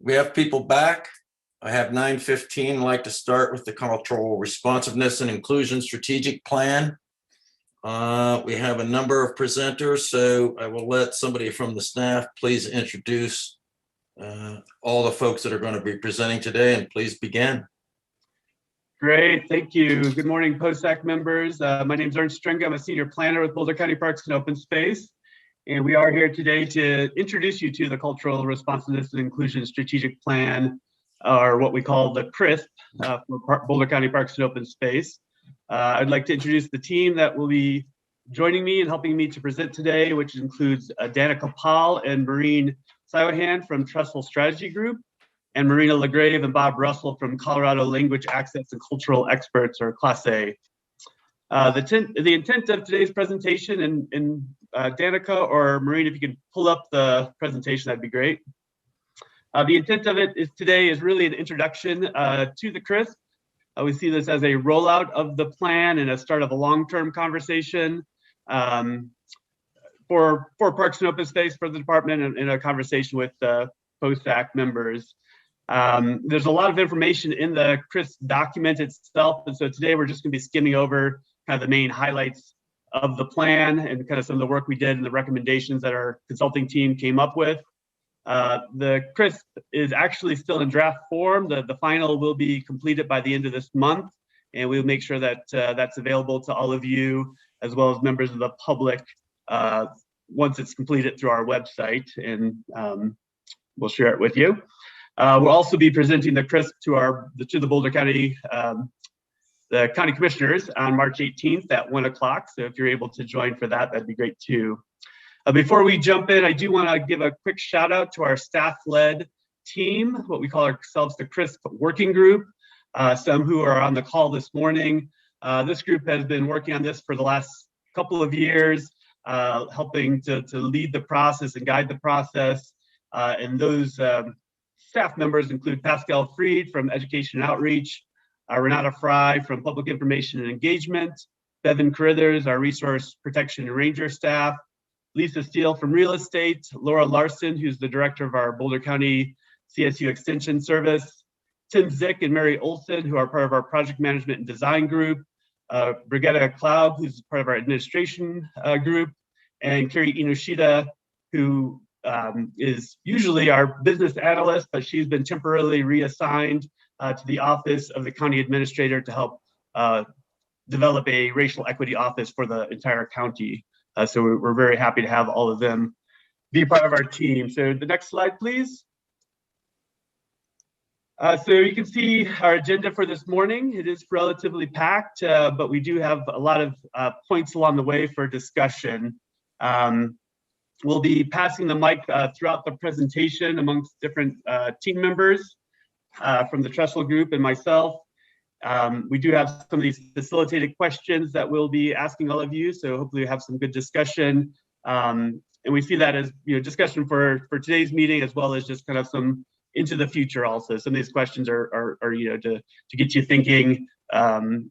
We have people back. I have 9:15. I'd like to start with the Cultural Responsiveness and Inclusion Strategic Plan. We have a number of presenters, so I will let somebody from the staff please introduce all the folks that are going to be presenting today, and please begin. Great, thank you. Good morning, POSAC members. My name is Ernst Stringa. I'm a senior planner with Boulder County Parks and Open Space. And we are here today to introduce you to the Cultural Responsiveness and Inclusion Strategic Plan, or what we call the CRISP for Boulder County Parks and Open Space. I'd like to introduce the team that will be joining me and helping me to present today, which includes Danica Paul and Maureen Siwahan from Trestle Strategy Group, and Marina LaGrave and Bob Russell from Colorado Language Access and Cultural Experts, or Class A. The intent of today's presentation, and Danica or Marina, if you could pull up the presentation, that'd be great. The intent of it today is really an introduction to the CRISP. We see this as a rollout of the plan and a start of a long-term conversation for Parks and Open Space, for the department, and a conversation with POSAC members. There's a lot of information in the CRISP document itself, and so today we're just going to be skimming over kind of the main highlights of the plan and kind of some of the work we did and the recommendations that our consulting team came up with. The CRISP is actually still in draft form. The final will be completed by the end of this month, and we'll make sure that that's available to all of you as well as members of the public once it's completed through our website, and we'll share it with you. We'll also be presenting the CRISP to the Boulder County the county commissioners on March 18th at 1 o'clock. So if you're able to join for that, that'd be great too. Before we jump in, I do want to give a quick shout out to our staff-led team, what we call ourselves the CRISP working group. Some who are on the call this morning. This group has been working on this for the last couple of years, helping to lead the process and guide the process. And those staff members include Pascal Freed from Education and Outreach, Renata Fry from Public Information and Engagement, Bevan Carithers, our Resource Protection and Ranger staff, Lisa Steele from Real Estate, Laura Larson, who's the director of our Boulder County CSU Extension Service, Tim Zick and Mary Olson, who are part of our Project Management and Design group, Brigitta Cloud, who's part of our administration group, and Carrie Inoshita, who is usually our business analyst, but she's been temporarily reassigned to the office of the county administrator to help develop a racial equity office for the entire county. So we're very happy to have all of them be part of our team. So the next slide, please. So you can see our agenda for this morning. It is relatively packed, but we do have a lot of points along the way for discussion. We'll be passing the mic throughout the presentation amongst different team members from the Trestle group and myself. We do have some of these facilitated questions that we'll be asking all of you, so hopefully we have some good discussion. And we see that as discussion for today's meeting, as well as just kind of some into the future also. Some of these questions are to get you thinking, and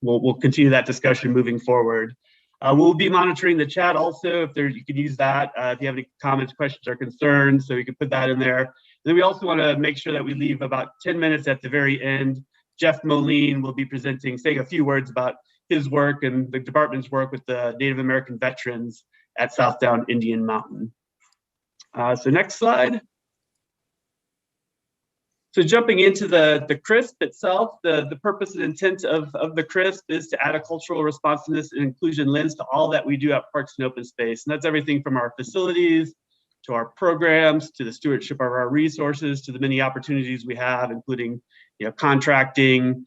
we'll continue that discussion moving forward. We'll be monitoring the chat also. If you can use that if you have any comments, questions, or concerns, so you can put that in there. And then we also want to make sure that we leave about 10 minutes at the very end. Jeff Moline will be saying a few words about his work and the department's work with the Native American veterans at Southdown Indian Mountain. So next slide. So jumping into the CRISP itself, the purpose and intent of the CRISP is to add a cultural responsiveness and inclusion lens to all that we do at Parks and Open Space. And that's everything from our facilities, to our programs, to the stewardship of our resources, to the many opportunities we have, including contracting,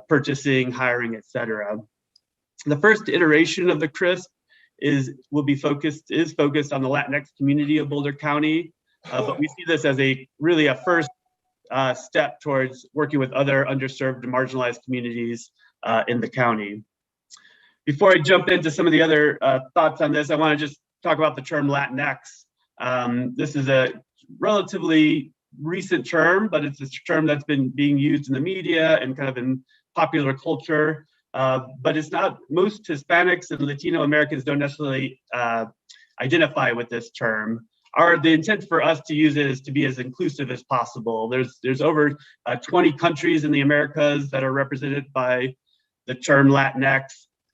purchasing, hiring, etc. The first iteration of the CRISP is focused on the Latinx community of Boulder County, but we see this as really a first step towards working with other underserved and marginalized communities in the county. Before I jump into some of the other thoughts on this, I want to just talk about the term Latinx. This is a relatively recent term, but it's a term that's been being used in the media and kind of in popular culture. But it's not, most Hispanics and Latino Americans don't necessarily identify with this term. the intent for us to use it is to be as inclusive as possible. There's over 20 countries in the Americas that are represented by the term Latinx.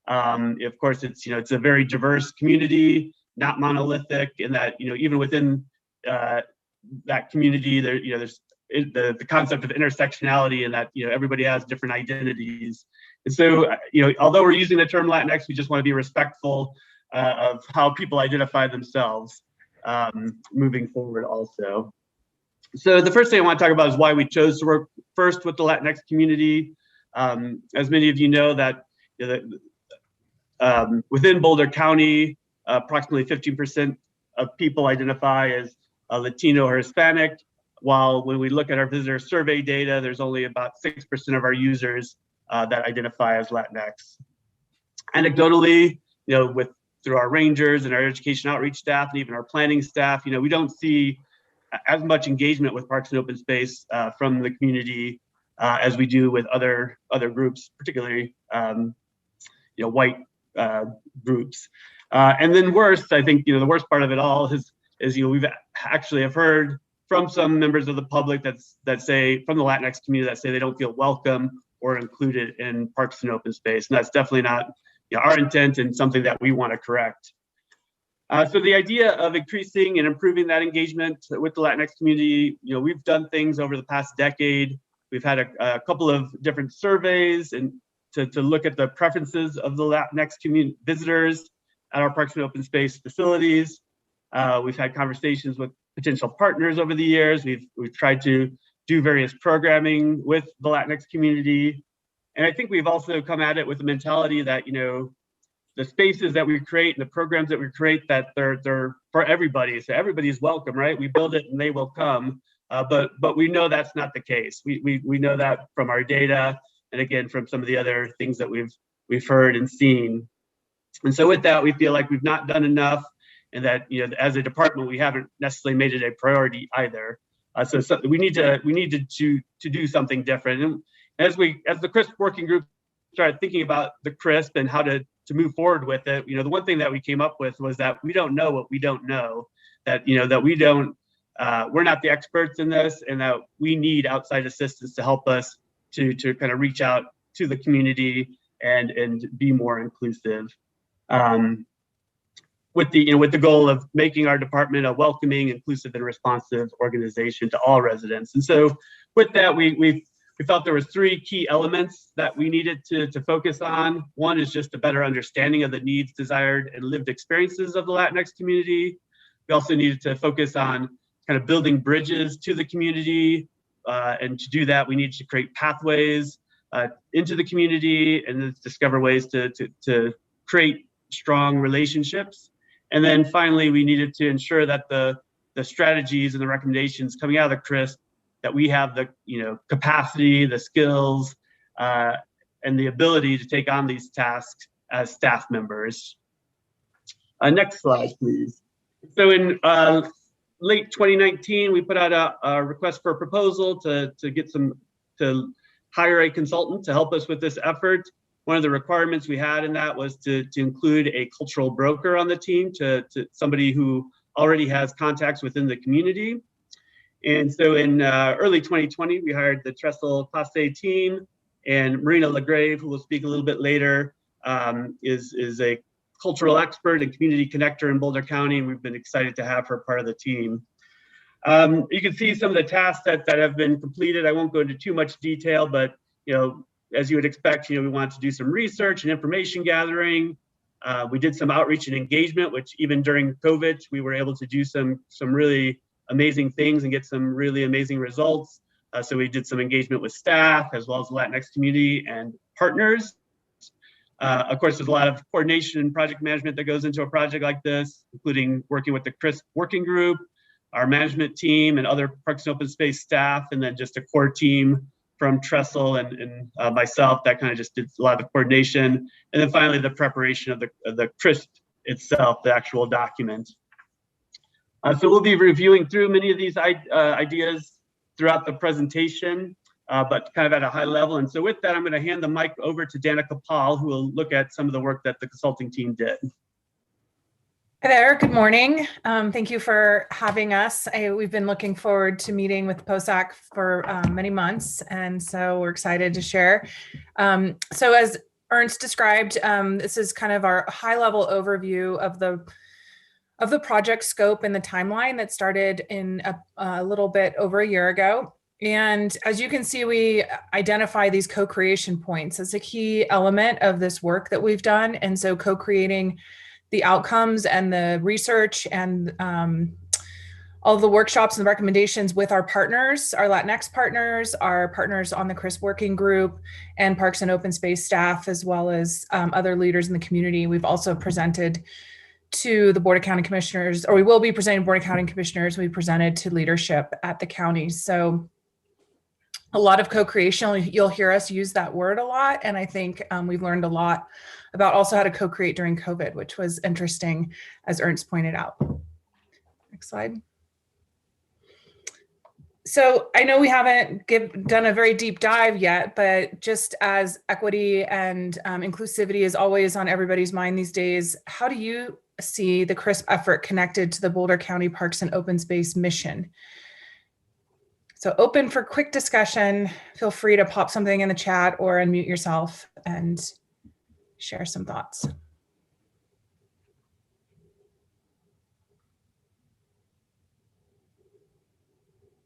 Of course, it's a very diverse community, not monolithic, in that even within that community, there's the concept of intersectionality, and that everybody has different identities. And so although we're using the term Latinx, we just want to be respectful of how people identify themselves moving forward also. So the first thing I want to talk about is why we chose to work first with the Latinx community. As many of you know, that within Boulder County, approximately 15% of people identify as Latino or Hispanic, while when we look at our visitor survey data, there's only about 6% of our users that identify as Latinx. Anecdotally, through our rangers and our education outreach staff and even our planning staff, we don't see as much engagement with Parks and Open Space from the community as we do with other groups, particularly white groups. And then worse, I think the worst part of it all is we've actually have heard from some members of the public that say, from the Latinx community, that say they don't feel welcome or included in Parks and Open Space, and that's definitely not our intent, and something that we want to correct. So the idea of increasing and improving that engagement with the Latinx community, we've done things over the past decade. We've had a couple of different surveys and to look at the preferences of the Latinx community visitors at our Parks and Open Space facilities. We've had conversations with potential partners over the years. We've tried to do various programming with the Latinx community. And I think we've also come at it with the mentality that, the spaces that we create and the programs that we create, that they're for everybody. So everybody's welcome, right? We build it and they will come. But we know that's not the case. We know that from our data, and again, from some of the other things that we've heard and seen. And so with that, we feel like we've not done enough, and that as a department, we haven't necessarily made it a priority either. So we need to do something different. And as the CRISP working group started thinking about the CRISP and how to move forward with it, the one thing that we came up with was that we don't know what we don't know. That that we don't, we're not the experts in this, and that we need outside assistance to help us to kind of reach out to the community and be more inclusive. With the goal of making our department a welcoming, inclusive, and responsive organization to all residents. And so with that, we felt there was three key elements that we needed to focus on. One is just a better understanding of the needs, desired, and lived experiences of the Latinx community. We also needed to focus on kind of building bridges to the community. And to do that, we needed to create pathways into the community and discover ways to create strong relationships. And then finally, we needed to ensure that the strategies and the recommendations coming out of the CRISP, that we have the capacity, the skills, and the ability to take on these tasks as staff members. Next slide, please. So in late 2019, we put out a request for a proposal to hire a consultant to help us with this effort. One of the requirements we had in that was to include a cultural broker on the team, to somebody who already has contacts within the community. And so in early 2020, we hired the Trestle Class A team, and Marina LaGrave, who will speak a little bit later, is a cultural expert and community connector in Boulder County. We've been excited to have her part of the team. You can see some of the tasks that have been completed. I won't go into too much detail, but as you would expect, we wanted to do some research and information gathering. We did some outreach and engagement, which even during COVID, we were able to do some really amazing things and get some really amazing results. So we did some engagement with staff as well as the Latinx community and partners. Of course, there's a lot of coordination and project management that goes into a project like this, including working with the CRISP working group, our management team, and other Parks and Open Space staff, and then just a core team from Trestle and myself that kind of just did a lot of the coordination. And then finally, the preparation of the CRISP itself, the actual document. So we'll be reviewing through many of these ideas throughout the presentation, but kind of at a high level. And so with that, I'm going to hand the mic over to Danica Paul, who will look at some of the work that the consulting team did. Hi there, good morning. Thank you for having us. We've been looking forward to meeting with POSAC for many months, and so we're excited to share. So as Ernst described, this is kind of our high-level overview of the project scope and the timeline that started in a little bit over a year ago. And as you can see, we identify these co-creation points as a key element of this work that we've done. And so co-creating the outcomes and the research and all of the workshops and recommendations with our partners, our Latinx partners, our partners on the CRISP working group, and Parks and Open Space staff, as well as other leaders in the community. We've also presented to the Board of County Commissioners, or we will be presenting to Board of County Commissioners. We presented to leadership at the county. So a lot of co-creation, you'll hear us use that word a lot. And I think we've learned a lot about also how to co-create during COVID, which was interesting, as Ernst pointed out. Next slide. So I know we haven't done a very deep dive yet, but just as equity and inclusivity is always on everybody's mind these days, how do you see the CRISP effort connected to the Boulder County Parks and Open Space mission? So open for quick discussion. Feel free to pop something in the chat or unmute yourself and share some thoughts.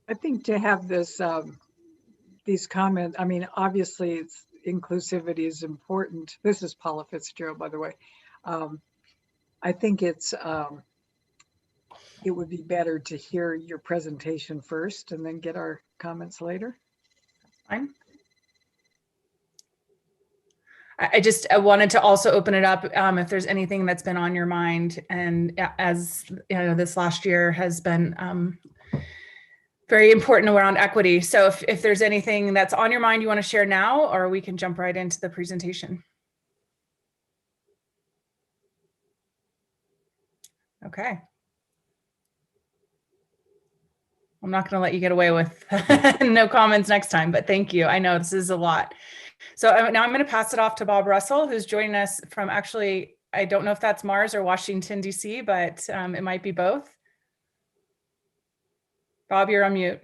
I think to have this, these comments, I mean, obviously it's inclusivity is important. This is Paula Fitzgerald, by the way. I think it would be better to hear your presentation first and then get our comments later. Fine. I wanted to also open it up if there's anything that's been on your mind. And as you know, this last year has been very important around equity. So if there's anything that's on your mind you want to share now, or we can jump right into the presentation. Okay. I'm not going to let you get away with no comments next time, but thank you. I know this is a lot. So now I'm going to pass it off to Bob Russell, who's joining us from actually, I don't know if that's Mars or Washington, D.C., but it might be both. Bob, you're on mute.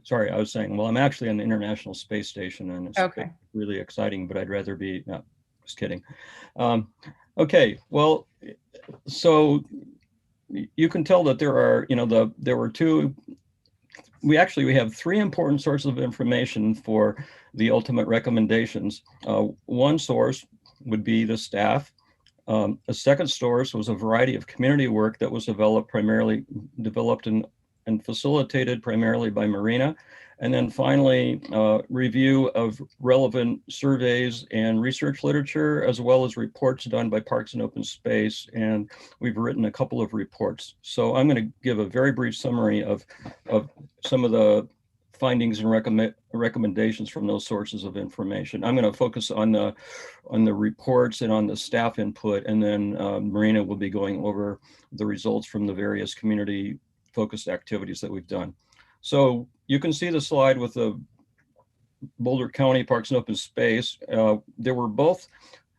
Sorry, I was saying, well, I'm actually on the International Space Station, and it's okay. Really exciting, but I'd rather be, no, just kidding. Okay, well, so you can tell that there are, you know, there were two, we have three important sources of information for the ultimate recommendations. One source would be the staff. A second source was a variety of community work that was developed and facilitated primarily by Marina. And then finally, review of relevant surveys and research literature, as well as reports done by Parks and Open Space. And we've written a couple of reports. So I'm going to give a very brief summary of some of the findings and recommendations from those sources of information. I'm going to focus on the reports and on the staff input, and then Marina will be going over the results from the various community focused activities that we've done. So you can see the slide with the Boulder County Parks and Open Space.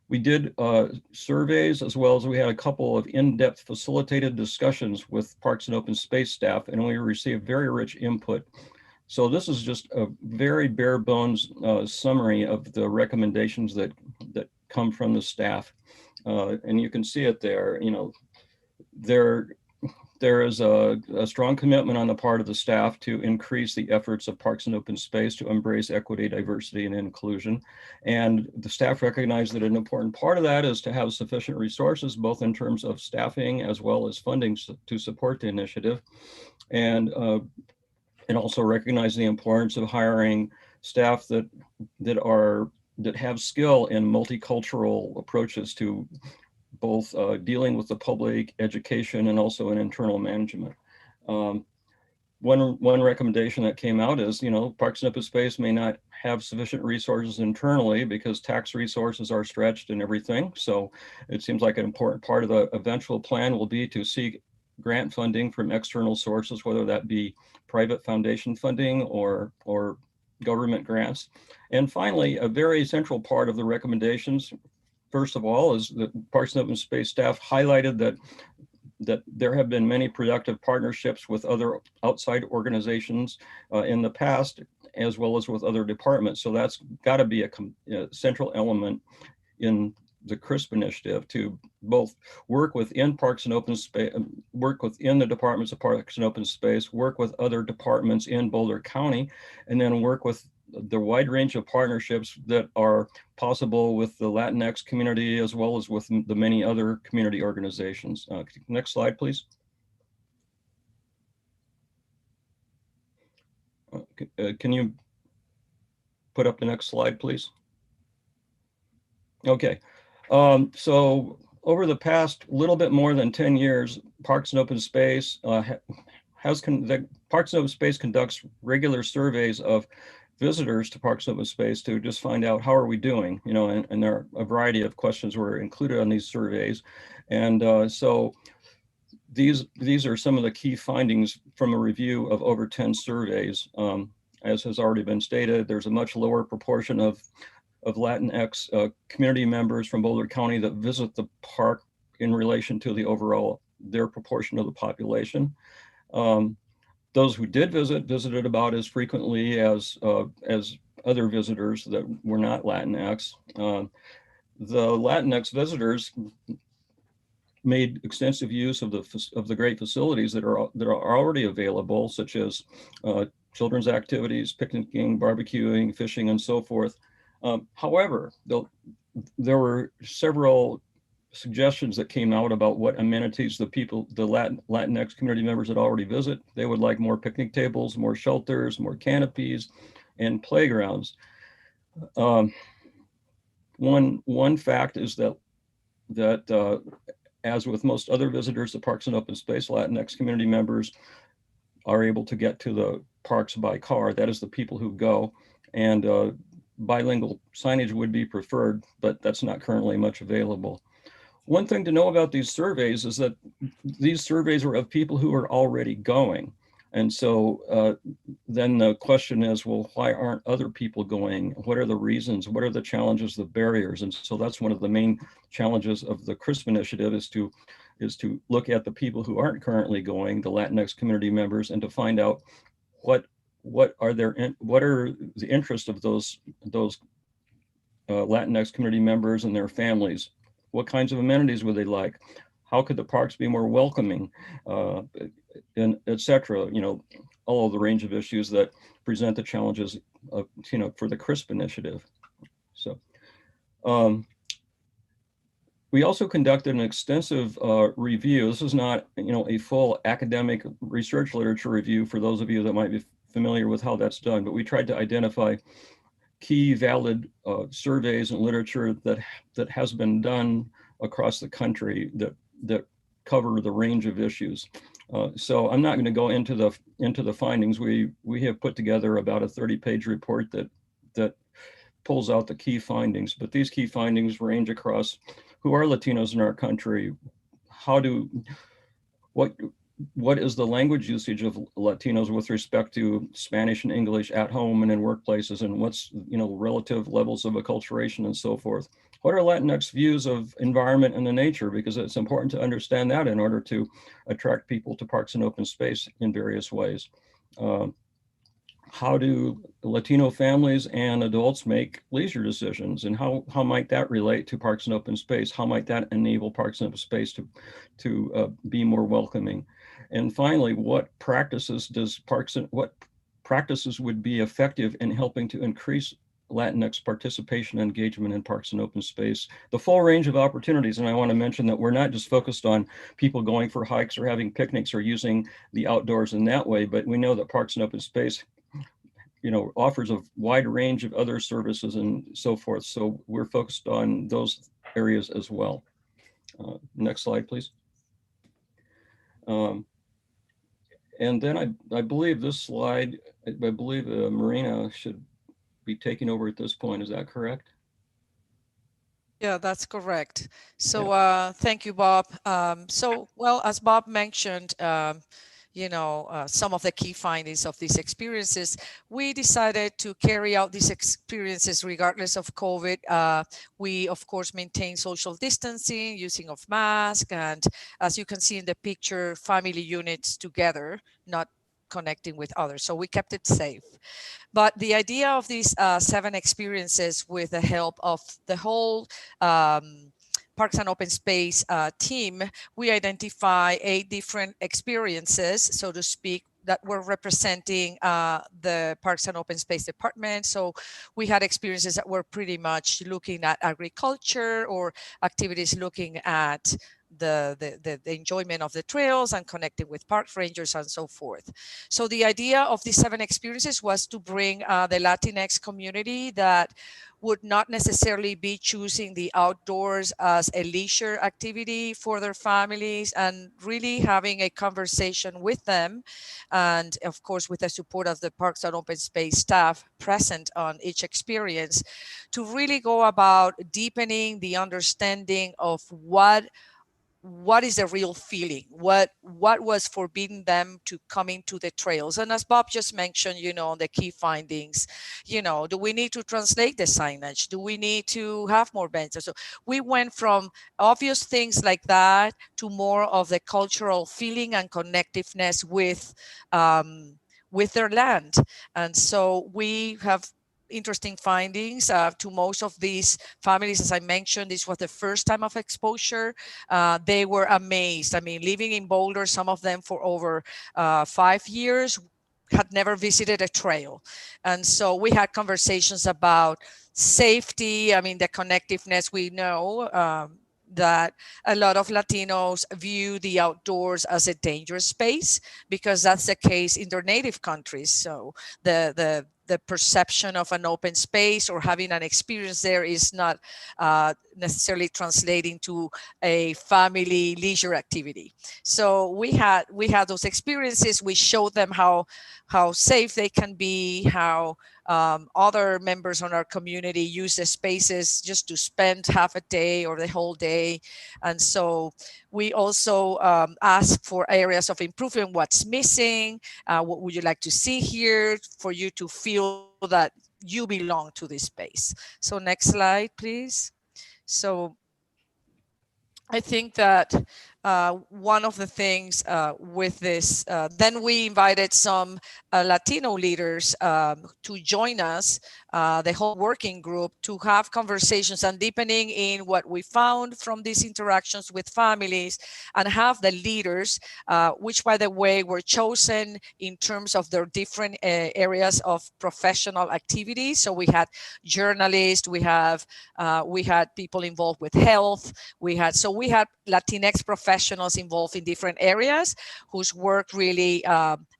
We did surveys, as well as we had a couple of in-depth facilitated discussions with Parks and Open Space staff, and we received very rich input. So this is just a very bare bones summary of the recommendations that come from the staff. And you can see it there, you know, there is a strong commitment on the part of the staff to increase the efforts of Parks and Open Space to embrace equity, diversity, and inclusion. And the staff recognize that an important part of that is to have sufficient resources, both in terms of staffing as well as funding to support the initiative. And also recognize the importance of hiring staff that have skill in multicultural approaches to both dealing with the public, education, and also in internal management. One recommendation that came out is, you know, Parks and Open Space may not have sufficient resources internally because tax resources are stretched and everything. So it seems like an important part of the eventual plan will be to seek grant funding from external sources, whether that be private foundation funding or government grants. And finally, a very central part of the recommendations first of all, is that Parks and Open Space staff highlighted that there have been many productive partnerships with other outside organizations in the past, as well as with other departments. So that's got to be a central element in the CRISP initiative, to both work within Parks and Open Space, work within the departments of Parks and Open Space, work with other departments in Boulder County, and then work with the wide range of partnerships that are possible with the Latinx community, as well as with the many other community organizations. Next slide, please. Can you put up the next slide, please? Okay. So over the past little bit more than 10 years, Parks and Open Space the Parks and Open Space conducts regular surveys of visitors to Parks and Open Space to just find out how are we doing, you know, and there are a variety of questions were included on these surveys. And so these are some of the key findings from a review of over 10 surveys. As has already been stated, there's a much lower proportion of Latinx community members from Boulder County that visit the park in relation to the overall, their proportion of the population. Those who did visited about as frequently as other visitors that were not Latinx. The Latinx visitors made extensive use of the great facilities that are already available, such as children's activities, picnicking, barbecuing, fishing, and so forth. However, there were several suggestions that came out about what amenities the Latinx community members that already visit. They would like more picnic tables, more shelters, more canopies, and playgrounds. One fact is that as with most other visitors to Parks and Open Space, Latinx community members are able to get to the parks by car. That is the people who go, and bilingual signage would be preferred, but that's not currently much available. One thing to know about these surveys is that these surveys are of people who are already going. And so then the question is, well, why aren't other people going? What are the reasons? What are the challenges, the barriers? And so that's one of the main challenges of the CRISP initiative, is to look at the people who aren't currently going, the Latinx community members, and to find out what are the interests of those Latinx community members and their families. What kinds of amenities would they like? How could the parks be more welcoming, and et cetera? You know, all of the range of issues that present the challenges of, you know, for the CRISP initiative. So we also conducted an extensive review. This is not, you know, a full academic research literature review for those of you that might be familiar with how that's done, but we tried to identify key valid surveys and literature that has been done across the country that cover the range of issues. So I'm not going to go into the findings. We have put together about a 30-page report that pulls out the key findings, but these key findings range across who are Latinos in our country, what is the language usage of Latinos with respect to Spanish and English at home and in workplaces, and what's, you know, relative levels of acculturation and so forth. What are Latinx views of environment and the nature? Because it's important to understand that in order to attract people to Parks and Open Space in various ways. How do Latino families and adults make leisure decisions, and how might that relate to Parks and Open Space? How might that enable Parks and Open Space to be more welcoming? And finally, what practices would be effective in helping to increase Latinx participation and engagement in Parks and Open Space? The full range of opportunities. And I want to mention that we're not just focused on people going for hikes or having picnics or using the outdoors in that way, but we know that Parks and Open Space, you know, offers a wide range of other services and so forth. So we're focused on those areas as well. Next slide, please. And then I believe this slide, I believe Marina should be taking over at this point. Is that correct? Yeah, that's correct. So thank you, Bob. So, well, as Bob mentioned, some of the key findings of these experiences, we decided to carry out these experiences regardless of COVID. We, of course, maintain social distancing, using of masks, and as you can see in the picture, family units together, not connecting with others. So we kept it safe. But the idea of these 7 experiences, with the help of the whole Parks and Open Space team, we identify 8 different experiences, so to speak, that were representing the Parks and Open Space Department. So we had experiences that were pretty much looking at agriculture, or activities looking at the enjoyment of the trails and connecting with park rangers and so forth. So the idea of these 7 experiences was to bring the Latinx community that would not necessarily be choosing the outdoors as a leisure activity for their families, and really having a conversation with them, and of course with the support of the Parks and Open Space staff present on each experience, to really go about deepening the understanding of what is the real feeling, what was forbidding them to come into the trails. And as Bob just mentioned, the key findings, do we need to translate the signage? Do we need to have more benches? So we went from obvious things like that to more of the cultural feeling and connectiveness with their land. And so we have interesting findings to most of these families. As I mentioned, this was the first time of exposure. They were amazed. I mean, living in Boulder, some of them for over 5 years, had never visited a trail. And so we had conversations about safety. I mean, the connectiveness. We know that a lot of Latinos view the outdoors as a dangerous space, because that's the case in their native countries. So the perception of an open space or having an experience there is not necessarily translating to a family leisure activity. So we had those experiences. We showed them how safe they can be, how other members on our community use the spaces just to spend half a day or the whole day. And so we also ask for areas of improvement. What's missing? What would you like to see here for you to feel that you belong to this space? So next slide, please. So I think that one of the things with this, then we invited some Latino leaders to join us, the whole working group, to have conversations and deepening in what we found from these interactions with families, and have the leaders, which by the way were chosen in terms of their different areas of professional activities. So we had journalists, we had people involved with health, we had Latinx professionals involved in different areas whose work really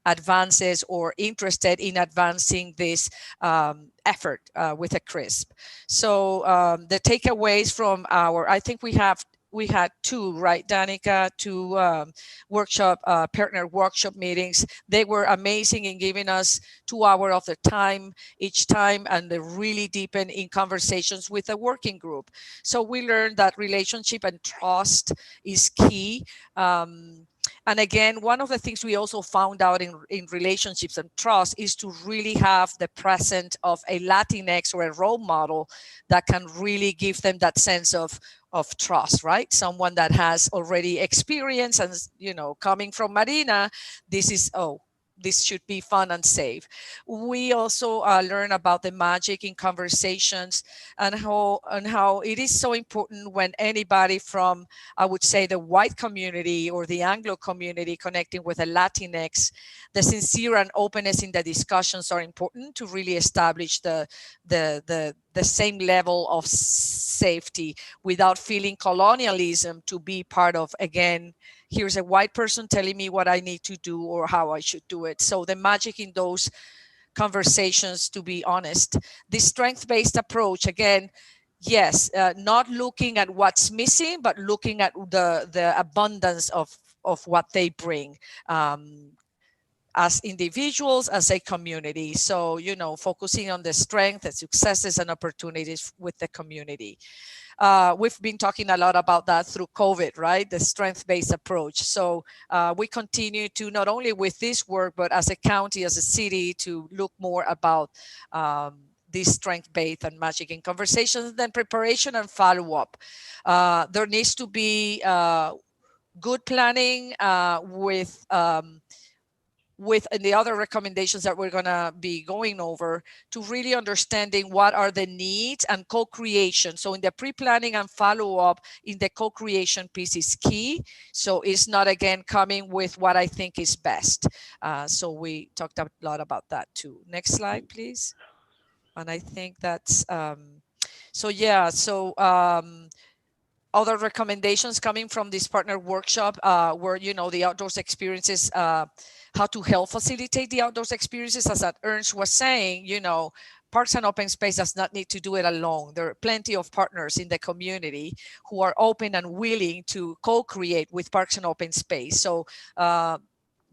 advances or interested in advancing this effort with a CRISP. So the takeaways from I think we had 2, right, Danica, 2 partner workshop meetings. They were amazing in giving us 2 hours of their time each time, and they really deepened in conversations with the working group. So we learned that relationship and trust is key. And again, one of the things we also found out in relationships and trust is to really have the presence of a Latinx or a role model that can really give them that sense of trust, right? Someone that has already experience, and coming from Marina, this should be fun and safe. We also learn about the magic in conversations, and how it is so important when anybody from, I would say, the white community or the Anglo community connecting with a Latinx, the sincere and openness in the discussions are important to really establish the same level of safety without feeling colonialism to be part of, again, here's a white person telling me what I need to do or how I should do it. So the magic in those conversations, to be honest, the strength-based approach, again, yes, not looking at what's missing, but looking at the abundance of what they bring. As individuals, as a community. So, focusing on the strength and successes and opportunities with the community. we've been talking a lot about that through COVID, right? The strength-based approach. So we continue to not only with this work, but as a county, as a city, to look more about this strength-based and magic in conversations, then preparation and follow-up. There needs to be good planning with the other recommendations that we're going to be going over, to really understanding what are the needs and co-creation. So in the pre-planning and follow-up, in the co-creation piece is key. So it's not, again, coming with what I think is best. So we talked a lot about that too. Next slide, please. And I think that's, so yeah, so other recommendations coming from this partner workshop were, you know, the outdoors experiences, how to help facilitate the outdoors experiences. As that Ernst was saying, you know, Parks and Open Space does not need to do it alone. There are plenty of partners in the community who are open and willing to co-create with Parks and Open Space. So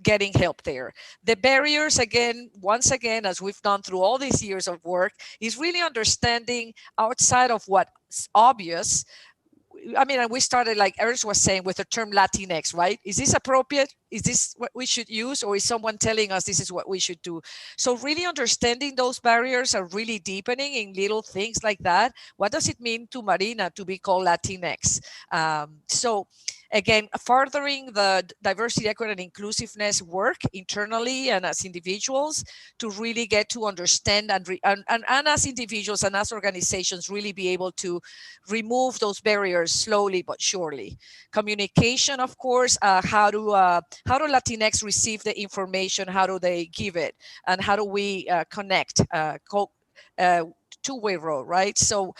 getting help there. The barriers, again, once again, as we've gone through all these years of work, is really understanding outside of what's obvious. I mean, and we started, like Ernst was saying, with the term Latinx, right? Is this appropriate? Is this what we should use? Or is someone telling us this is what we should do? So really understanding those barriers are really deepening in little things like that. What does it mean to Marina to be called Latinx? So again, furthering the diversity, equity, and inclusiveness work internally and as individuals to really get to understand and as individuals and as organizations really be able to remove those barriers slowly but surely. Communication, of course, how do Latinx receive the information? How do they give it? And how do we connect, two-way road, right? So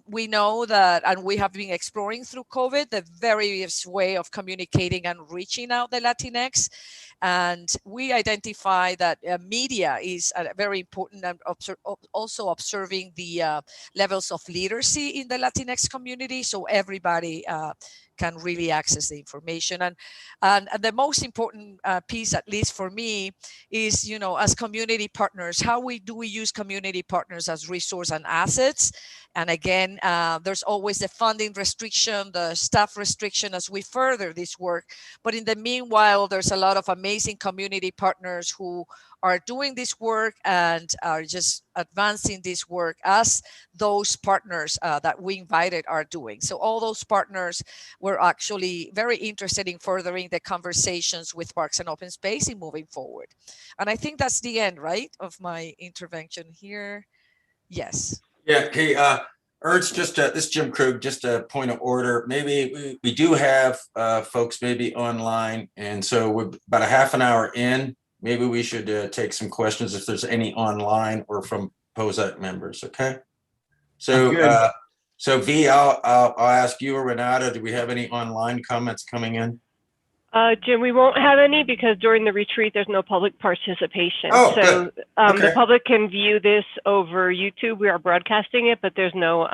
we know that, and we have been exploring through COVID, the various way of communicating and reaching out the Latinx. And we identify that media is very important, and also observing the levels of literacy in the Latinx community, so everybody can really access the information. And the most important piece, at least for me, is, you know, as community partners, how do we use community partners as resource and assets? And again, there's always the funding restriction, the staff restriction as we further this work. But in the meanwhile, there's a lot of amazing community partners who are doing this work and are just advancing this work as those partners that we invited are doing. So all those partners were actually very interested in furthering the conversations with Parks and Open Space in moving forward. And I think that's the end, right, of my intervention here. Yes. Yeah, okay, Ernst, just this is Jim Krug, just a point of order. Maybe we do have folks maybe online, and so we're about a half an hour in. Maybe we should take some questions if there's any online or from POSAC members, okay? So, so V, I'll ask you or Renata, do we have any online comments coming in? Jim, we won't have any because during the retreat, there's no public participation. Oh, so okay. The public can view this over YouTube. We are broadcasting it, but there's no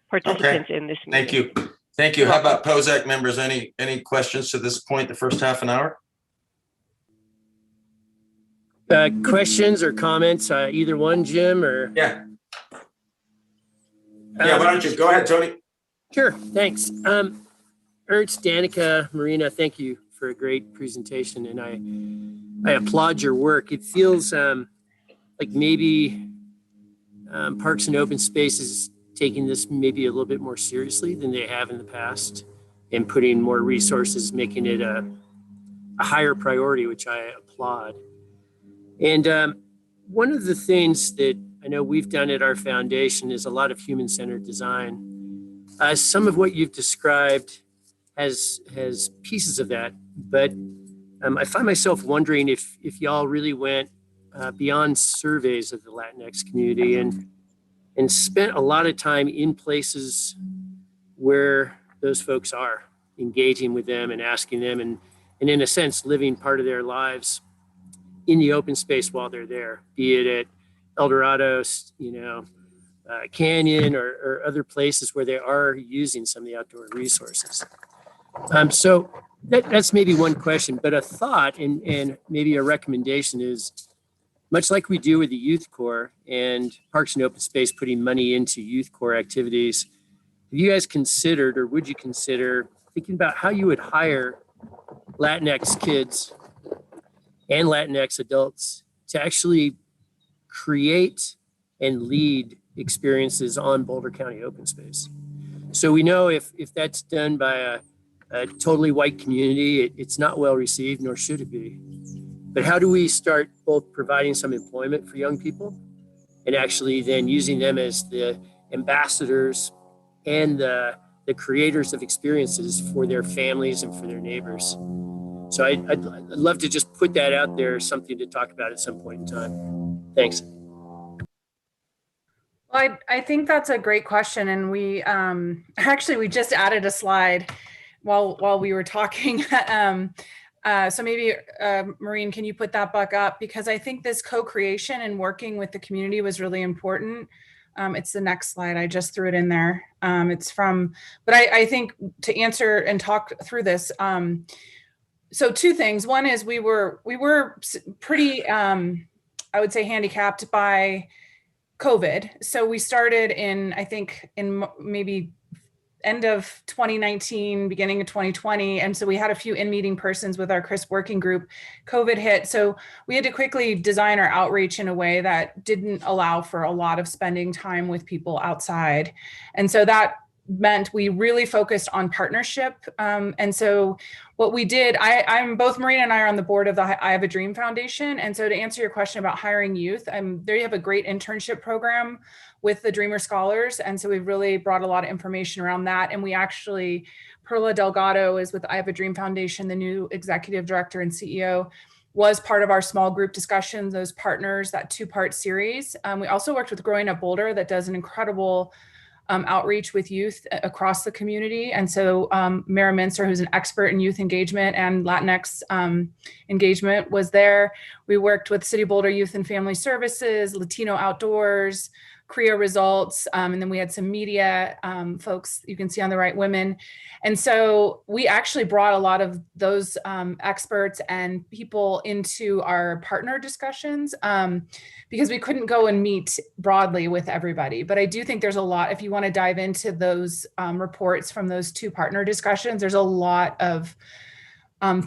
participants in this meeting. Thank you. Thank you. How about POSAC members? Any questions to this point, the first half an hour? Questions or comments, either one, Jim, or? Yeah. Yeah, why don't you go ahead, Tony? Sure, thanks. Ernst, Danica, Marina, thank you for a great presentation, and I applaud your work. It feels like maybe Parks and Open Space is taking this maybe a little bit more seriously than they have in the past, and putting more resources, making it a higher priority, which I applaud. And one of the things that I know we've done at our foundation is a lot of human-centered design. Some of what you've described has pieces of that, but I find myself wondering if y'all really went beyond surveys of the Latinx community and spent a lot of time in places where those folks are, engaging with them and asking them, and in a sense, living part of their lives in the open space while they're there, be it at El Dorado, Canyon, or other places where they are using some of the outdoor resources. So that's maybe one question, but a thought and maybe a recommendation is, much like we do with the Youth Corps and Parks and Open Space, putting money into Youth Corps activities, have you guys considered, or would you consider thinking about how you would hire Latinx kids and Latinx adults to actually create and lead experiences on Boulder County open space? So we know if that's done by a totally white community, it's not well received, nor should it be. But how do we start both providing some employment for young people and actually then using them as the ambassadors and the creators of experiences for their families and for their neighbors? So I'd love to just put that out there, something to talk about at some point in time. Thanks. Well, I think that's a great question. And we we just added a slide while we were talking. So maybe, Maureen, can you put that back up? Because I think this co-creation and working with the community was really important. It's the next slide. I just threw it in there. But I think to answer and talk through this, so two things. One is we were pretty, I would say, handicapped by COVID. So we started in maybe end of 2019, beginning of 2020. And so we had a few in-meeting persons with our CRISP working group. COVID hit. So we had to quickly design our outreach in a way that didn't allow for a lot of spending time with people outside. And so that meant we really focused on partnership. And so what we did, I'm both Marina and I are on the board of the I Have a Dream Foundation. And so to answer your question about hiring youth, there you have a great internship program with the Dreamer Scholars. And so we've really brought a lot of information around that. And we actually, Perla Delgado is with I Have a Dream Foundation, the new executive director and CEO, was part of our small group discussions, those partners, that 2-part series. We also worked with Growing Up Boulder that does an incredible outreach with youth across the community. And so Mara Mincer, who's an expert in youth engagement and Latinx engagement, was there. We worked with City Boulder Youth and Family Services, Latino Outdoors, CREA Results, and then we had some media folks you can see on the right, women. And so we actually brought a lot of those experts and people into our partner discussions because we couldn't go and meet broadly with everybody. But I do think there's a lot, if you want to dive into those reports from those 2 partner discussions, there's a lot of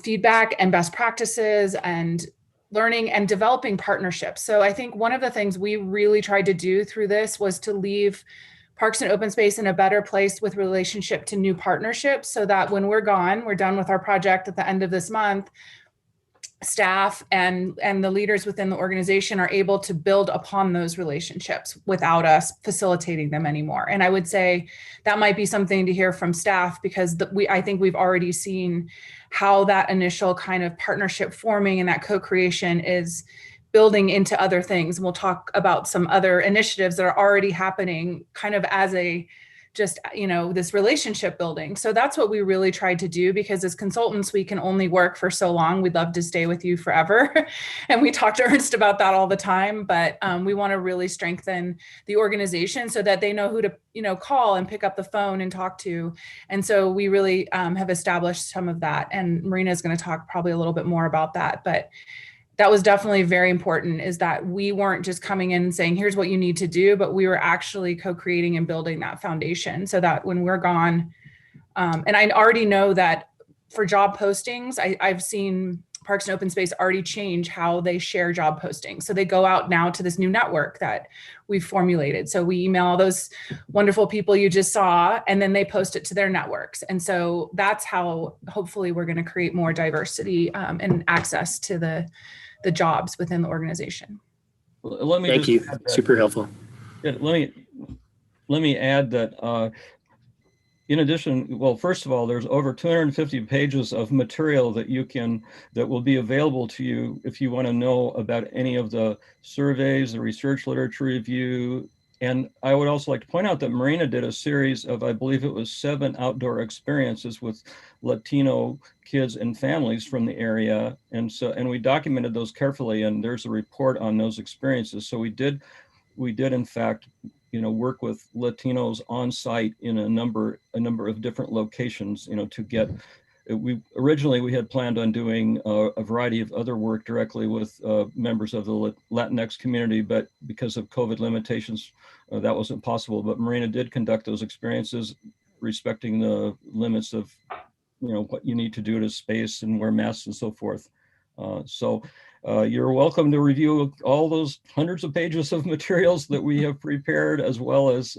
feedback and best practices and learning and developing partnerships. So I think one of the things we really tried to do through this was to leave Parks and Open Space in a better place with relationship to new partnerships, so that when we're gone, we're done with our project at the end of this month, staff and the leaders within the organization are able to build upon those relationships without us facilitating them anymore. And I would say that might be something to hear from staff, because I think we've already seen how that initial kind of partnership forming and that co-creation is building into other things. And we'll talk about some other initiatives that are already happening kind of as a just, this relationship building. So that's what we really tried to do, because as consultants, we can only work for so long. We'd love to stay with you forever. And we talk to Ernst about that all the time, but we want to really strengthen the organization so that they know who to, call and pick up the phone and talk to. And so we really have established some of that. And Marina is going to talk probably a little bit more about that, but that was definitely very important, is that we weren't just coming in and saying, here's what you need to do, but we were actually co-creating and building that foundation so that when we're gone, and I already know that for job postings, I've seen Parks and Open Space already change how they share job postings. So they go out now to this new network that we've formulated. So we email all those wonderful people you just saw, and then they post it to their networks. And so that's how hopefully we're going to create more diversity and access to the jobs within the organization. Thank you. Super helpful. Yeah, let me add that in addition, well, first of all, there's over 250 pages of material that will be available to you if you want to know about any of the surveys, the research literature review. And I would also like to point out that Marina did a series of, I believe it was 7 outdoor experiences with Latino kids and families from the area. And we documented those carefully, and there's a report on those experiences. So we did in fact, work with Latinos on site in a number of different locations, to get we originally had planned on doing a variety of other work directly with members of the Latinx community, but because of COVID limitations, that wasn't possible. But Marina did conduct those experiences, respecting the limits of, what you need to do to space and wear masks and so forth. So you're welcome to review all those hundreds of pages of materials that we have prepared, as well as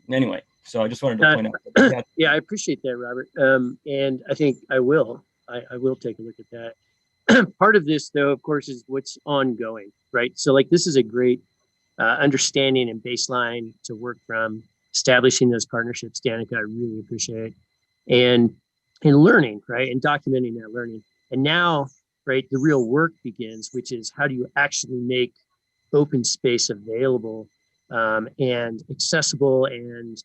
anyway. So I just wanted to point out that. Yeah, I appreciate that, Robert. And I think I will take a look at that. Part of this, though, of course, is what's ongoing, right? So like, this is a great understanding and baseline to work from, establishing those partnerships. Danica, I really appreciate, and learning, right? And documenting that learning. And now, right, the real work begins, which is how do you actually make open space available and accessible and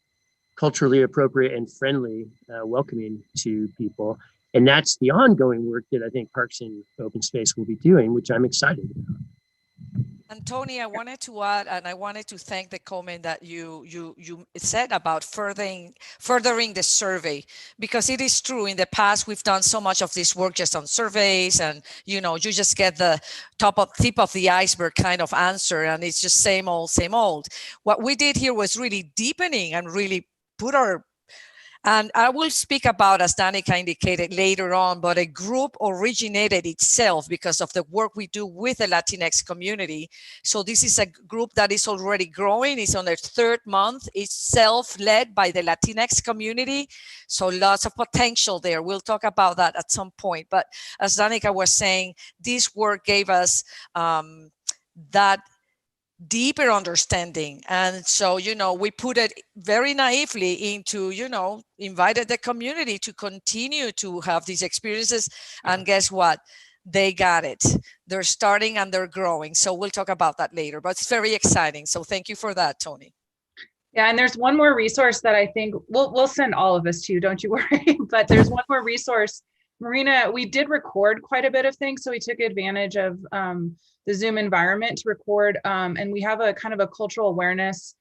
culturally appropriate and friendly, welcoming to people. And that's the ongoing work that I think Parks and Open Space will be doing, which I'm excited about. And Tony, I wanted to add, and I wanted to thank the comment that you said about furthering the survey, because it is true. In the past, we've done so much of this work just on surveys, and you just get the tip of the iceberg kind of answer, and it's just same old, same old. What we did here was really deepening and really and I will speak about, as Danica indicated later on, but a group originated itself because of the work we do with the Latinx community. So this is a group that is already growing. It's on their third month. It's self-led by the Latinx community. So lots of potential there. We'll talk about that at some point. But as Danica was saying, this work gave us that deeper understanding. And so, we put it very naively into, invited the community to continue to have these experiences. And guess what? They got it. They're starting and they're growing. So we'll talk about that later, but it's very exciting. So thank you for that, Tony. Yeah, and there's one more resource that I think we'll send all of us to, don't you worry. But there's one more resource. Marina, we did record quite a bit of things. So we took advantage of the Zoom environment to record, and we have a kind of a cultural awareness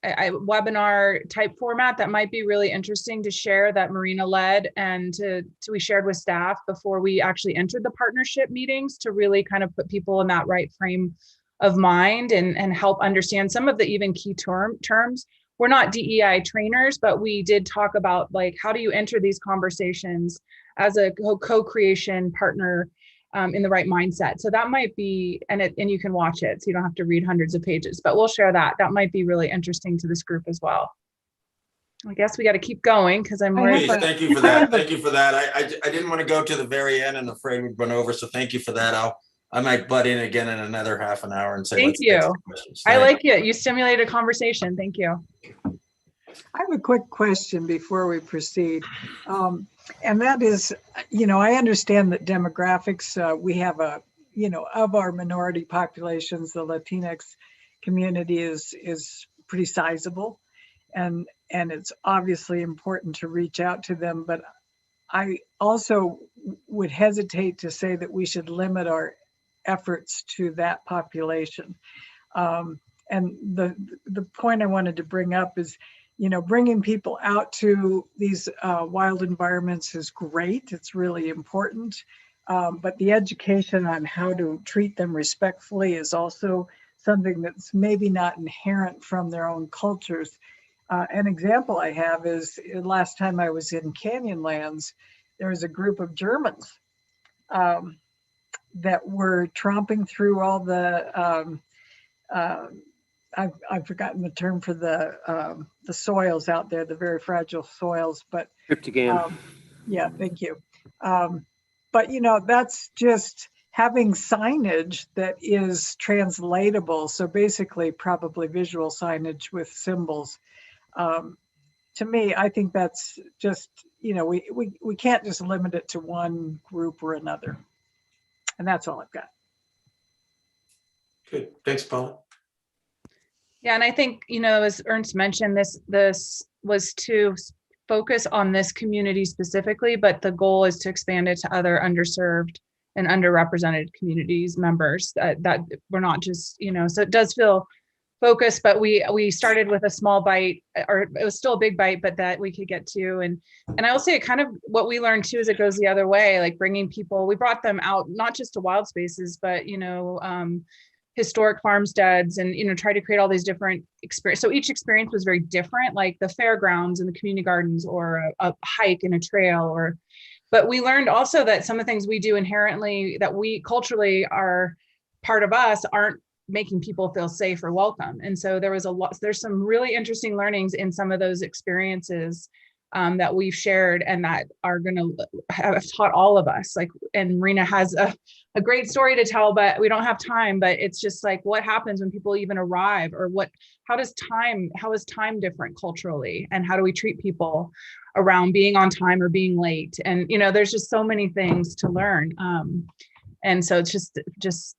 webinar type format that might be really interesting to share, that Marina led, and we shared with staff before we actually entered the partnership meetings, to really kind of put people in that right frame of mind and help understand some of the even key terms. We're not DEI trainers, but we did talk about, like, how do you enter these conversations as a co-creation partner in the right mindset. So that might be, and you can watch it, so you don't have to read hundreds of pages, but we'll share that. That might be really interesting to this group as well. I guess we got to keep going because I'm worried. Thank you for that. Thank you for that. I didn't want to go to the very end and afraid we'd run over. So thank you for that. I might butt in again in another half an hour and say, thank you. I like it. You stimulated a conversation. Thank you. I have a quick question before we proceed. And that is, I understand that demographics, we have of our minority populations, the Latinx community is pretty sizable, and it's obviously important to reach out to them. But I also would hesitate to say that we should limit our efforts to that population. And the point I wanted to bring up is, bringing people out to these wild environments is great. It's really important. But the education on how to treat them respectfully is also something that's maybe not inherent from their own cultures. An example I have is, last time I was in Canyonlands, there was a group of Germans that were tromping through all the I've forgotten the term for the soils out there, the very fragile soils, but yeah, thank you. But that's just having signage that is translatable. So basically, probably visual signage with symbols. To me, I think that's just, we can't just limit it to one group or another. And that's all I've got. Good. Thanks, Paula. Yeah, and I think, as Ernst mentioned, this was to focus on this community specifically, but the goal is to expand it to other underserved and underrepresented communities members that we're not just, so it does feel focus, but we started with a small bite, or it was still a big bite, but that we could get to. And I will say kind of what we learned too is it goes the other way, like bringing people, we brought them out, not just to wild spaces, but, you know, historic farmsteads, and, you know, try to create all these different experiences. So each experience was very different, like the fairgrounds and the community gardens, or a hike and a trail, but we learned also that some of the things we do inherently that we culturally are part of us aren't making people feel safe or welcome. And so there's some really interesting learnings in some of those experiences that we've shared, and that are going to have taught all of us. Like, and Marina has a great story to tell, but we don't have time. But it's just like, what happens when people even arrive, or how is time different culturally, and how do we treat people around being on time or being late? And, you know, there's just so many things to learn. And so it's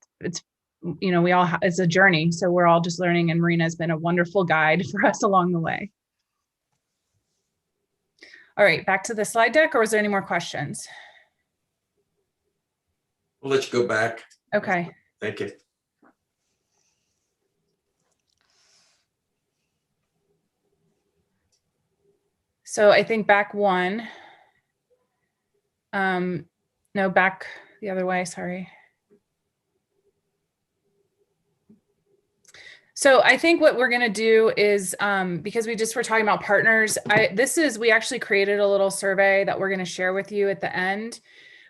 you know, it's a journey. So we're all just learning, and Marina has been a wonderful guide for us along the way. All right, back to the slide deck, or is there any more questions? We'll let you go back. Okay. Thank you. So I think back one. No, back the other way, sorry. So I think what we're going to do is, because we just were talking about partners, we actually created a little survey that we're going to share with you at the end.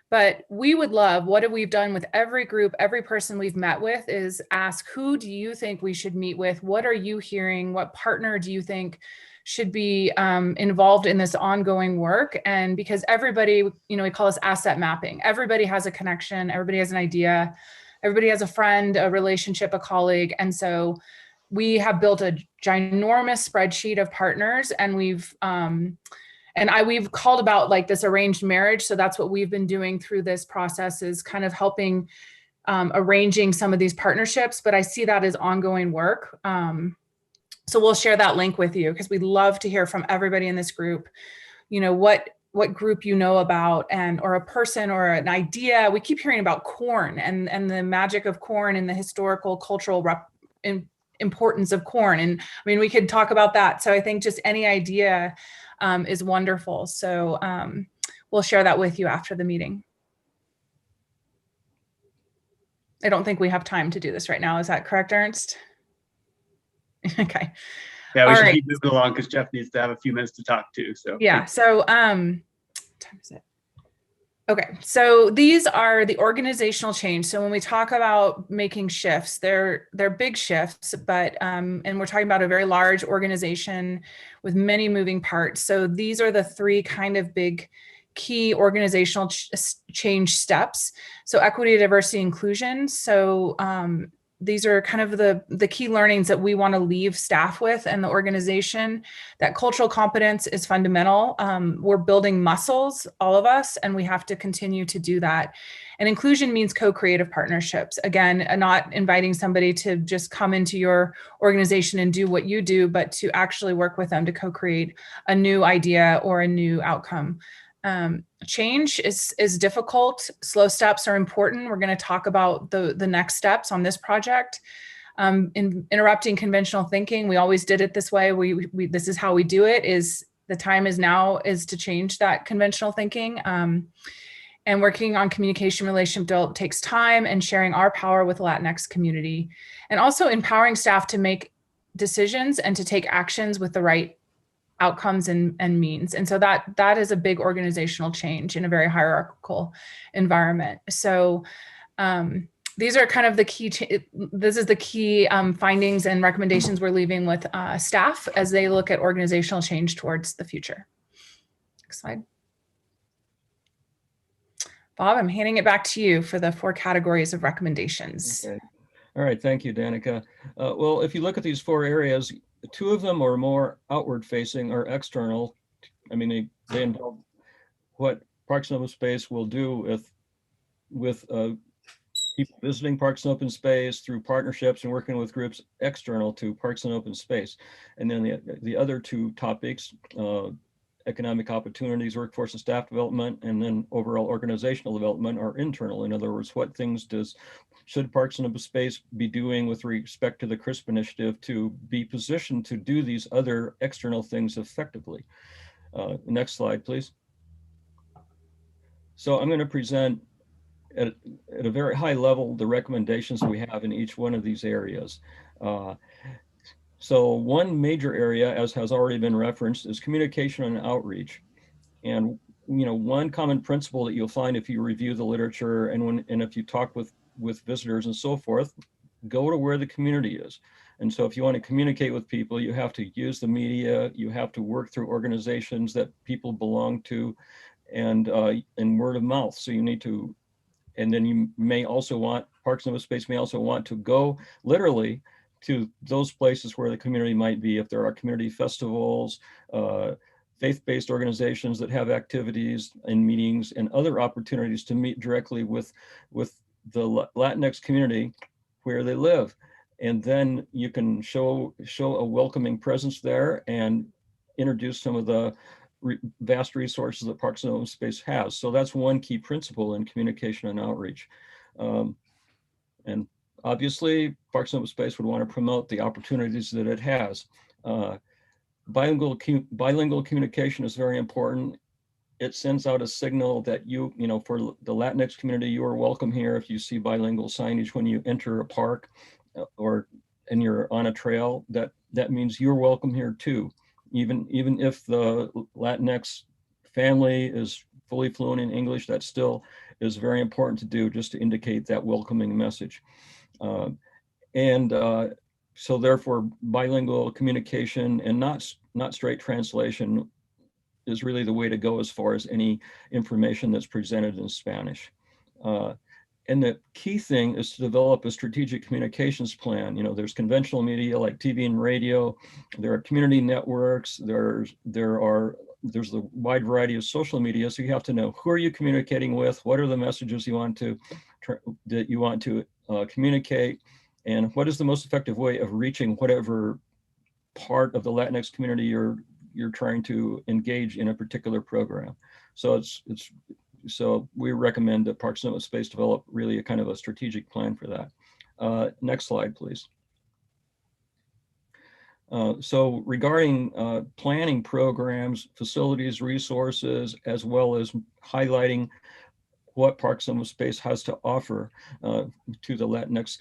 But we would love, what we've done with every group, every person we've met with, is ask, who do you think we should meet with? What are you hearing? What partner do you think should be involved in this ongoing work? And because everybody, you know, we call this asset mapping. Everybody has a connection. Everybody has an idea. Everybody has a friend, a relationship, a colleague. And so we have built a ginormous spreadsheet of partners, and we've called about like this arranged marriage. So that's what we've been doing through this process, is kind of helping arranging some of these partnerships. But I see that as ongoing work. So we'll share that link with you, because we'd love to hear from everybody in this group, you know, what group you know about, or a person or an idea. We keep hearing about corn and the magic of corn and the historical, cultural importance of corn. And I mean, we could talk about that. So I think just any idea is wonderful. So we'll share that with you after the meeting. I don't think we have time to do this right now. Is that correct, Ernst? Okay. Yeah, we should right. keep moving along, because Jeff needs to have a few minutes to talk too. So yeah. So what time is it? Okay, so these are the organizational change. So when we talk about making shifts, they're big shifts, but and we're talking about a very large organization with many moving parts. So these are the three kind of big key organizational change steps. So equity, diversity, inclusion. So these are kind of the key learnings that we want to leave staff with and the organization. That cultural competence is fundamental. We're building muscles, all of us, and we have to continue to do that. And inclusion means co-creative partnerships. Again, not inviting somebody to just come into your organization and do what you do, but to actually work with them to co-create a new idea or a new outcome. Change is difficult. Slow steps are important. We're going to talk about the next steps on this project. In interrupting conventional thinking, we always did it this way. This is how we do it. Is the time is now is to change that conventional thinking. And working on communication relationship development takes time, and sharing our power with the Latinx community, and also empowering staff to make decisions and to take actions with the right outcomes and means. And so that is a big organizational change in a very hierarchical environment. So these are kind of the key, this is the key findings and recommendations we're leaving with staff as they look at organizational change towards the future. Next slide. Bob, I'm handing it back to you for the 4 categories of recommendations. Okay. All right, thank you, Danica. Well, if you look at these 4 areas, 2 of them are more outward facing or external. I mean, they involve what Parks and Open Space will do with people visiting Parks and Open Space through partnerships and working with groups external to Parks and Open Space. And then the other 2 topics, economic opportunities, workforce and staff development, and then overall organizational development are internal. In other words, what things should Parks and Open Space be doing with respect to the CRISP initiative to be positioned to do these other external things effectively? Next slide, please. So I'm going to present at a very high level the recommendations we have in each one of these areas. So one major area, as has already been referenced, is communication and outreach. And one common principle that you'll find if you review the literature and if you talk with visitors and so forth, go to where the community is. And so if you want to communicate with people, you have to use the media, you have to work through organizations that people belong to, and word of mouth. So you need to, and then you may also want, Parks and Open Space may also want to go literally to those places where the community might be. If there are community festivals, faith-based organizations that have activities and meetings and other opportunities to meet directly with the Latinx community where they live. And then you can show a welcoming presence there and introduce some of the vast resources that Parks and Open Space has. So that's one key principle in communication and outreach. And obviously, Parks and Open Space would want to promote the opportunities that it has. Bilingual communication is very important. It sends out a signal that for the Latinx community, you are welcome here. If you see bilingual signage when you enter a park and you're on a trail, that means you're welcome here too. Even if the Latinx family is fully fluent in English, that still is very important to do, just to indicate that welcoming message. So therefore, bilingual communication and not straight translation is really the way to go as far as any information that's presented in Spanish. And the key thing is to develop a strategic communications plan. There's conventional media like TV and radio. There are community networks. There's a wide variety of social media. So you have to know, who are you communicating with? What are the messages you want to communicate? And what is the most effective way of reaching whatever part of the Latinx community you're trying to engage in a particular program? So we recommend that Parks and Open Space develop really a kind of a strategic plan for that. Next slide, please. So regarding planning programs, facilities, resources, as well as highlighting what Parks and Open Space has to offer to the Latinx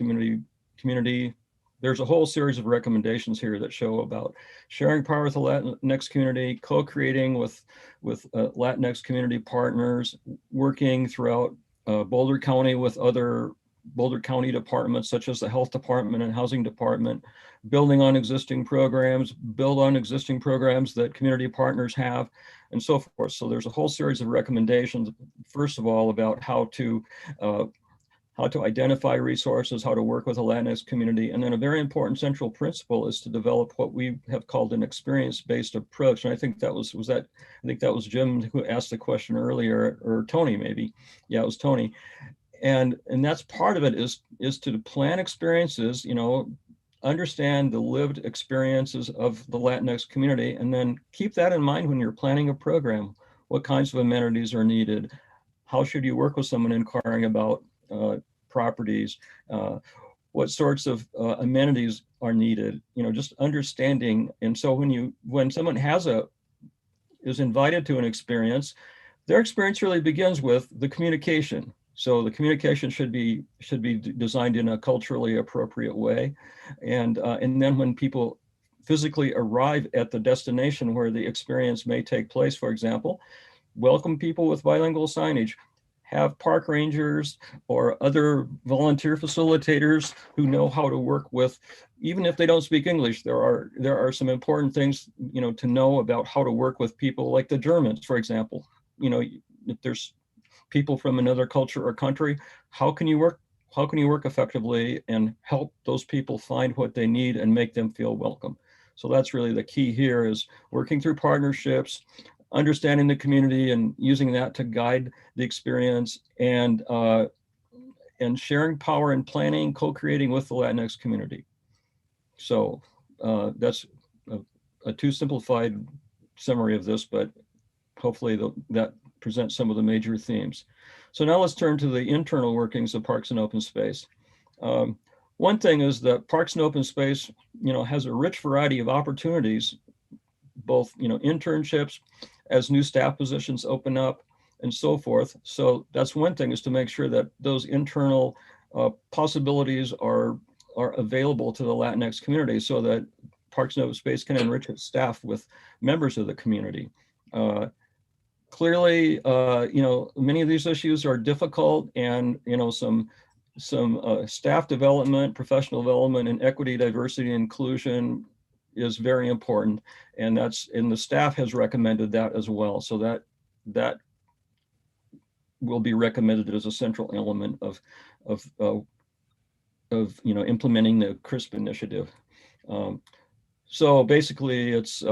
community, there's a whole series of recommendations here that show about sharing power with the Latinx community, co-creating with Latinx community partners, working throughout Boulder County with other Boulder County departments, such as the health department and housing department, building on existing programs, build on existing programs that community partners have, and so forth. So there's a whole series of recommendations, first of all, about how to identify resources, how to work with the Latinx community. And then a very important central principle is to develop what we have called an experience-based approach. And I think that was Jim who asked the question earlier, or Tony maybe. Yeah, it was Tony. And that's part of it is to plan experiences, understand the lived experiences of the Latinx community, and then keep that in mind when you're planning a program. What kinds of amenities are needed? How should you work with someone inquiring about properties? What sorts of amenities are needed? Just understanding. And so when someone is invited to an experience, their experience really begins with the communication. So the communication should be designed in a culturally appropriate way, and then when people physically arrive at the destination where the experience may take place, for example, welcome people with bilingual signage. Have park rangers or other volunteer facilitators who know how to work with, even if they don't speak English. There are some important things to know about how to work with people like the Germans, for example. If there's people from another culture or country, how can you work effectively and help those people find what they need and make them feel welcome? So that's really the key here, is working through partnerships, understanding the community and using that to guide the experience, and sharing power in planning, co-creating with the Latinx community. So that's a too simplified summary of this, but hopefully that presents some of the major themes. So now let's turn to the internal workings of Parks and Open Space. One thing is that Parks and Open Space, has a rich variety of opportunities, both, internships as new staff positions open up and so forth. So that's one thing, is to make sure that those internal possibilities are available to the Latinx community, so that Parks and Open Space can enrich its staff with members of the community. Clearly, many of these issues are difficult, and some staff development, professional development, and equity, diversity, and inclusion is very important, and the staff has recommended that as well. So that will be recommended as a central element of implementing the CRISP initiative. So basically, it's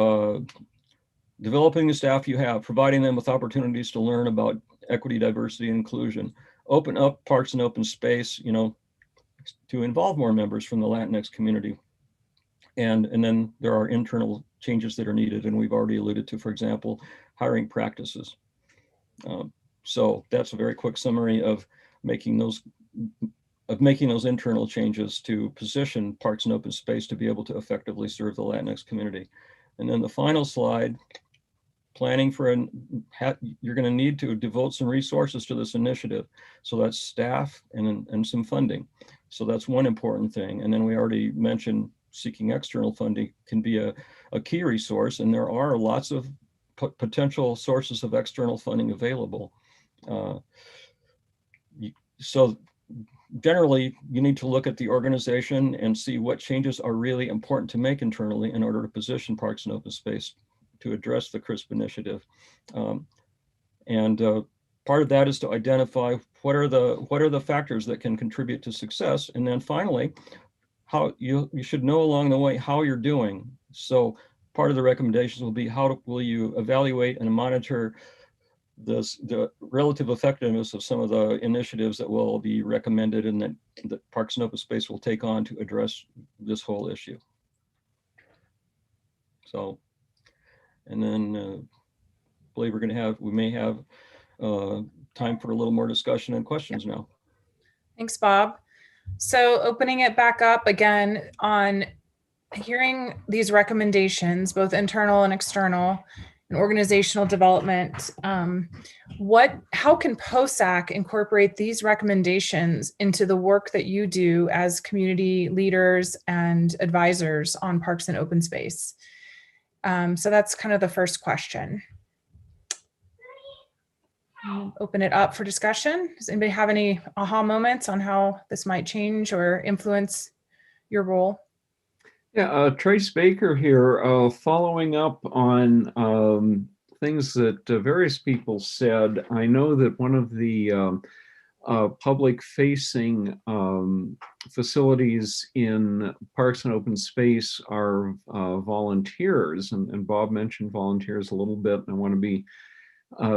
developing the staff you have, providing them with opportunities to learn about equity, diversity, and inclusion, open up Parks and Open Space, to involve more members from the Latinx community. And then there are internal changes that are needed, and we've already alluded to, for example, hiring practices. So that's a very quick summary of making those internal changes to position Parks and Open Space to be able to effectively serve the Latinx community. And then the final slide, planning for you're going to need to devote some resources to this initiative. So that's staff and some funding. So that's one important thing. And then we already mentioned seeking external funding can be a key resource, and there are lots of potential sources of external funding available. So generally, you need to look at the organization and see what changes are really important to make internally in order to position Parks and Open Space to address the CRISP initiative. Part of that is to identify what are the factors that can contribute to success, and then finally, how you should know along the way how you're doing. So part of the recommendations will be, how will you evaluate and monitor the relative effectiveness of some of the initiatives that will be recommended and that Parks and Open Space will take on to address this whole issue. So, and then I believe we may have time for a little more discussion and questions now. Thanks, Bob. So opening it back up again on hearing these recommendations, both internal and external, and organizational development, how can POSAC incorporate these recommendations into the work that you do as community leaders and advisors on Parks and Open Space? So that's kind of the first question. Open it up for discussion. Does anybody have any aha moments on how this might change or influence your role? Yeah, Trace Baker here, following up on things that various people said. I know that one of the public-facing facilities in Parks and Open Space are volunteers, and Bob mentioned volunteers a little bit, and I want to be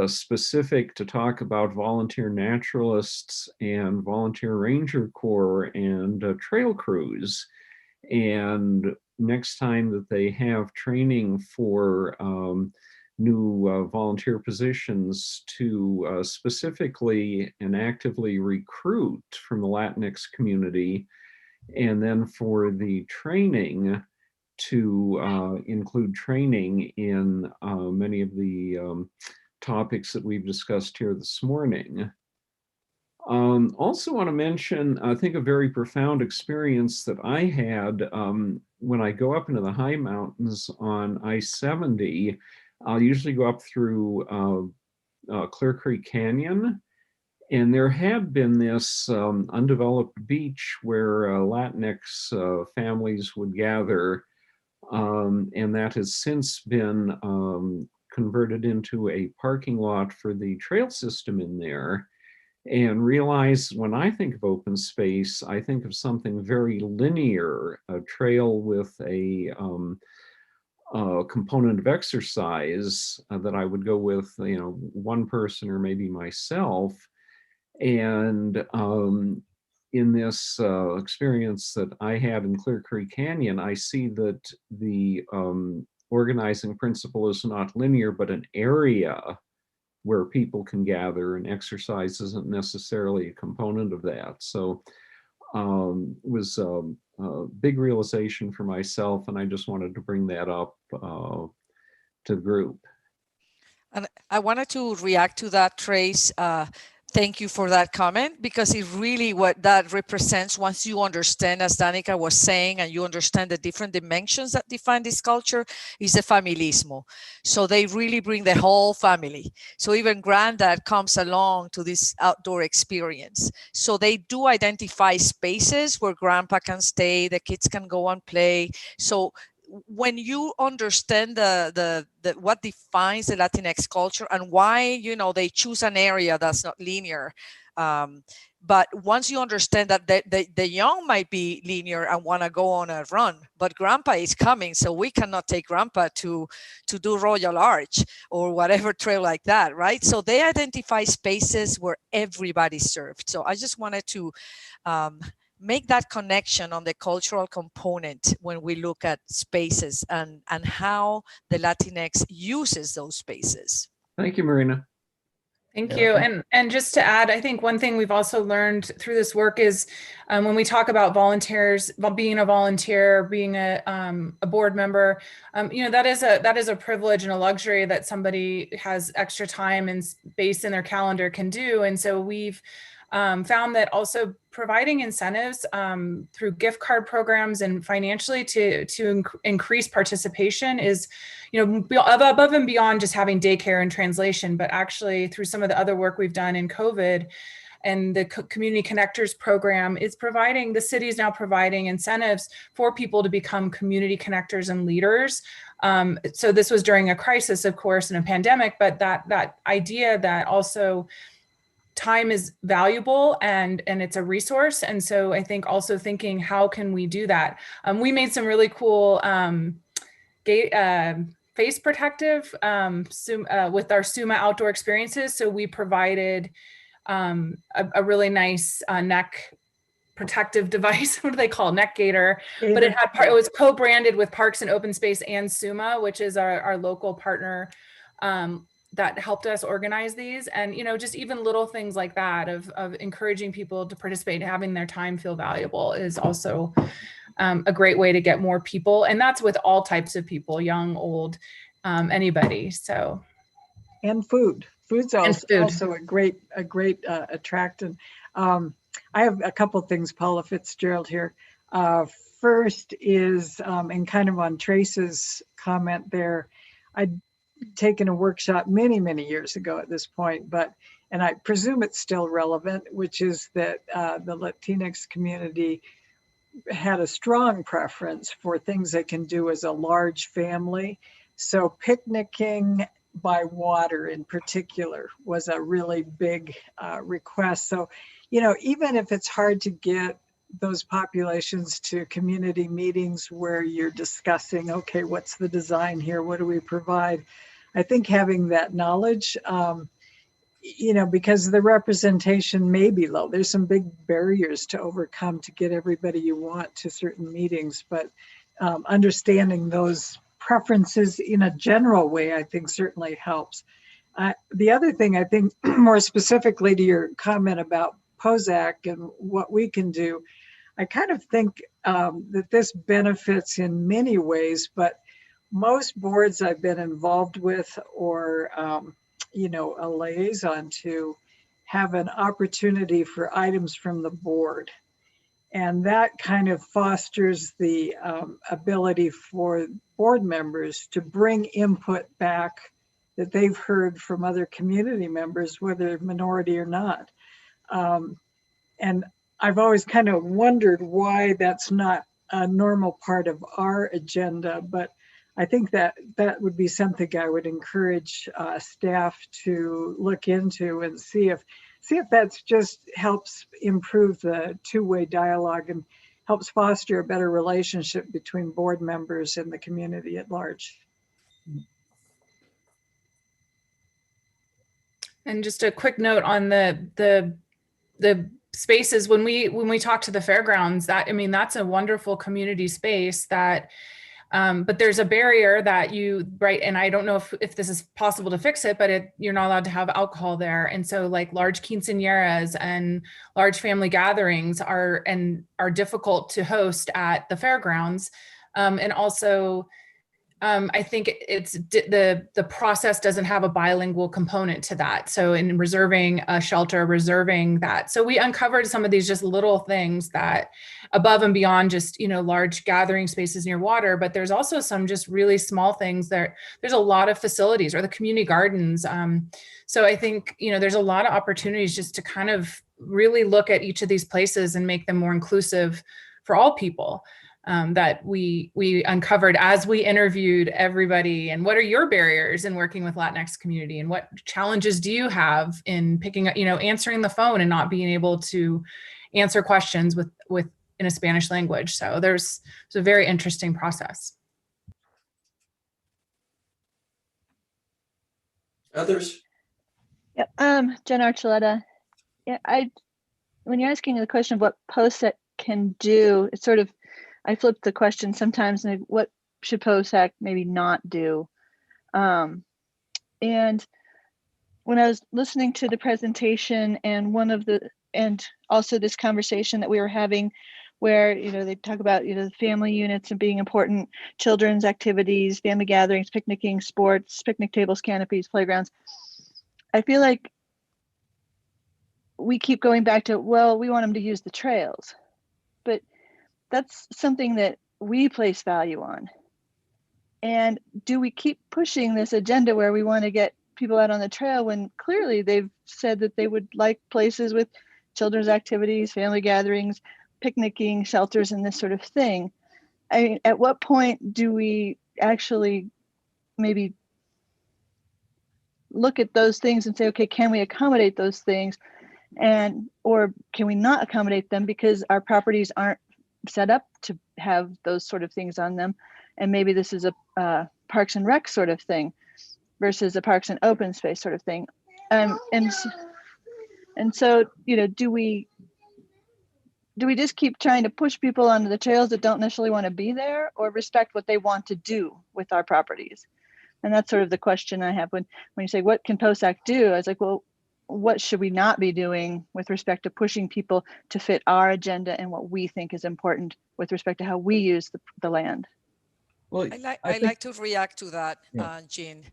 specific to talk about volunteer naturalists and volunteer ranger corps and trail crews. And next time that they have training for new volunteer positions, to specifically and actively recruit from the Latinx community, and then for the training to include training in many of the topics that we've discussed here this morning. Also want to mention, I think, a very profound experience that I had when I go up into the high mountains on I-70. I'll usually go up through Clear Creek Canyon, and there had been this undeveloped beach where Latinx families would gather, and that has since been converted into a parking lot for the trail system in there. And realize, when I think of open space, I think of something very linear, a trail with a component of exercise that I would go with, one person or maybe myself. And in this experience that I had in Clear Creek Canyon, I see that the organizing principle is not linear, but an area where people can gather, and exercise isn't necessarily a component of that. So it was a big realization for myself, and I just wanted to bring that up to the group. And I wanted to react to that, Trace. Thank you for that comment, because it really, what that represents, once you understand, as Danica was saying, and you understand the different dimensions that define this culture, is the familismo. So they really bring the whole family. So even granddad comes along to this outdoor experience. So they do identify spaces where grandpa can stay, the kids can go and play. So when you understand the what defines the Latinx culture and why, you know, they choose an area that's not linear, but once you understand that the young might be linear and want to go on a run, but grandpa is coming, so we cannot take grandpa to do Royal Arch or whatever trail like that, right? So they identify spaces where everybody's served. So I just wanted to make that connection on the cultural component when we look at spaces and how the Latinx uses those spaces. Thank you, Marina. Thank Yeah. you. And just to add, I think one thing we've also learned through this work is when we talk about volunteers, being a volunteer, being a board member, you know, that is a privilege and a luxury that somebody has extra time and space in their calendar can do. And so we've found that also providing incentives through gift card programs and financially to increase participation is, you know, above and beyond just having daycare and translation, but actually through some of the other work we've done in COVID and the Community Connectors program is providing, the city is now providing incentives for people to become community connectors and leaders. So this was during a crisis, of course, and a pandemic, but that idea that also time is valuable and it's a resource. And so I think also thinking, how can we do that? We made some really cool face protective with our SUMA outdoor experiences. So we provided a really nice neck protective device. What do they call it? Neck gaiter? But it was co-branded with Parks and Open Space and SUMA, which is our local partner that helped us organize these. And, you know, just even little things like that of encouraging people to participate, having their time feel valuable is also a great way to get more people. And that's with all types of people, young, old, anybody. So. And food. Food's also a great attractant. I have a couple things, Paula Fitzgerald here. First is, and kind of on Trace's comment there, I'd taken a workshop many years ago at this point, and I presume it's still relevant, which is that the Latinx community had a strong preference for things they can do as a large family. So picnicking by water in particular was a really big request. So, you know, even if it's hard to get those populations to community meetings where you're discussing, okay, what's the design here? What do we provide? I think having that knowledge, you know, because the representation may be low. There's some big barriers to overcome to get everybody you want to certain meetings, but understanding those preferences in a general way, I think certainly helps. The other thing, I think more specifically to your comment about POSAC and what we can do, I kind of think that this benefits in many ways, but most boards I've been involved with or, you know, a liaison to have an opportunity for items from the board. And that kind of fosters the ability for board members to bring input back that they've heard from other community members, whether minority or not. And I've always kind of wondered why that's not a normal part of our agenda, but I think that would be something I would encourage staff to look into and see if that's just helps improve the two-way dialogue and helps foster a better relationship between board members and the community at large. And just a quick note on the spaces when we talk to the fairgrounds, that, I mean, that's a wonderful community space that But there's a barrier that right, and I don't know if this is possible to fix it, but you're not allowed to have alcohol there. And so like large quinceañeras and large family gatherings are difficult to host at the fairgrounds. And also, I think it's the process doesn't have a bilingual component to that. So in reserving a shelter, reserving that. So we uncovered some of these just little things that above and beyond just, large gathering spaces near water, but there's also some just really small things there's a lot of facilities or the community gardens. So I think, there's a lot of opportunities just to kind of really look at each of these places and make them more inclusive for all people. That we uncovered as we interviewed everybody. And what are your barriers in working with Latinx community? And what challenges do you have in picking up, answering the phone and not being able to answer questions with in a Spanish language? So it's a very interesting process. Others? Yep. Jen Archuleta. Yeah, when you're asking the question of what POSAC can do, it's sort of, I flip the question sometimes, like, what should POSAC maybe not do? And when I was listening to the presentation and also this conversation that we were having, where they talk about the family units and being important, children's activities, family gatherings, picnicking, sports, picnic tables, canopies, playgrounds. I feel like we keep going back to, well, we want them to use the trails, but that's something that we place value on. And do we keep pushing this agenda where we want to get people out on the trail when clearly they've said that they would like places with children's activities, family gatherings, picnicking, shelters, and this sort of thing? I mean, at what point do we actually maybe look at those things and say, okay, can we accommodate those things? Or can we not accommodate them because our properties aren't set up to have those sort of things on them, and maybe this is a Parks and Rec sort of thing versus a Parks and Open Space sort of thing, and so do we just keep trying to push people onto the trails that don't necessarily want to be there, or respect what they want to do with our properties? And that's sort of the question I have when you say, what can POSAC do? I was like, well, what should we not be doing with respect to pushing people to fit our agenda and what we think is important with respect to how we use the land? Well, I like to react to that, Yeah. Jean.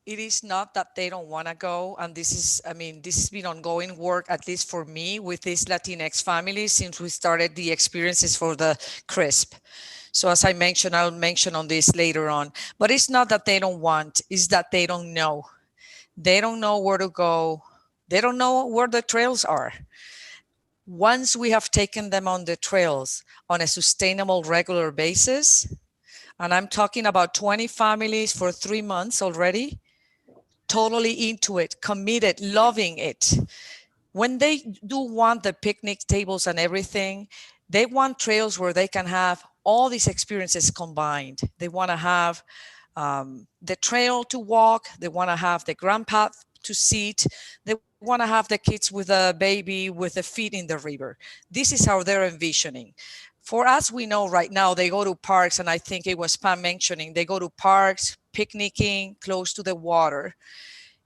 It is not that they don't want to go, and this has been ongoing work, at least for me, with these Latinx families since we started the experiences for the CRISP. So as I mentioned, I'll mention on this later on, but it's not that they don't want, it's that they don't know. They don't know where to go. They don't know where the trails are. Once we have taken them on the trails on a sustainable, regular basis, and I'm talking about 20 families for 3 months already, totally into it, committed, loving it. When they do want the picnic tables and everything, they want trails where they can have all these experiences combined. They want to have the trail to walk. They want to have the grandpa to sit. They want to have the kids with a baby with the feet in the river. This is how they're envisioning. For us, we know right now they go to parks, and I think it was Pam mentioning, they go to parks, picnicking, close to the water.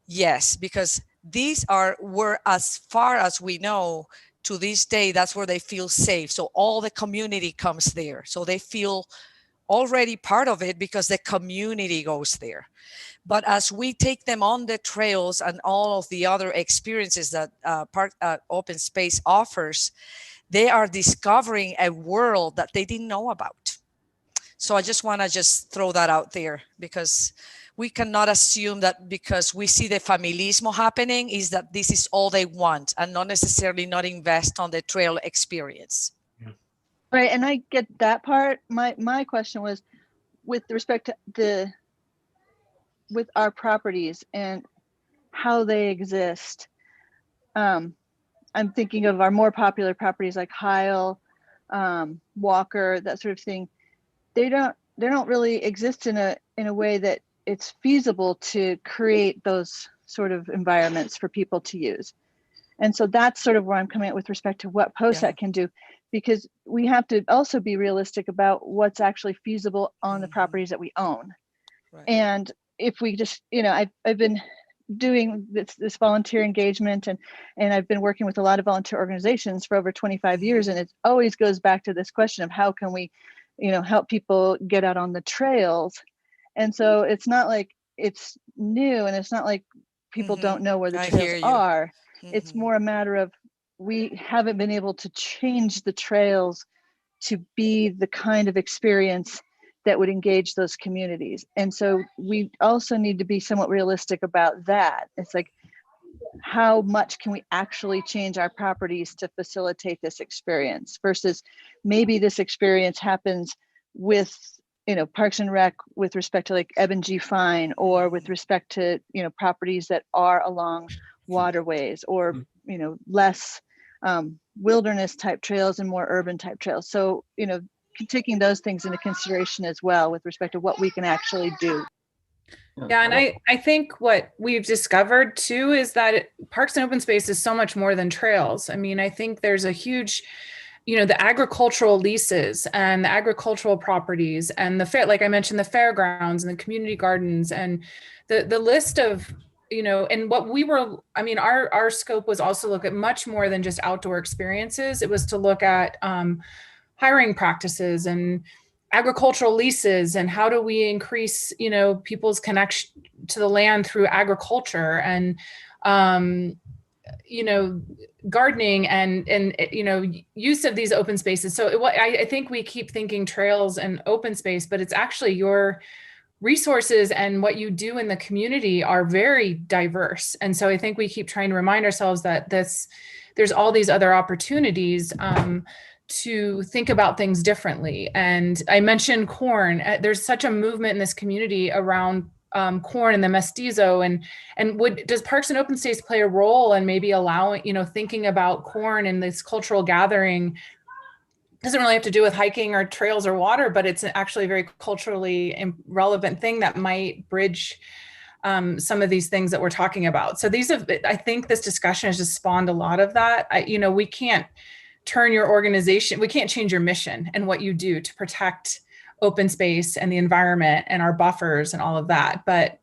Yes, because these are where, as far as we know, to this day, that's where they feel safe. So all the community comes there. So they feel already part of it because the community goes there. But as we take them on the trails and all of the other experiences that open space offers, they are discovering a world that they didn't know about. So I just want to throw that out there, because we cannot assume that because we see the familismo happening is that this is all they want, and not necessarily not invest on the trail experience. Right, and I get that part. My question was with respect to with our properties and how they exist. I'm thinking of our more popular properties like Heil, Walker, that sort of thing. They don't really exist in a way that it's feasible to create those sort of environments for people to use. And so that's sort of where I'm coming at with respect to what POSAC can do, because we have to also be realistic about what's actually feasible on the properties that we own. Right. And if we just, I've been doing this volunteer engagement, and I've been working with a lot of volunteer organizations for over 25 years. And it always goes back to this question of how can we, help people get out on the trails. And so it's not like it's new, and it's not like people don't know where the trails are. It's more a matter of we haven't been able to change the trails to be the kind of experience that would engage those communities. And so we also need to be somewhat realistic about that. It's like, how much can we actually change our properties to facilitate this experience versus maybe this experience happens with, Parks and Rec with respect to like Eben G. Fine, or with respect to, properties that are along waterways, or, less wilderness type trails and more urban type trails. So, taking those things into consideration as well with respect to what we can actually do. Yeah, and I think what we've discovered too is that parks and open space is so much more than trails. I mean, I think there's a huge, the agricultural leases and the agricultural properties and the fair, like I mentioned, the fairgrounds and the community gardens and the list of, and what we were, our scope was also look at much more than just outdoor experiences. It was to look at hiring practices and agricultural leases and how do we increase, people's connection to the land through agriculture and, gardening and use of these open spaces. So I think we keep thinking trails and open space, but it's actually your resources and what you do in the community are very diverse. And so I think we keep trying to remind ourselves that there's all these other opportunities to think about things differently. And I mentioned corn. There's such a movement in this community around corn and the mestizo, and does Parks and Open Space play a role in maybe allowing, thinking about corn and this cultural gathering? Doesn't really have to do with hiking or trails or water, but it's actually a very culturally relevant thing that might bridge some of these things that we're talking about. So I think this discussion has just spawned a lot of that. We can't turn your organization, we can't change your mission and what you do to protect open space and the environment and our buffers and all of that. But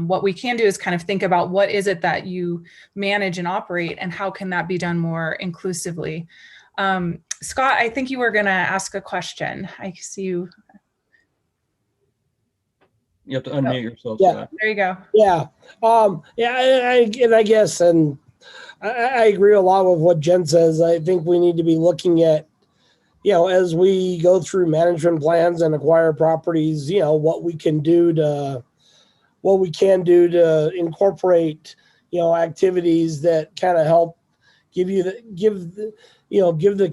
what we can do is kind of think about what is it that you manage and operate and how can that be done more inclusively. Scott, I think you were going to ask a question. I see you. You have to unmute yourself. Yeah. Scott. There you go. Yeah. I guess, and I agree a lot with what Jen says. I think we need to be looking at, as we go through management plans and acquire properties, what we can do to incorporate, activities that kind of help give the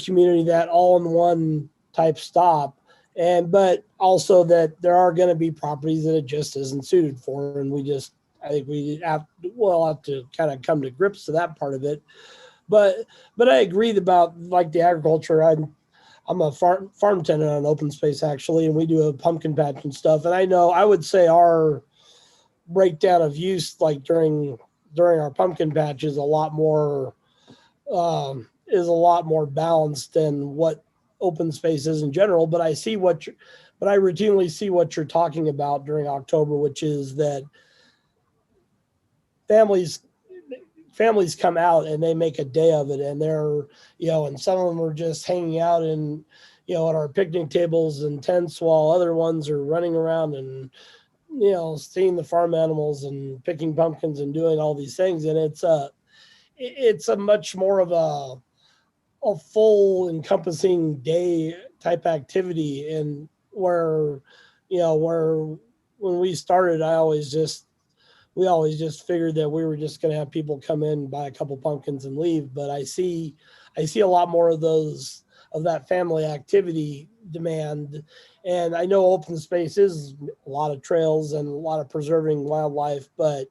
community that all-in-one type stop. But also that there are going to be properties that it just isn't suited for. And I think we'll have to kind of come to grips to that part of it. But I agree about like the agriculture. I'm a farm tenant on open space actually, and we do a pumpkin patch and stuff. And I would say our breakdown of use like during our pumpkin patch is a lot more balanced than what open space is in general. But I routinely see what you're talking about during October, which is that families come out and they make a day of it, and they're, and some of them are just hanging out in, at our picnic tables and tents, while other ones are running around and, seeing the farm animals and picking pumpkins and doing all these things. And it's a much more of a full encompassing day type activity. And where when we started, we always just figured that we were just going to have people come in, buy a couple pumpkins and leave. But I see a lot more of that family activity demand. And I know open space is a lot of trails and a lot of preserving wildlife, but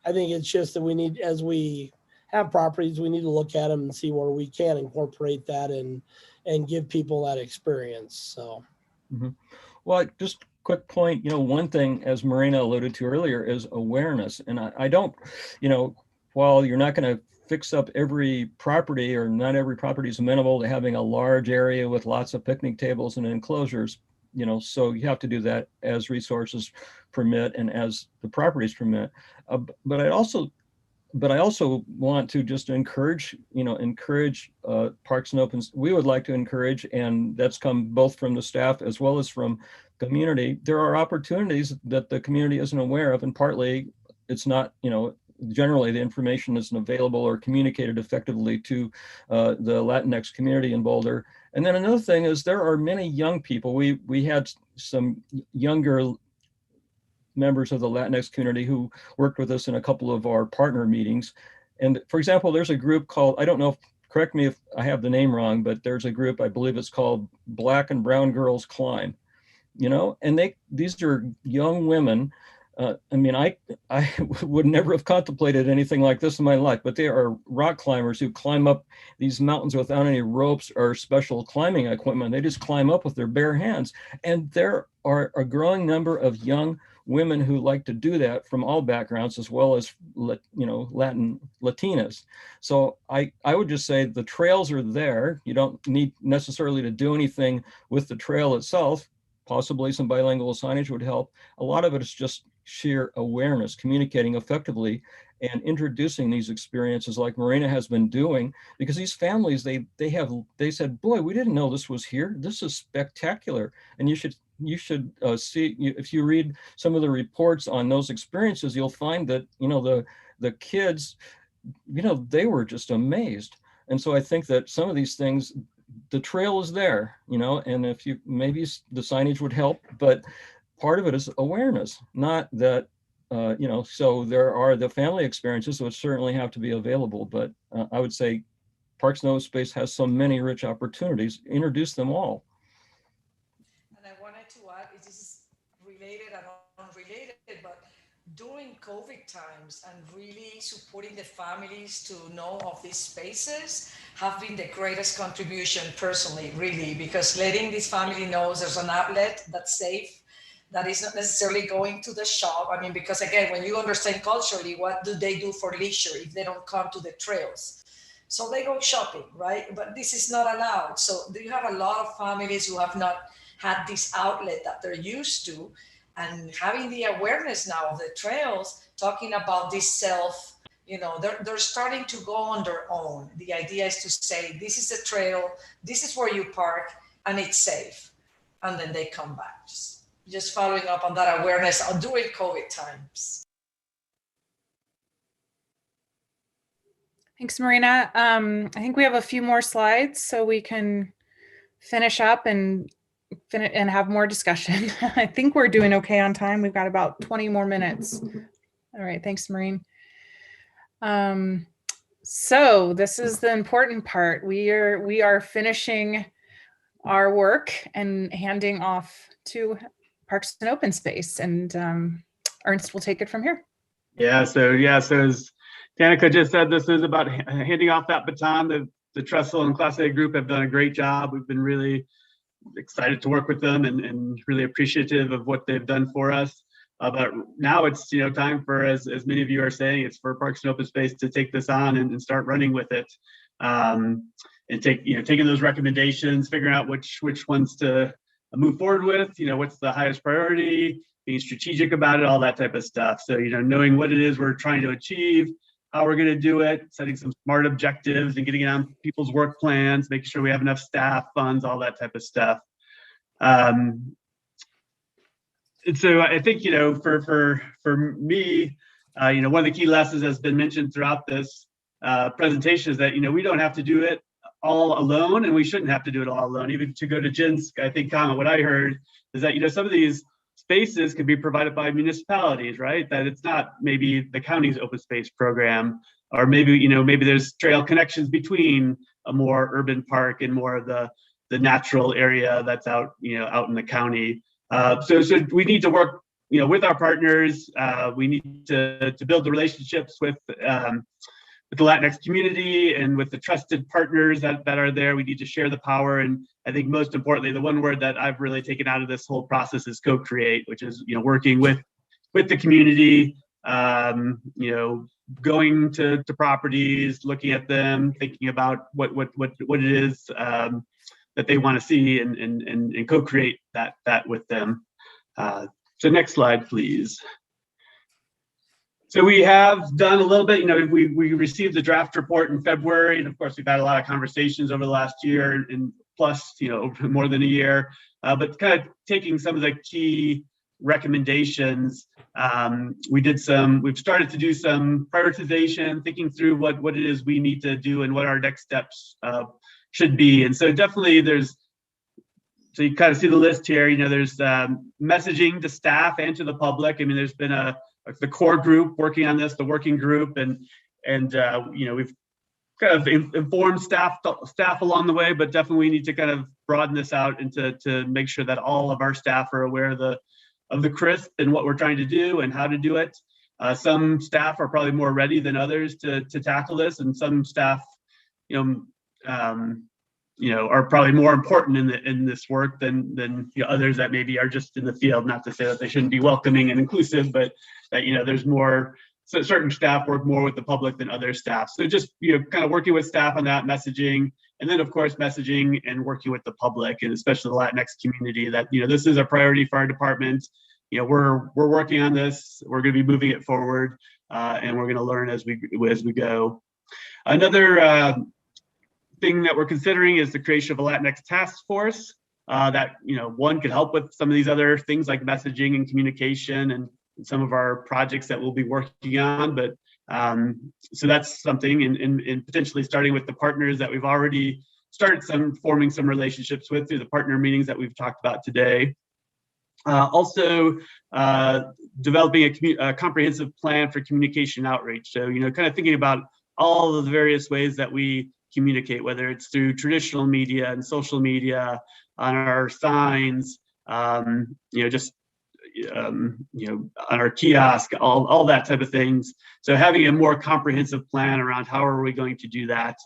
I think it's just that as we have properties, we need to look at them and see where we can incorporate that and give people that experience. So, Well, just quick point, one thing, as Marina alluded to earlier, is awareness. And I don't, while you're not going to fix up every property, or not every property is amenable to having a large area with lots of picnic tables and enclosures. So you have to do that as resources permit and as the properties permit. But I also want to just encourage Parks and Opens. We would like to encourage, and that's come both from the staff as well as from community. There are opportunities that the community isn't aware of, and partly it's not, generally the information isn't available or communicated effectively to the Latinx community in Boulder. And then another thing is there are many young people. We had some younger members of the Latinx community who worked with us in a couple of our partner meetings. And for example, there's a group called, I don't know, correct me if I have the name wrong, but there's a group, I believe it's called Black and Brown Girls Climb, and these are young women. I would never have contemplated anything like this in my life, but they are rock climbers who climb up these mountains without any ropes or special climbing equipment. They just climb up with their bare hands. And there are a growing number of young women who like to do that from all backgrounds, as well as, Latinas. So I would just say the trails are there. You don't need necessarily to do anything with the trail itself. Possibly some bilingual signage would help. A lot of it is just sheer awareness, communicating effectively and introducing these experiences like Marina has been doing, because these families, they said, boy, we didn't know this was here. This is spectacular. And you should see, if you read some of the reports on those experiences, you'll find that, the kids, they were just amazed. And so I think that some of these things, the trail is there, and if maybe the signage would help, but part of it is awareness, not that, so there are the family experiences which certainly have to be available, but I would say Parks and Open Space has so many rich opportunities, introduce them all. And I wanted to add, this is related and unrelated, but during COVID times and really supporting the families to know of these spaces have been the greatest contribution personally, really, because letting this family know there's an outlet that's safe, that is not necessarily going to the shop. Because again, when you understand culturally, what do they do for leisure if they don't come to the trails? So they go shopping, right? But this is not allowed. So you have a lot of families who have not had this outlet that they're used to, and having the awareness now of the trails, talking about this self, they're starting to go on their own. The idea is to say, this is the trail, this is where you park, and it's safe. And then they come back. Just following up on that awareness during COVID times. Thanks, Marina. I think we have a few more slides so we can finish up and have more discussion. I think we're doing okay on time. We've got about 20 more minutes. All right, thanks, Maureen. So this is the important part. We are finishing our work and handing off to Parks and Open Space, and Ernst will take it from here. So as Danica just said, this is about handing off that baton. The Trestle and Class A group have done a great job. We've been really excited to work with them and really appreciative of what they've done for us. But now it's time for, as many of you are saying, it's for Parks and Open Space to take this on and start running with it, and taking those recommendations, figuring out which ones to move forward with. What's the highest priority, being strategic about it, all that type of stuff. So knowing what it is we're trying to achieve, how we're going to do it, setting some smart objectives and getting it on people's work plans, making sure we have enough staff, funds, all that type of stuff. And so I think, for me, one of the key lessons that's been mentioned throughout this presentation is that, we don't have to do it all alone, and we shouldn't have to do it all alone. Even to go to Jen's, I think, comment, what I heard is that, some of these spaces can be provided by municipalities, right? That it's not maybe the county's open space program, or maybe, maybe there's trail connections between a more urban park and more of the natural area that's out, out in the county. So we need to work, with our partners. We need to build the relationships with the Latinx community and with the trusted partners that are there. We need to share the power. And I think most importantly, the one word that I've really taken out of this whole process is co-create, which is, working with the community, you know, going to properties, looking at them, thinking about what it is that they want to see, and co-create that with them. So next slide, please. So we have done a little bit, you know, we received the draft report in February, and of course we've had a lot of conversations over the last year, and plus, you know, over more than a year, but kind of taking some of the key recommendations. We've started to do some prioritization, thinking through what it is we need to do and what our next steps should be. And so definitely so you kind of see the list here, you know, there's messaging to staff and to the public. I mean, there's been the core group working on this, the working group, and you know, we've kind of informed staff along the way, but definitely we need to kind of broaden this out and to make sure that all of our staff are aware of the CRISP and what we're trying to do and how to do it. Some staff are probably more ready than others to tackle this, and some staff, you know, are probably more important in this work than you know, others that maybe are just in the field. Not to say that they shouldn't be welcoming and inclusive, but that, you know, there's more, so certain staff work more with the public than other staff. So just, you know, kind of working with staff on that messaging, and then of course messaging and working with the public, and especially the Latinx community, that, you know, this is a priority for our department. You know, we're working on this. We're going to be moving it forward, and we're going to learn as we go. Another thing that we're considering is the creation of a Latinx task force that, you know, one could help with some of these other things like messaging and communication and some of our projects that we'll be working on. But so that's something, and potentially starting with the partners that we've already started forming some relationships with through the partner meetings that we've talked about today. Also developing a comprehensive plan for communication outreach. So, you know, kind of thinking about all of the various ways that we communicate, whether it's through traditional media and social media, on our signs, you know, just you know, on our kiosk, all that type of things. So having a more comprehensive plan around how are we going to do that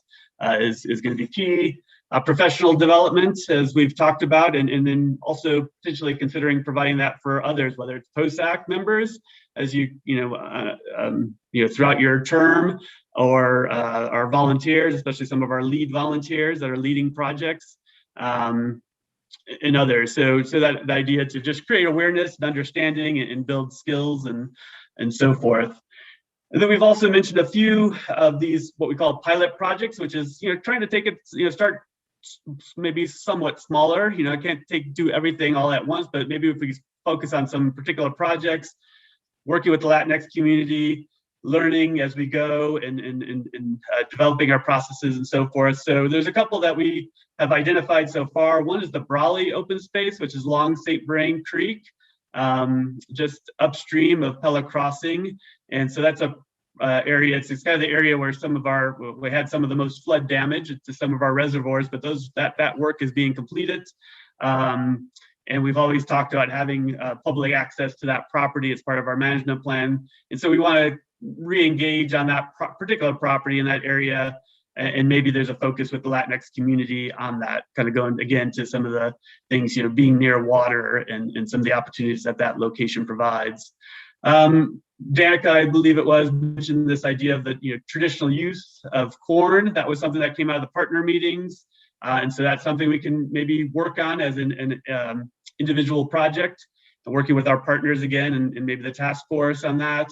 is going to be key. Professional development, as we've talked about, and then also potentially considering providing that for others, whether it's POSAC members, as you know, throughout your term, or our volunteers, especially some of our lead volunteers that are leading projects, and others. So that the idea to just create awareness and understanding and build skills and so forth. And then we've also mentioned a few of these, what we call pilot projects, which is, you know, trying to take it, you know, start maybe somewhat smaller. You know, I can't do everything all at once, but maybe if we focus on some particular projects, working with the Latinx community, learning as we go, and developing our processes and so forth. So there's a couple that we have identified so far. One is the Brawley open space, which is along St. Vrain Creek, just upstream of Pella Crossing. And so that's a area, it's kind of the area where we had some of the most flood damage to some of our reservoirs, but that work is being completed. And we've always talked about having public access to that property as part of our management plan. And so we want to re-engage on that particular property in that area. And maybe there's a focus with the Latinx community on that, kind of going again to some of the things, you know, being near water and some of the opportunities that location provides. Danica, I believe it was, mentioned this idea of the, you know, traditional use of corn. That was something that came out of the partner meetings. And so that's something we can maybe work on as an individual project, and working with our partners again, and maybe the task force on that.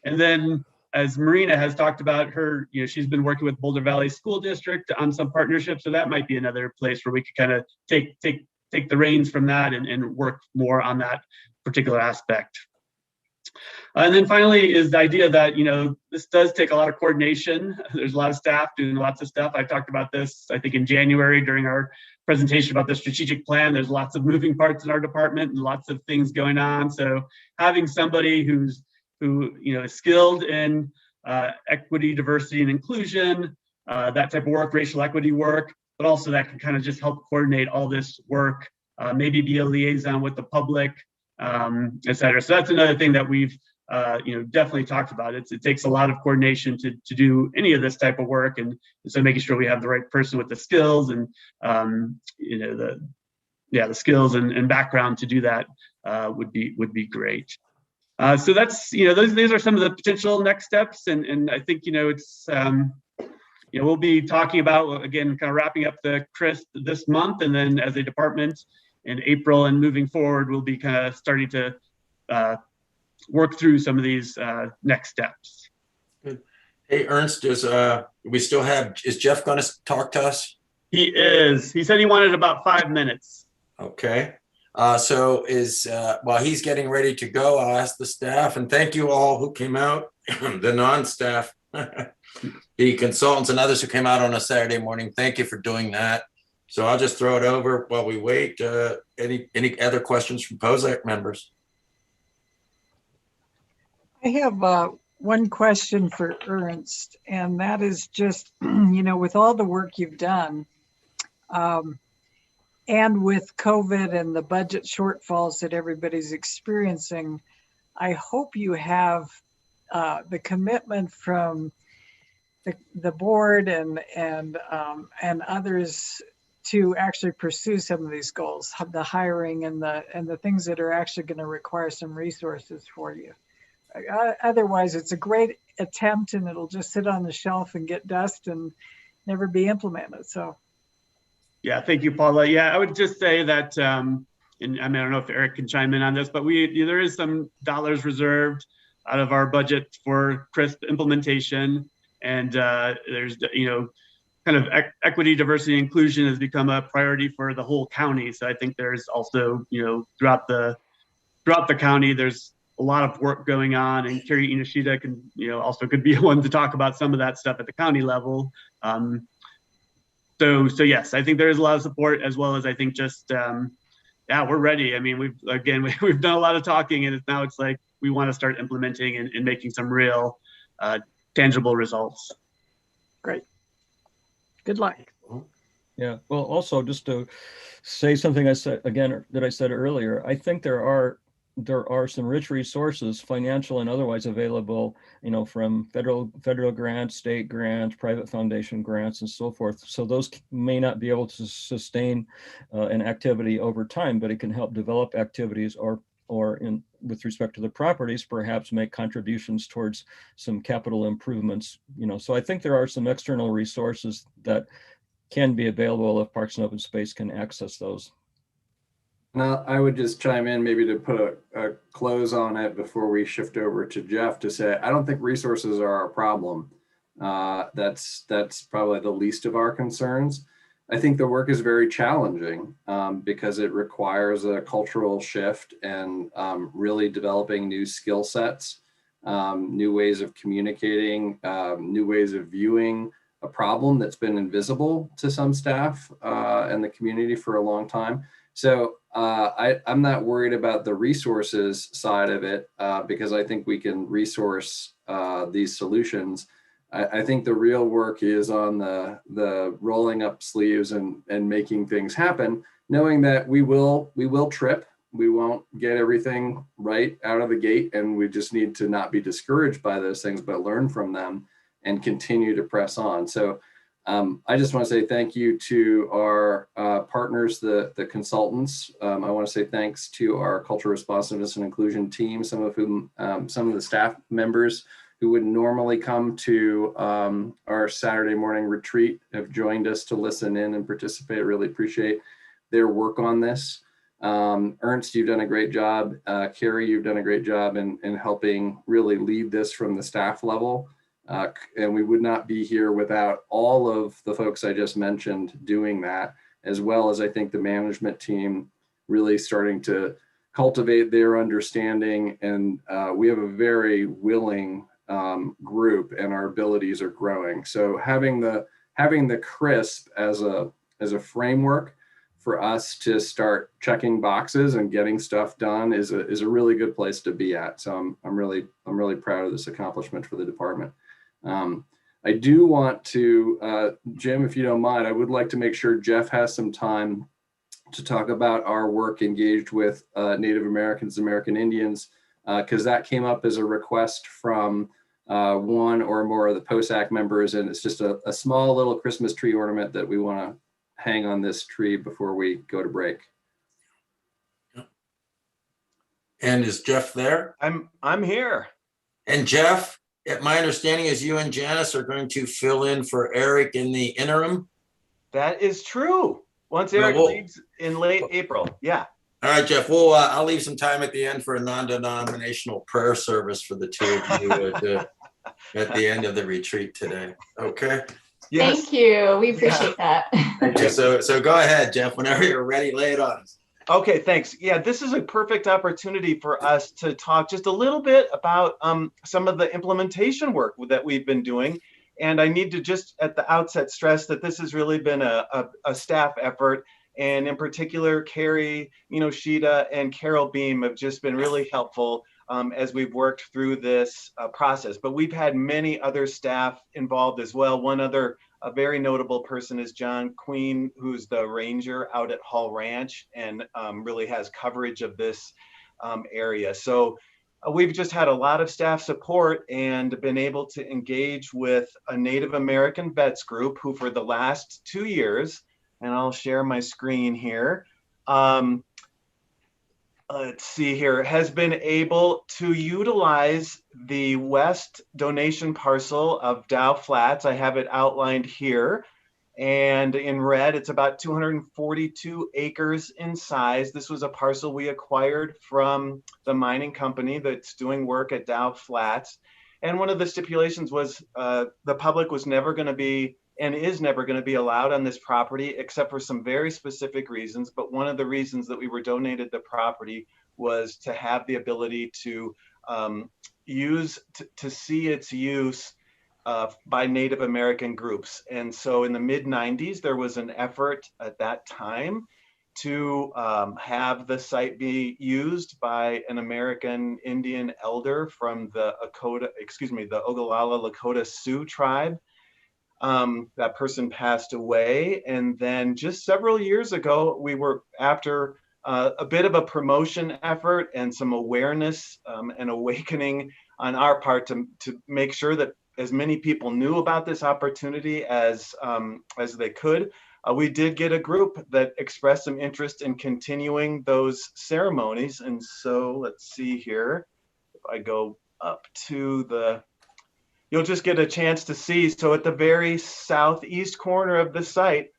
And then, as Marina has talked about, you know, she's been working with Boulder Valley School District on some partnerships. So that might be another place where we could kind of take the reins from that and work more on that particular aspect. And then finally is the idea that, you know, this does take a lot of coordination. There's a lot of staff doing lots of stuff. I talked about this, I think, in January during our presentation about the strategic plan. There's lots of moving parts in our department and lots of things going on. So having somebody who you know, is skilled in equity, diversity, and inclusion, that type of work, racial equity work, but also that can kind of just help coordinate all this work, maybe be a liaison with the public, et cetera. So that's another thing that we've you know, definitely talked about. It takes a lot of coordination to do any of this type of work, and so making sure we have the right person with the skills and you know, the skills and background to do that would be great. So that's, these are some of the potential next steps. And I think, it's, we'll be talking about, again, kind of wrapping up the CRISP this month. And then as a department in April and moving forward, we'll be kind of starting to work through some of these next steps. Good. Hey, Ernst, is Jeff going to talk to us? He is. He said he wanted about 5 minutes. Okay. So while he's getting ready to go, I'll ask the staff, and thank you all who came out, the non-staff, the consultants and others who came out on a Saturday morning. Thank you for doing that. So I'll just throw it over while we wait. Any other questions from POSAC members? I have one question for Ernst, and that is just, with all the work you've done, and with COVID and the budget shortfalls that everybody's experiencing, I hope you have the commitment from the board and others to actually pursue some of these goals, the hiring and the things that are actually going to require some resources for you. Otherwise, it's a great attempt and it'll just sit on the shelf and get dust and never be implemented. So. Yeah, thank you, Paula. Yeah, I would just say that, and I don't know if Eric can chime in on this, but there is some dollars reserved out of our budget for CRISP implementation. And there's, kind of equity, diversity, inclusion has become a priority for the whole county. So I think there's also, throughout the county, there's a lot of work going on, and Carrie Inashida can, also could be one to talk about some of that stuff at the county level. So yes, I think there is a lot of support, as well as I think just, we're ready. I mean, we've done a lot of talking, and now it's like we want to start implementing and making some real tangible results. Great. Good luck. Yeah, well, also just to say something I said earlier, I think there are some rich resources, financial and otherwise, available, from federal grants, state grants, private foundation grants, and so forth. So those may not be able to sustain an activity over time, but it can help develop activities or with respect to the properties, perhaps make contributions towards some capital improvements. So I think there are some external resources that can be available if Parks and Open Space can access those. Now, I would just chime in maybe to put a close on it before we shift over to Jeff to say, I don't think resources are our problem. That's probably the least of our concerns. I think the work is very challenging because it requires a cultural shift and really developing new skill sets, new ways of communicating, new ways of viewing a problem that's been invisible to some staff and the community for a long time. So I'm not worried about the resources side of it because I think we can resource these solutions. I think the real work is on the rolling up sleeves and making things happen, knowing that we will trip. We won't get everything right out of the gate, and we just need to not be discouraged by those things, but learn from them and continue to press on. So I just want to say thank you to our partners, the consultants. I want to say thanks to our cultural responsiveness and inclusion team, some of the staff members who would normally come to our Saturday morning retreat have joined us to listen in and participate. I really appreciate their work on this. Ernst, you've done a great job. Carrie, you've done a great job in helping really lead this from the staff level. And we would not be here without all of the folks I just mentioned doing that, as well as I think the management team really starting to cultivate their understanding. And we have a very willing group, and our abilities are growing. So having the CRISP as a framework for us to start checking boxes and getting stuff done is a really good place to be at. So I'm really proud of this accomplishment for the department. I do want to, Jim, if you don't mind, I would like to make sure Jeff has some time to talk about our work engaged with Native Americans, American Indians, because that came up as a request from one or more of the POSAC members, and it's just a small little Christmas tree ornament that we want to hang on this tree before we go to break. And is Jeff there? I'm here. And Jeff, my understanding is you and Janice are going to fill in for Eric in the interim. That is true. Once Well, Eric we'll- leaves in late April. Yeah. All right, Jeff, well, I'll leave some time at the end for a non-denominational prayer service for the two of you at the end of the retreat today. Okay? Yes. Thank you. We appreciate that. Okay, so go ahead, Jeff, whenever you're ready, lay it on us. Okay, thanks. Yeah, this is a perfect opportunity for us to talk just a little bit about some of the implementation work that we've been doing. And I need to just at the outset stress that this has really been a staff effort. And in particular, Carrie, Sheeta and Carol Beam have just been really helpful as we've worked through this process. But we've had many other staff involved as well. One other a very notable person is John Queen, who's the ranger out at Hall Ranch and really has coverage of this area. So we've just had a lot of staff support and been able to engage with a Native American vets group who for the last 2 years, and I'll share my screen here. Let's see here, has been able to utilize the west donation parcel of Dow Flats. I have it outlined here. And in red, it's about 242 acres in size. This was a parcel we acquired from the mining company that's doing work at Dow Flats. And one of the stipulations was the public was never going to be and is never going to be allowed on this property except for some very specific reasons. But one of the reasons that we were donated the property was to have the ability to see its use by Native American groups. And so in the mid-90s, there was an effort at that time to have the site be used by an American Indian elder from the Ogallala Lakota Sioux tribe. That person passed away. And then just several years ago, we were after a bit of a promotion effort and some awareness and awakening on our part to make sure that as many people knew about this opportunity as they could. We did get a group that expressed some interest in continuing those ceremonies. And so let's see here, if I go up to the, you'll just get a chance to see. So at the very southeast corner of the site,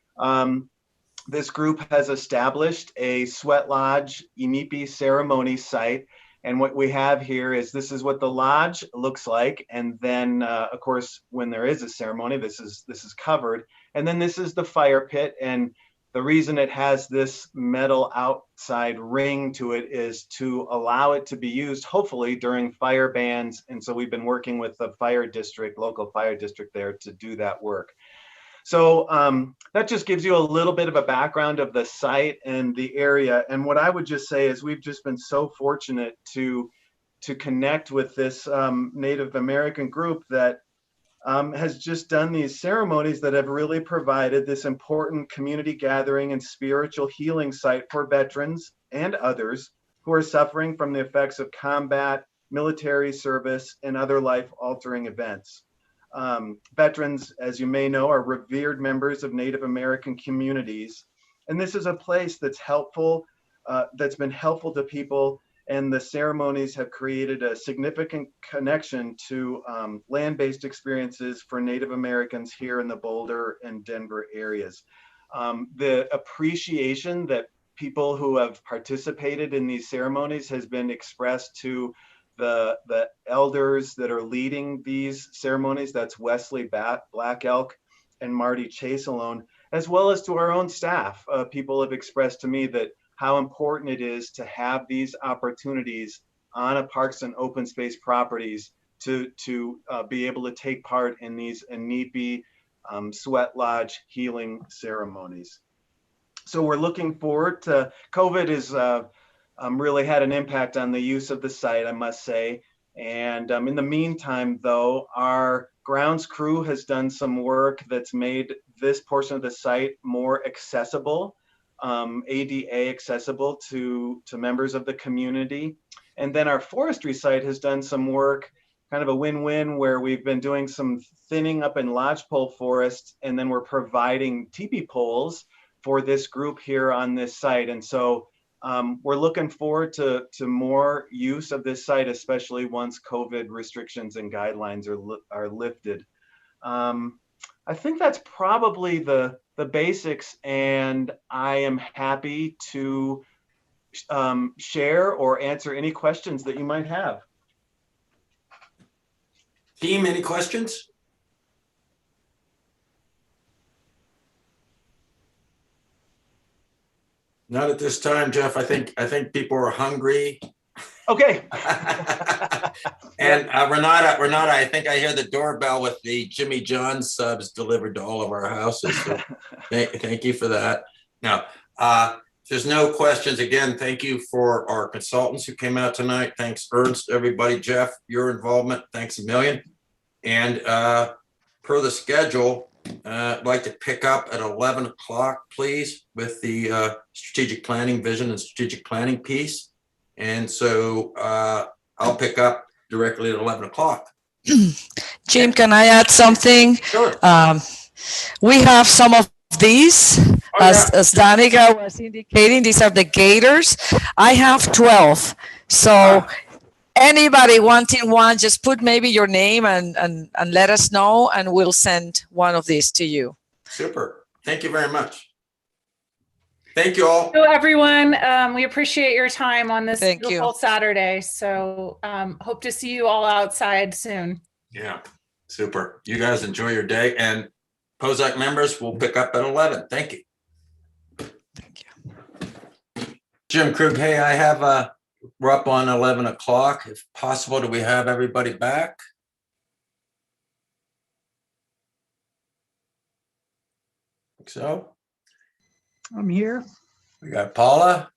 this group has established a Sweat Lodge Inipi ceremony site. And what we have here is this is what the lodge looks like. And then, of course, when there is a ceremony, this is covered. And then this is the fire pit. And the reason it has this metal outside ring to it is to allow it to be used, hopefully, during fire bans. And so we've been working with the fire district, local fire district there to do that work. So that just gives you a little bit of a background of the site and the area. And what I would just say is we've just been so fortunate to connect with this Native American group that has just done these ceremonies that have really provided this important community gathering and spiritual healing site for veterans and others who are suffering from the effects of combat, military service, and other life-altering events. Veterans, as you may know, are revered members of Native American communities. And this is a place that's helpful, that's been helpful to people. And the ceremonies have created a significant connection to land-based experiences for Native Americans here in the Boulder and Denver areas. The appreciation that people who have participated in these ceremonies has been expressed to the elders that are leading these ceremonies. That's Wesley Black Elk and Marty Chase alone, as well as to our own staff. People have expressed to me that how important it is to have these opportunities on a parks and open space properties to be able to take part in these Inipi Sweat Lodge healing ceremonies. So we're looking forward to, COVID is really had an impact on the use of the site, I must say. And in the meantime, though, our grounds crew has done some work that's made this portion of the site more accessible, ADA accessible to members of the community. And then our forestry site has done some work, kind of a win-win, where we've been doing some thinning up in lodgepole forest, and then we're providing teepee poles for this group here on this site. And so we're looking forward to more use of this site, especially once COVID restrictions and guidelines are lifted. I think that's probably the basics, and I am happy to share or answer any questions that you might have. Team, any questions? Not at this time, Jeff. I think people are hungry. Okay. And Renata, I think I hear the doorbell with the Jimmy John subs delivered to all of our houses. So thank you for that. Now, if there's no questions, again, thank you for our consultants who came out tonight. Thanks, Ernst, everybody. Jeff, your involvement, thanks a million. And per the schedule, I'd like to pick up at 11 o'clock, please, with the strategic planning, vision and strategic planning piece. And so I'll pick up directly at 11 o'clock. Jim, can I add something? Sure. We have some of these, as Danica was indicating, these are the gators. I have 12. So anybody wanting one, just put maybe your name and let us know, and we'll send one of these to you. Super. Thank you very much. Thank you all. So everyone, we appreciate your time on this Thank beautiful Saturday. So hope to see you all outside soon. Yeah, super. You guys enjoy your day, and POSAC members will pick up at 11. Thank you. Thank you. Jim Krug, hey, I have we're up on 11 o'clock. If possible, do we have everybody back? Think so. I'm here. We got Paula.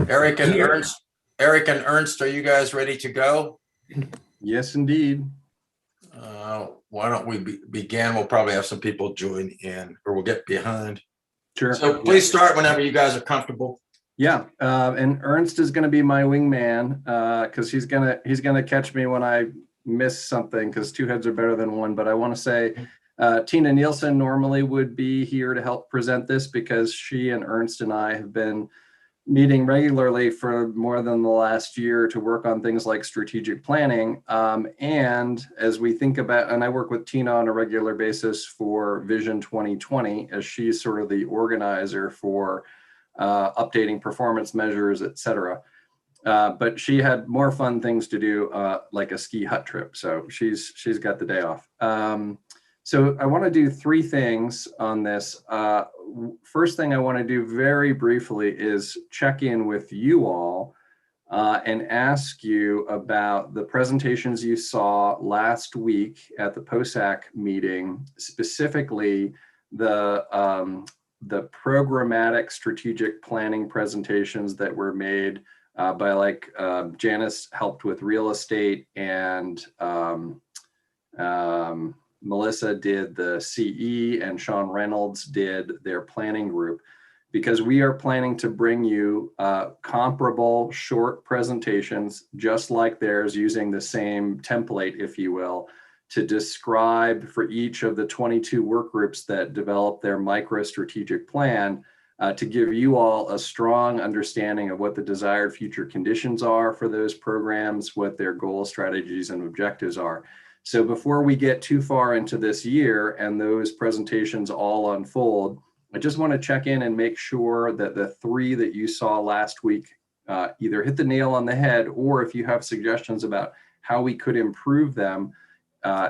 Eric and Ernst. Eric and Ernst, are you guys ready to go? Yes, indeed. Why don't we begin? We'll probably have some people join in, or we'll get behind. Sure. So please start whenever you guys are comfortable. Yeah, and Ernst is going to be my wingman because he's gonna catch me when I miss something, because two heads are better than one. But I want to say Tina Nielsen normally would be here to help present this, because she and Ernst and I have been meeting regularly for more than the last year to work on things like strategic planning. And as we think about, and I work with Tina on a regular basis for Vision 2020, as she's sort of the organizer for updating performance measures, et cetera. But she had more fun things to do, like a ski hut trip. So she's got the day off. So I want to do three things on this. First thing I want to do very briefly is check in with you all and ask you about the presentations you saw last week at the POSAC meeting, specifically the programmatic strategic planning presentations that were made by, like, Janice helped with real estate, and Melissa did the CE, and Sean Reynolds did their planning group, because we are planning to bring you comparable short presentations just like theirs, using the same template, if you will, to describe for each of the 22 work groups that develop their micro strategic plan, to give you all a strong understanding of what the desired future conditions are for those programs, what their goals, strategies, and objectives are. So before we get too far into this year and those presentations all unfold, I just want to check in and make sure that the three that you saw last week either hit the nail on the head, or if you have suggestions about how we could improve them,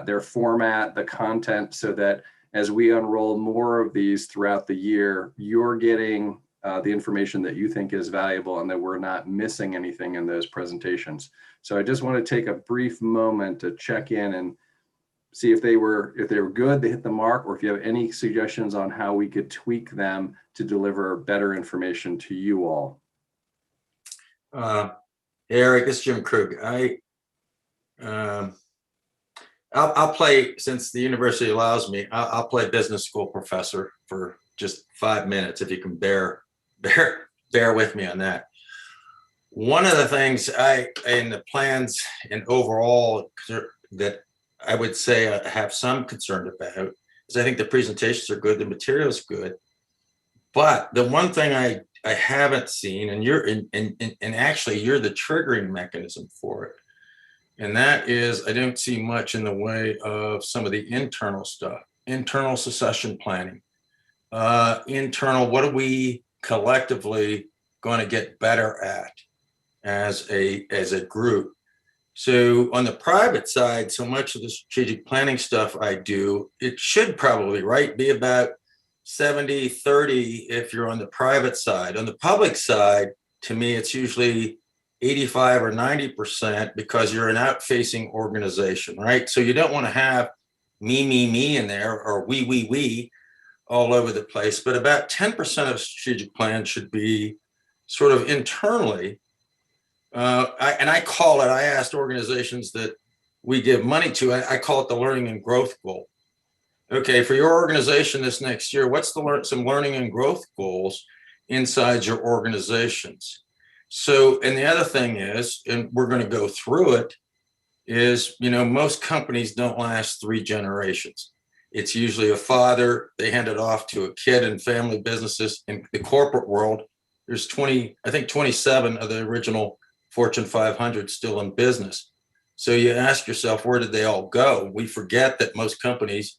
their format, the content, so that as we unroll more of these throughout the year, you're getting the information that you think is valuable, and that we're not missing anything in those presentations. So I just want to take a brief moment to check in and see if they were good, they hit the mark, or if you have any suggestions on how we could tweak them to deliver better information to you all. Eric, it's Jim Krug. I'll play, since the university allows me, I'll play business school professor for just 5 minutes, if you can bear with me on that. One of the things in the plans and overall that I would say I have some concern about is I think the presentations are good, the material's good. But the one thing I haven't seen, and actually you're the triggering mechanism for it, and that is I don't see much in the way of some of the internal stuff, internal succession planning, internal, what are we collectively going to get better at as a group? So on the private side, so much of the strategic planning stuff I do, it should probably, right, be about 70-30 if you're on the private side. On the public side, to me, it's usually 85 or 90% because you're an out-facing organization, right? So you don't want to have me in there, or we all over the place. But about 10% of strategic plan should be sort of internally. I asked organizations that we give money to, I call it the learning and growth goal. Okay, for your organization this next year, what's some learning and growth goals inside your organizations? So, and the other thing is, and we're going to go through it, is, most companies don't last 3 generations. It's usually a father, they hand it off to a kid in family businesses. In the corporate world, there's 27 of the original Fortune 500 still in business. So you ask yourself, where did they all go? We forget that most companies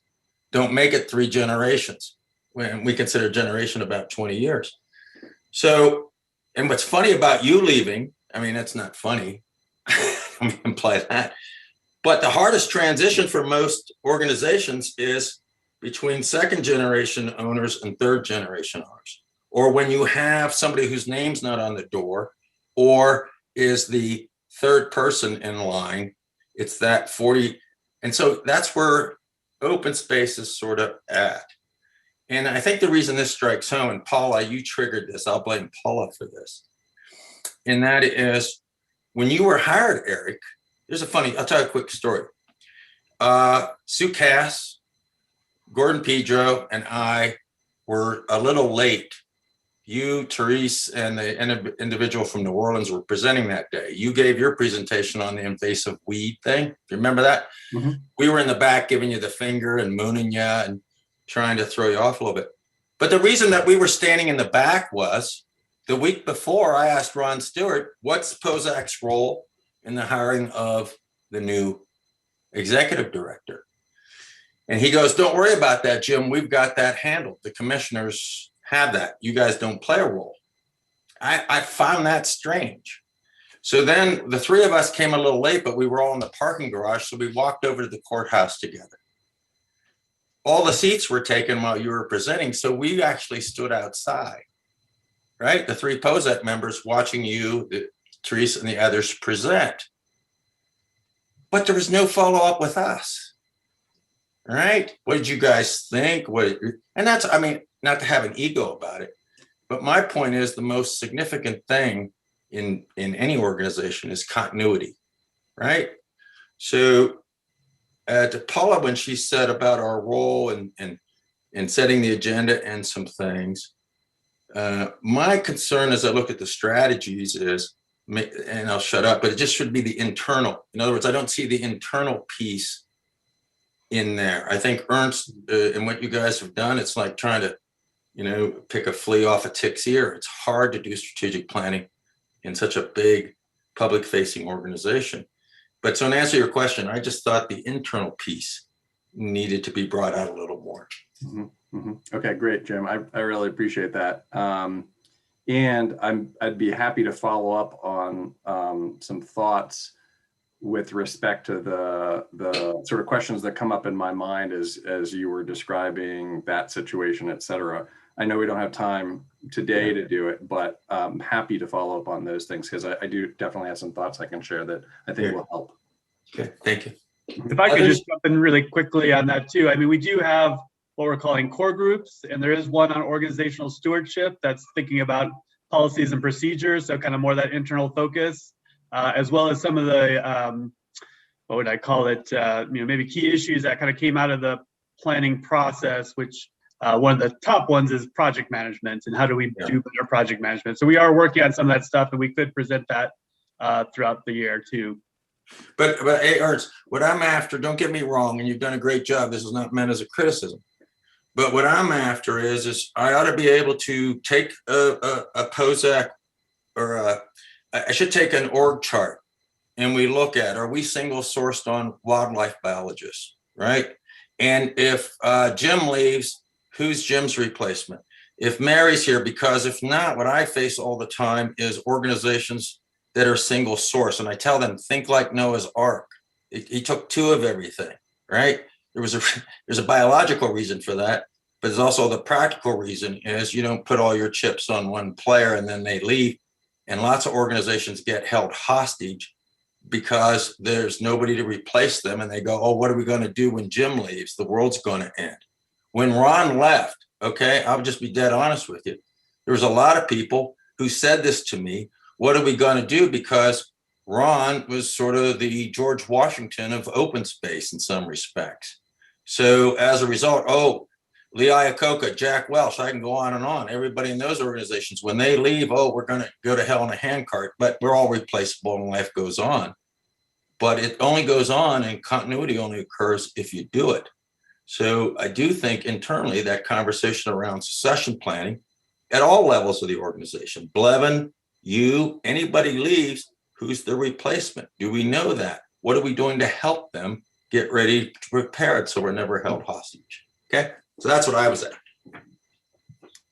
don't make it 3 generations, when we consider generation about 20 years. So, and what's funny about you leaving, I mean, that's not funny, I'm gonna imply that, but the hardest transition for most organizations is between 2nd generation owners and 3rd generation owners, or when you have somebody whose name's not on the door, or is the 3rd person in line, it's that 40. And so that's where open space is sort of at. And I think the reason this strikes home, and Paula, you triggered this, I'll blame Paula for this, and that is when you were hired, Eric, I'll tell you a quick story. Sue Cass, Gordon Pedro, and I were a little late. You, Therese, and the individual from New Orleans were presenting that day. You gave your presentation on the invasive weed thing. Do you remember that? Mm-hmm. We were in the back giving you the finger and mooning you and trying to throw you off a little bit. But the reason that we were standing in the back was the week before I asked Ron Stewart, what's POSAC's role in the hiring of the new executive director? And he goes, don't worry about that, Jim. We've got that handled. The commissioners have that. You guys don't play a role. I found that strange. So then the 3 of us came a little late, but we were all in the parking garage. So we walked over to the courthouse together. All the seats were taken while you were presenting. So we actually stood outside, right? The 3 POSAC members watching you, Teresa and the others present. But there was no follow-up with us, right? What did you guys think? And that's, I mean, not to have an ego about it, but my point is the most significant thing in any organization is continuity, right? So to Paula, when she said about our role in setting the agenda and some things, my concern as I look at the strategies is, and I'll shut up, but it just should be the internal. In other words, I don't see the internal piece in there. I think Ernst and what you guys have done, it's like trying to, pick a flea off a tick's ear. It's hard to do strategic planning in such a big public-facing organization. But so to answer your question, I just thought the internal piece needed to be brought out a little more. Mm-hmm. Mm-hmm. Okay, great, Jim. I really appreciate that. And I'd be happy to follow up on some thoughts with respect to the sort of questions that come up in my mind as you were describing that situation, et cetera. I know we don't have time today to do it, but I'm happy to follow up on those things because I do definitely have some thoughts I can share that I think will help. Okay, thank you. If I could just jump in really quickly on that too. I mean, we do have what we're calling core groups, and there is one on organizational stewardship that's thinking about policies and procedures, so kind of more that internal focus, as well as some of the, what would I call it, maybe key issues that kind of came out of the planning process, which one of the top ones is project management and how do we do better project management. So we are working on some of that stuff, and we could present that throughout the year too. But hey, Ernst, what I'm after, don't get me wrong, and you've done a great job. This is not meant as a criticism. But what I'm after is I ought to be able to take a POSAC or I should take an org chart and we look at, are we single sourced on wildlife biologists, right? And if Jim leaves, who's Jim's replacement? If Mary's here, because if not, what I face all the time is organizations that are single source. And I tell them, think like Noah's Ark. He took 2 of everything, right? There's a biological reason for that, but there's also the practical reason is you don't put all your chips on one player and then they leave. And lots of organizations get held hostage because there's nobody to replace them. And they go, oh, what are we going to do when Jim leaves? The world's going to end. When Ron left, okay, I'll just be dead honest with you. There was a lot of people who said this to me. What are we going to do? Because Ron was sort of the George Washington of open space in some respects. So as a result, oh, Lee Iacocca, Jack Welch, I can go on and on. Everybody in those organizations, when they leave, oh, we're going to go to hell in a handcart, but we're all replaceable and life goes on. But it only goes on and continuity only occurs if you do it. So I do think internally that conversation around succession planning at all levels of the organization, Blevin, you, anybody leaves, who's the replacement? Do we know that? What are we doing to help them get ready to prepare it so we're never held hostage? Okay, so that's what I was at.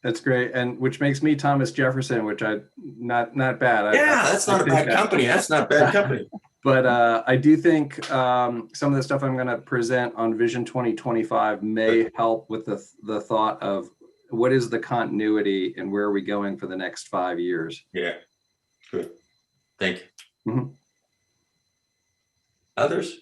That's great, and which makes me Thomas Jefferson, which I not bad. That's not a bad company. That's not bad company. But I do think some of the stuff I'm going to present on Vision 2025 may help with the thought of what is the continuity and where are we going for the next 5 years. Yeah, good. Thank you. Mm-hmm. Others?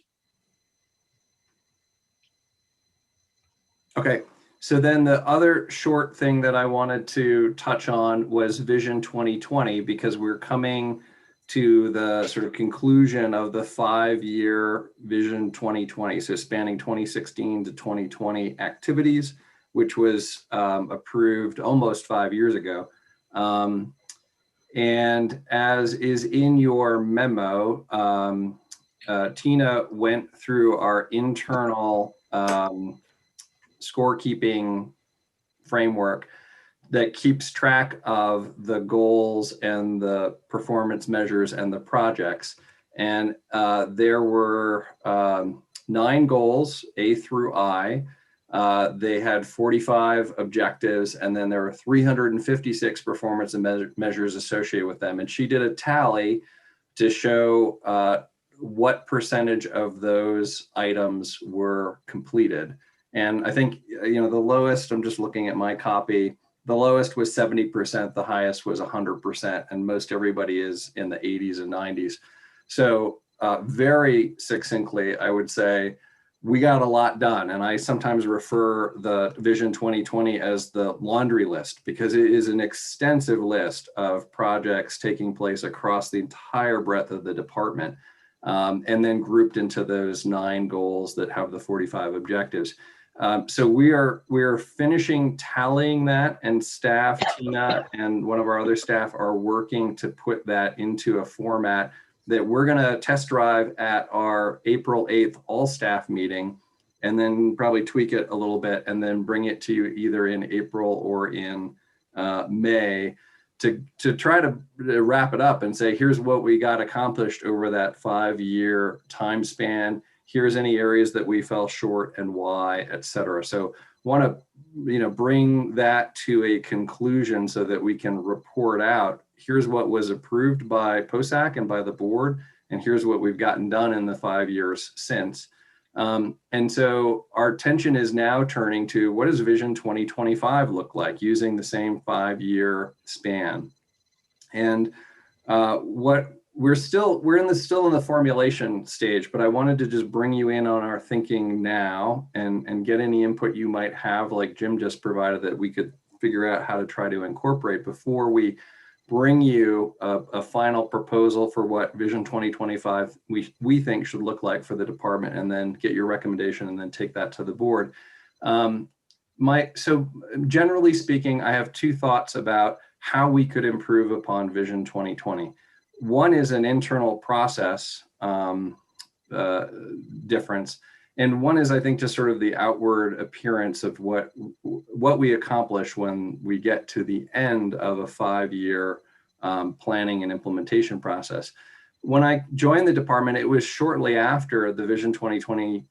Okay, so then the other short thing that I wanted to touch on was Vision 2020, because we're coming to the sort of conclusion of the 5-year Vision 2020, so spanning 2016 to 2020 activities, which was approved almost 5 years ago. And as is in your memo, Tina went through our internal scorekeeping framework that keeps track of the goals and the performance measures and the projects. And there were 9 goals, A through I. They had 45 objectives, and then there were 356 performance and measures associated with them. And she did a tally to show what percentage of those items were completed. And I think, the lowest, I'm just looking at my copy, the lowest was 70%, the highest was 100%, and most everybody is in the 80s and 90s. So very succinctly, I would say we got a lot done. And I sometimes refer the Vision 2020 as the laundry list, because it is an extensive list of projects taking place across the entire breadth of the department, and then grouped into those 9 goals that have the 45 objectives. So we are finishing tallying that, and staff, Tina and one of our other staff, are working to put that into a format that we're going to test drive at our April 8th all staff meeting, and then probably tweak it a little bit and then bring it to you either in April or in May to try to wrap it up and say, here's what we got accomplished over that 5-year time span. Here's any areas that we fell short and why, et cetera. So want to, bring that to a conclusion so that we can report out, here's what was approved by POSAC and by the board, and here's what we've gotten done in the 5 years since. And so our attention is now turning to, what does Vision 2025 look like using the same 5-year span? And we're still in the formulation stage, but I wanted to just bring you in on our thinking now and get any input you might have, like Jim just provided, that we could figure out how to try to incorporate before we bring you a final proposal for what Vision 2025 we think should look like for the department, and then get your recommendation and then take that to the board. So generally speaking, I have 2 thoughts about how we could improve upon Vision 2020. One is an internal process difference, And one is, I think, just sort of the outward appearance of what we accomplish when we get to the end of a 5-year planning and implementation process. When I joined the department, it was shortly after the Vision 2020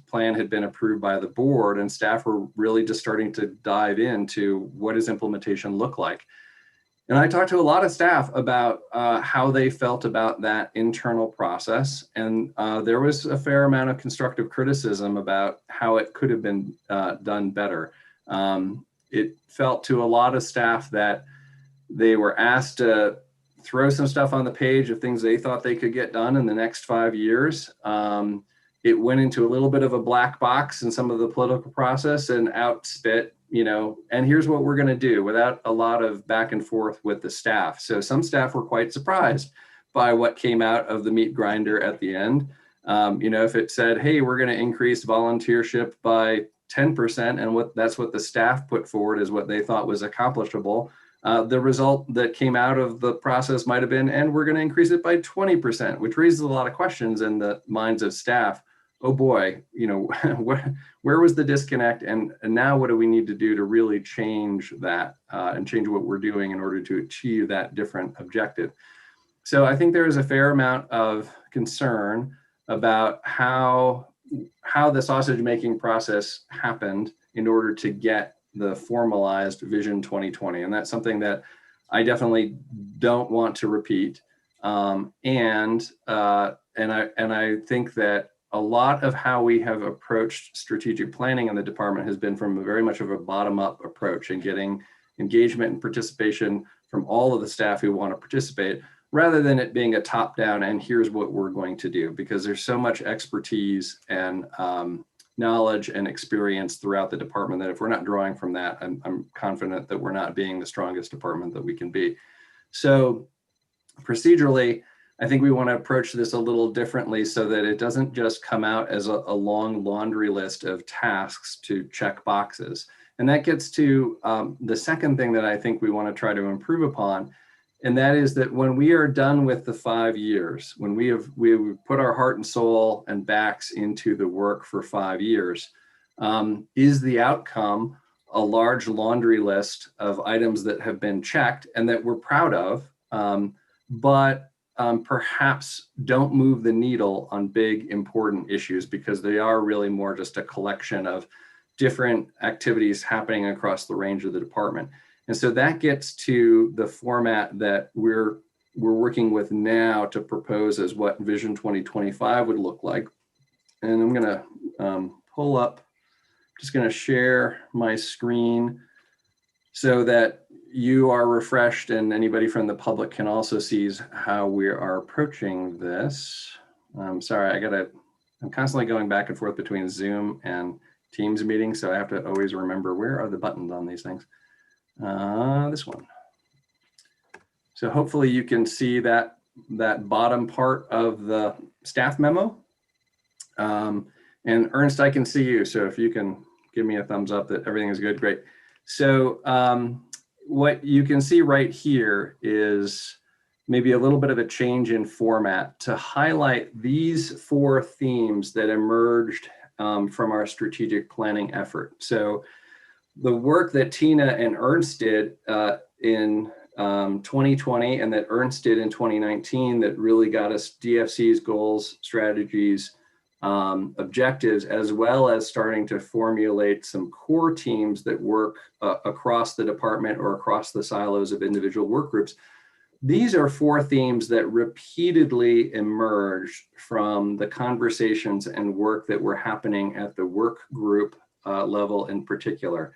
plan had been approved by the board, and staff were really just starting to dive into what does implementation look like. And I talked to a lot of staff about how they felt about that internal process. And there was a fair amount of constructive criticism about how it could have been done better. It felt to a lot of staff that they were asked to throw some stuff on the page of things they thought they could get done in the next 5 years. It went into a little bit of a black box in some of the political process and out spit, and here's what we're going to do, without a lot of back and forth with the staff. So some staff were quite surprised by what came out of the meat grinder at the end. If it said, hey, we're going to increase volunteership by 10%, and that's what the staff put forward as what they thought was accomplishable. The result that came out of the process might have been, and we're going to increase it by 20%, which raises a lot of questions in the minds of staff. Oh boy, where was the disconnect? And now what do we need to do to really change that and change what we're doing in order to achieve that different objective? So I think there is a fair amount of concern about how the sausage making process happened in order to get the formalized Vision 2020. And that's something that I definitely don't want to repeat. And I think that a lot of how we have approached strategic planning in the department has been from very much of a bottom-up approach and getting engagement and participation from all of the staff who want to participate, rather than it being a top-down and here's what we're going to do, because there's so much expertise and knowledge and experience throughout the department that if we're not drawing from that, I'm confident that we're not being the strongest department that we can be. So procedurally, I think we want to approach this a little differently so that it doesn't just come out as a long laundry list of tasks to check boxes. And that gets to the second thing that I think we want to try to improve upon. And that is that when we are done with the 5 years, when we've put our heart and soul and backs into the work for 5 years, is the outcome a large laundry list of items that have been checked and that we're proud of, but perhaps don't move the needle on big, important issues because they are really more just a collection of different activities happening across the range of the department. And so that gets to the format that we're working with now to propose as what Vision 2025 would look like. And I'm going to pull up, just going to share my screen so that you are refreshed and anybody from the public can also see how we are approaching this. Sorry, I'm constantly going back and forth between Zoom and Teams meetings, so I have to always remember where are the buttons on these things. This one. So hopefully you can see that bottom part of the staff memo. And Ernst, I can see you, so if you can give me a thumbs up that everything is good, great. So what you can see right here is maybe a little bit of a change in format to highlight these 4 themes that emerged from our strategic planning effort. So the work that Tina and Ernst did in 2020 and that Ernst did in 2019 that really got us DFC's goals, strategies, objectives, as well as starting to formulate some core teams that work across the department or across the silos of individual work groups. These are 4 themes that repeatedly emerged from the conversations and work that were happening at the work group level in particular.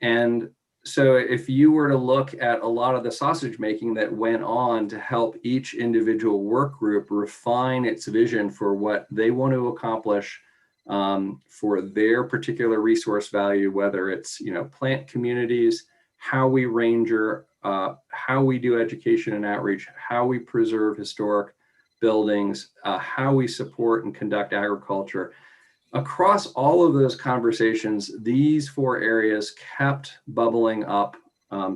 And so if you were to look at a lot of the sausage making that went on to help each individual work group refine its vision for what they want to accomplish for their particular resource value, whether it's plant communities, how we ranger, how we do education and outreach, how we preserve historic buildings, how we support and conduct agriculture. Across all of those conversations, these 4 areas kept bubbling up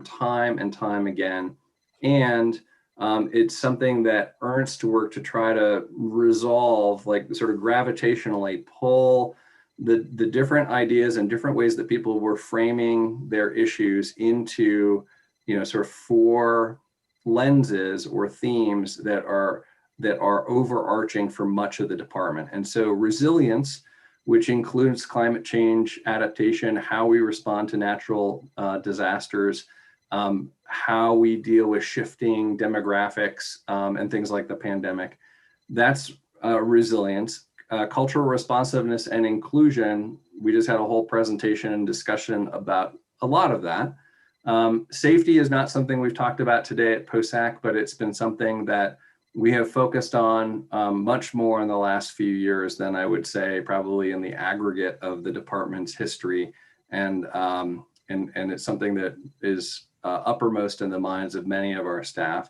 time and time again. And It's something that Ernst worked to try to resolve, like sort of gravitationally pull the different ideas and different ways that people were framing their issues into, sort of 4 lenses or themes that are overarching for much of the department. And so resilience, which includes climate change adaptation, how we respond to natural disasters, how we deal with shifting demographics and things like the pandemic. That's resilience. Cultural responsiveness and inclusion, we just had a whole presentation and discussion about a lot of that. Safety is not something we've talked about today at POSAC, but it's been something that we have focused on much more in the last few years than I would say probably in the aggregate of the department's history. And it's something that is uppermost in the minds of many of our staff.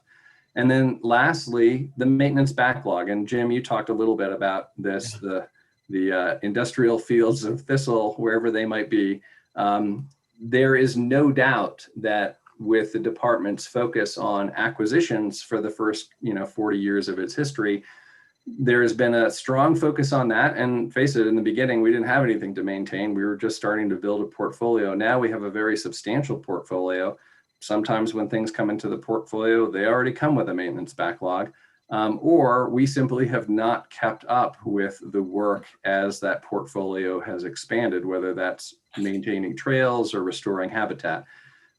And then lastly, the maintenance backlog. And Jim, you talked a little bit about this, the industrial fields of thistle, wherever they might be. There is no doubt that with the department's focus on acquisitions for the first 40 years of its history, there has been a strong focus on that. And face it, in the beginning, we didn't have anything to maintain. We were just starting to build a portfolio. Now we have a very substantial portfolio. Sometimes when things come into the portfolio, they already come with a maintenance backlog, or we simply have not kept up with the work as that portfolio has expanded, whether that's maintaining trails or restoring habitat.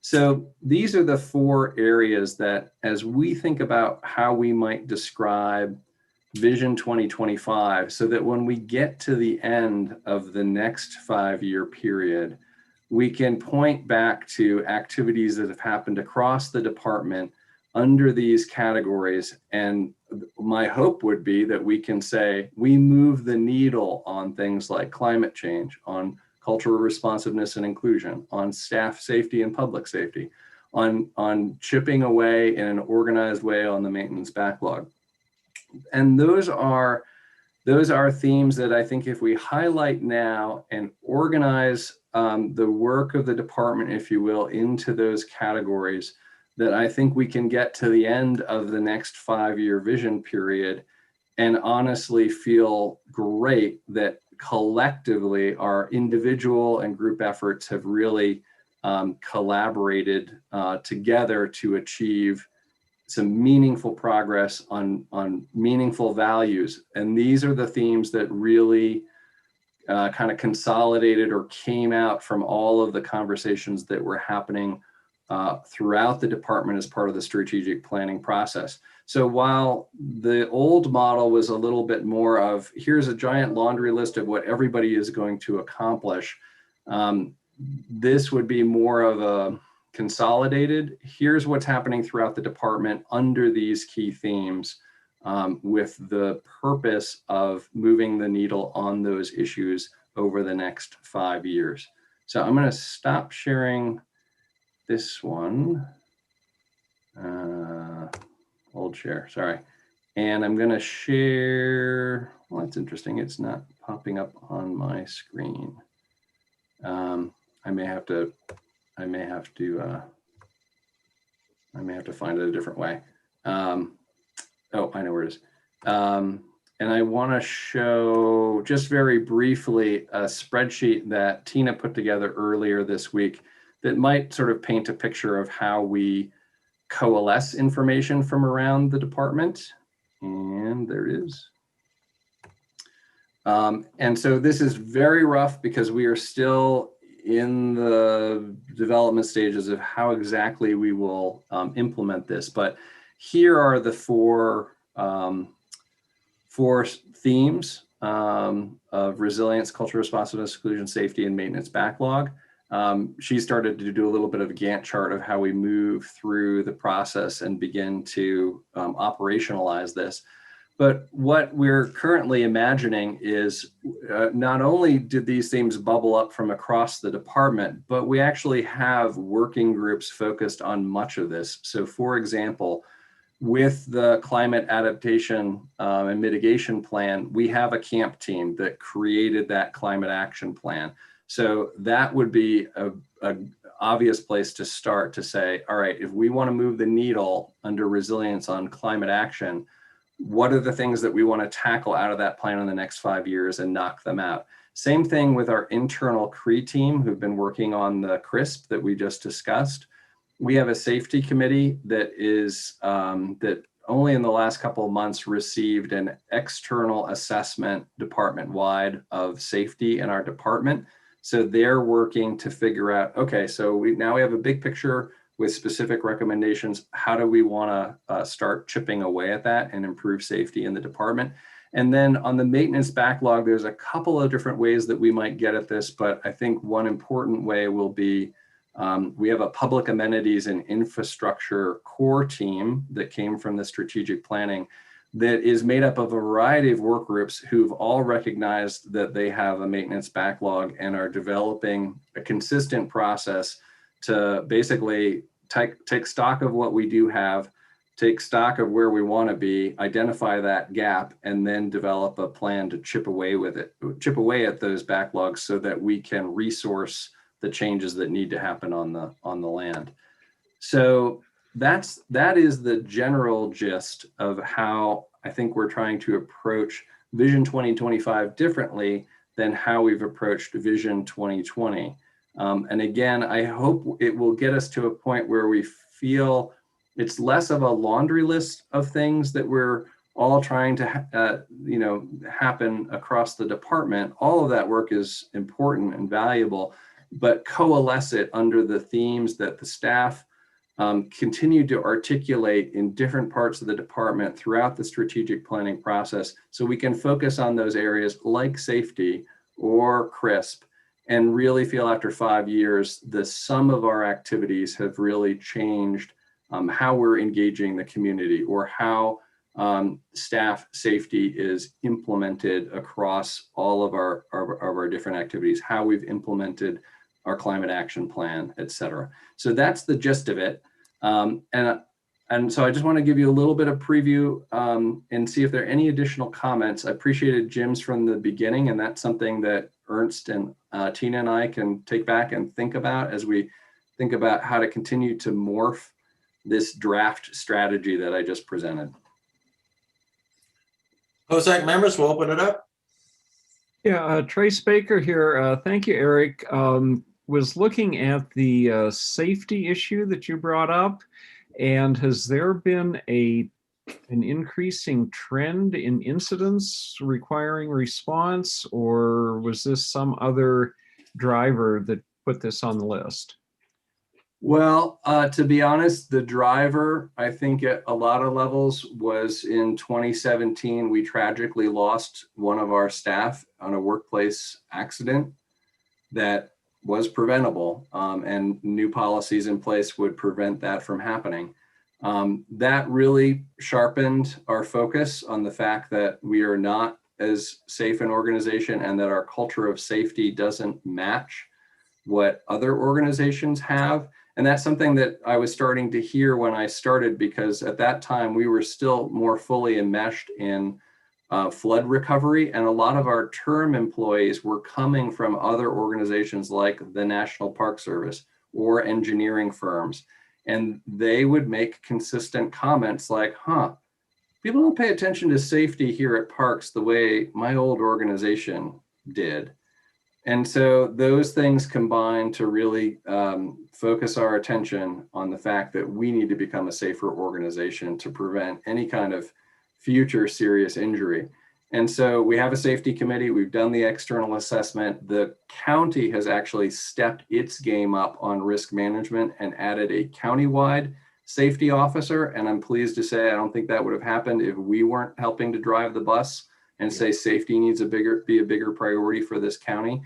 So these are the 4 areas that, as we think about how we might describe Vision 2025, so that when we get to the end of the next 5-year period, we can point back to activities that have happened across the department under these categories. And my hope would be that we can say we move the needle on things like climate change, on cultural responsiveness and inclusion, on staff safety and public safety, on chipping away in an organized way on the maintenance backlog. And those are themes that I think if we highlight now and organize the work of the department, if you will, into those categories, that I think we can get to the end of the next 5-year vision period and honestly feel great that collectively our individual and group efforts have really collaborated together to achieve some meaningful progress on meaningful values. And these are the themes that really kind of consolidated or came out from all of the conversations that were happening throughout the department as part of the strategic planning process. So while the old model was a little bit more of, here's a giant laundry list of what everybody is going to accomplish, this would be more of a consolidated, here's what's happening throughout the department under these key themes, with the purpose of moving the needle on those issues over the next 5 years. So I'm going to stop sharing this one, old share, sorry. And I'm going to share, well, that's interesting. It's not popping up on my screen. I may have to find it a different way. Oh, I know where it is. And I want to show just very briefly a spreadsheet that Tina put together earlier this week that might sort of paint a picture of how we coalesce information from around the department. And there it is. And so this is very rough because we are still in the development stages of how exactly we will implement this. But here are the four themes of resilience, cultural responsiveness, inclusion, safety, and maintenance backlog. She started to do a little bit of a Gantt chart of how we move through the process and begin to operationalize this. But what we're currently imagining is not only did these themes bubble up from across the department, but we actually have working groups focused on much of this. So for example, with the climate adaptation and mitigation plan, we have a camp team that created that climate action plan. So that would be obvious place to start to say, all right, if we want to move the needle under resilience on climate action, what are the things that we want to tackle out of that plan in the next 5 years and knock them out? Same thing with our internal CRE team who've been working on the CRISP that we just discussed. We have a safety committee that is that only in the last couple of months received an external assessment department-wide of safety in our department. So they're working to figure out, okay, so now we have a big picture with specific recommendations. How do we want to start chipping away at that and improve safety in the department? And then on the maintenance backlog, there's a couple of different ways that we might get at this, but I think one important way will be we have a public amenities and infrastructure core team that came from the strategic planning that is made up of a variety of work groups who've all recognized that they have a maintenance backlog and are developing a consistent process to basically take stock of what we do have, take stock of where we want to be, identify that gap, and then develop a plan to chip away at those backlogs so that we can resource the changes that need to happen on the land. So that is the general gist of how I think we're trying to approach Vision 2025 differently than how we've approached Vision 2020. And again, I hope it will get us to a point where we feel it's less of a laundry list of things that we're all trying to happen across the department. All of that work is important and valuable, but coalesce it under the themes that the staff continue to articulate in different parts of the department throughout the strategic planning process, so we can focus on those areas like safety or CRISP and really feel after 5 years the sum of our activities have really changed how we're engaging the community, or how staff safety is implemented across all of our different activities, how we've implemented our climate action plan, et cetera. So that's the gist of it. And so I just want to give you a little bit of preview and see if there are any additional comments. I appreciated Jim's from the beginning, and that's something that Ernst and Tina and I can take back and think about as we think about how to continue to morph this draft strategy that I just presented. POSAC members, we'll open it up. Yeah, Trace Baker here. Thank you, Eric. Was looking at the safety issue that you brought up, and has there been an increasing trend in incidents requiring response, or was this some other driver that put this on the list? Well, to be honest, the driver, I think at a lot of levels, was in 2017. We tragically lost one of our staff on a workplace accident that was preventable, and new policies in place would prevent that from happening. That really sharpened our focus on the fact that we are not as safe an organization, and that our culture of safety doesn't match what other organizations have. And that's something that I was starting to hear when I started, because at that time we were still more fully enmeshed in flood recovery. And a lot of our term employees were coming from other organizations like the National Park Service or engineering firms. And they would make consistent comments like, people don't pay attention to safety here at parks the way my old organization did. And so those things combine to really focus our attention on the fact that we need to become a safer organization to prevent any kind of future serious injury. And so we have a safety committee. We've done the external assessment. The county has actually stepped its game up on risk management and added a countywide safety officer. And I'm pleased to say I don't think that would have happened if we weren't helping to drive the bus and say safety needs to be a bigger priority for this county.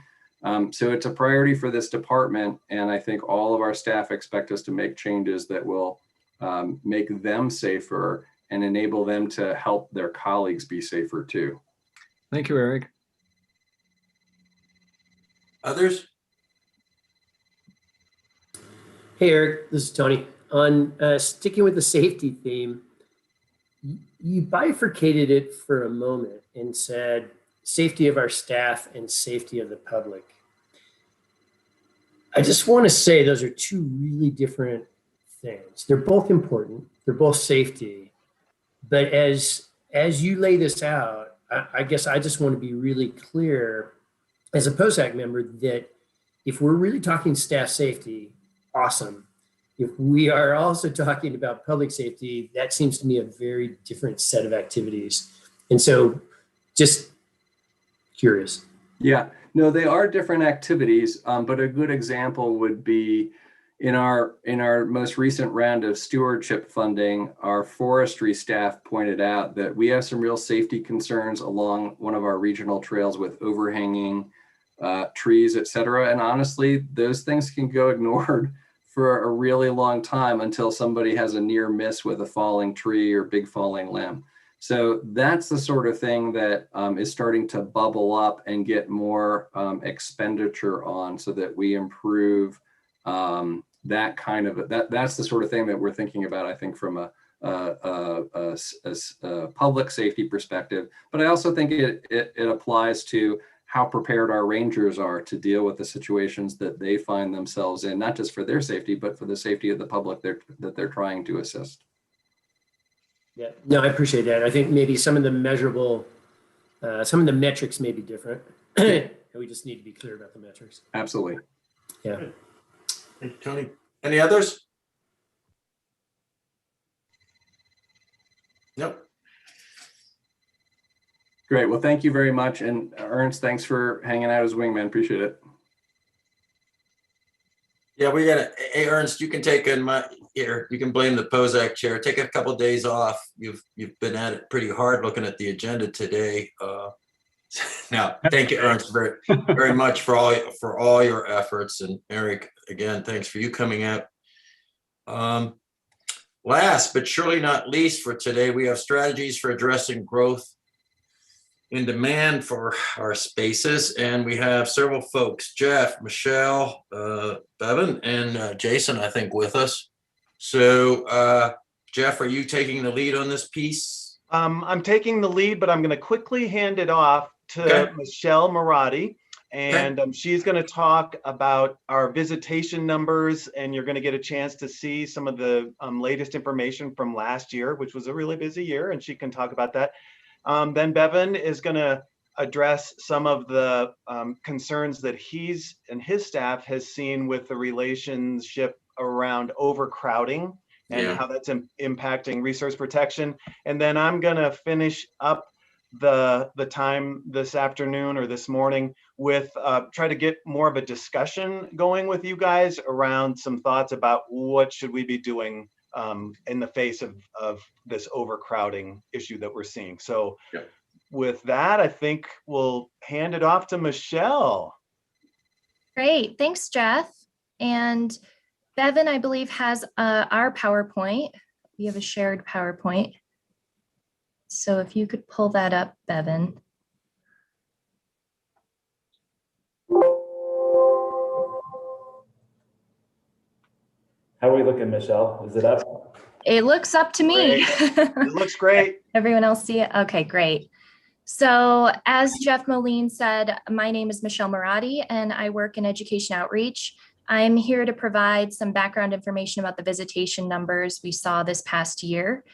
So it's a priority for this department, and I think all of our staff expect us to make changes that will make them safer and enable them to help their colleagues be safer too. Thank you, Eric. Others? Hey, Eric, this is Tony. On sticking with the safety theme, you bifurcated it for a moment and said safety of our staff and safety of the public. I just want to say those are two really different things. They're both important. They're both safety. But as you lay this out, I guess I just want to be really clear as a POSAC member that if we're really talking staff safety, awesome. If we are also talking about public safety, that seems to me a very different set of activities. And so just curious. Yeah, no, they are different activities, but a good example would be in our most recent round of stewardship funding, our forestry staff pointed out that we have some real safety concerns along one of our regional trails with overhanging trees, et cetera. And honestly, those things can go ignored for a really long time until somebody has a near miss with a falling tree or big falling limb. So that's the sort of thing that is starting to bubble up and get more expenditure on, so that we improve that kind of, that's the sort of thing that we're thinking about, I think, from a public safety perspective. But I also think it applies to how prepared our rangers are to deal with the situations that they find themselves in, not just for their safety, but for the safety of the public that they're trying to assist. Yeah, no, I appreciate that. I think maybe some of the measurable, some of the metrics may be different. And we just need to be clear about the metrics. Absolutely. Yeah. Thank you, Tony. Any others? Nope. Great. Well, thank you very much. And Ernst, thanks for hanging out as wingman. Appreciate it. Yeah, we got to, hey, Ernst, you can take in here, you can blame the POSAC chair. Take a couple of days off. You've been at it pretty hard looking at the agenda today. Now, thank you, Ernst, very much for all your efforts. And Eric, again, thanks for you coming out. Last but surely not least for today, we have strategies for addressing growth in demand for our spaces, and we have several folks, Jeff, Michelle, Bevan, and Jason, I think, with us. So Jeff, are you taking the lead on this piece? I'm taking the lead, but I'm going to quickly hand it off to Michelle Marati, and she's going to talk about our visitation numbers, and you're going to get a chance to see some of the latest information from last year, which was a really busy year, and she can talk about that. Then Bevan is going to address some of the concerns that he's and his staff has seen with the relationship around overcrowding and how that's impacting resource protection. And then I'm going to finish up the time this afternoon or this morning with try to get more of a discussion going with you guys around some thoughts about what should we be doing in the face of this overcrowding issue that we're seeing. So with that, I think we'll hand it off to Michelle. Great, thanks, Jeff. And Bevan, I believe, has our PowerPoint. We have a shared PowerPoint. So if you could pull that up, Bevan. How are we looking, Michelle? Is it up? It looks up to me. It looks great. Everyone else see it? Okay, great. So as Jeff Moline said, my name is Michelle Marati and I work in education outreach. I'm here to provide some background information about the visitation numbers we saw this past year.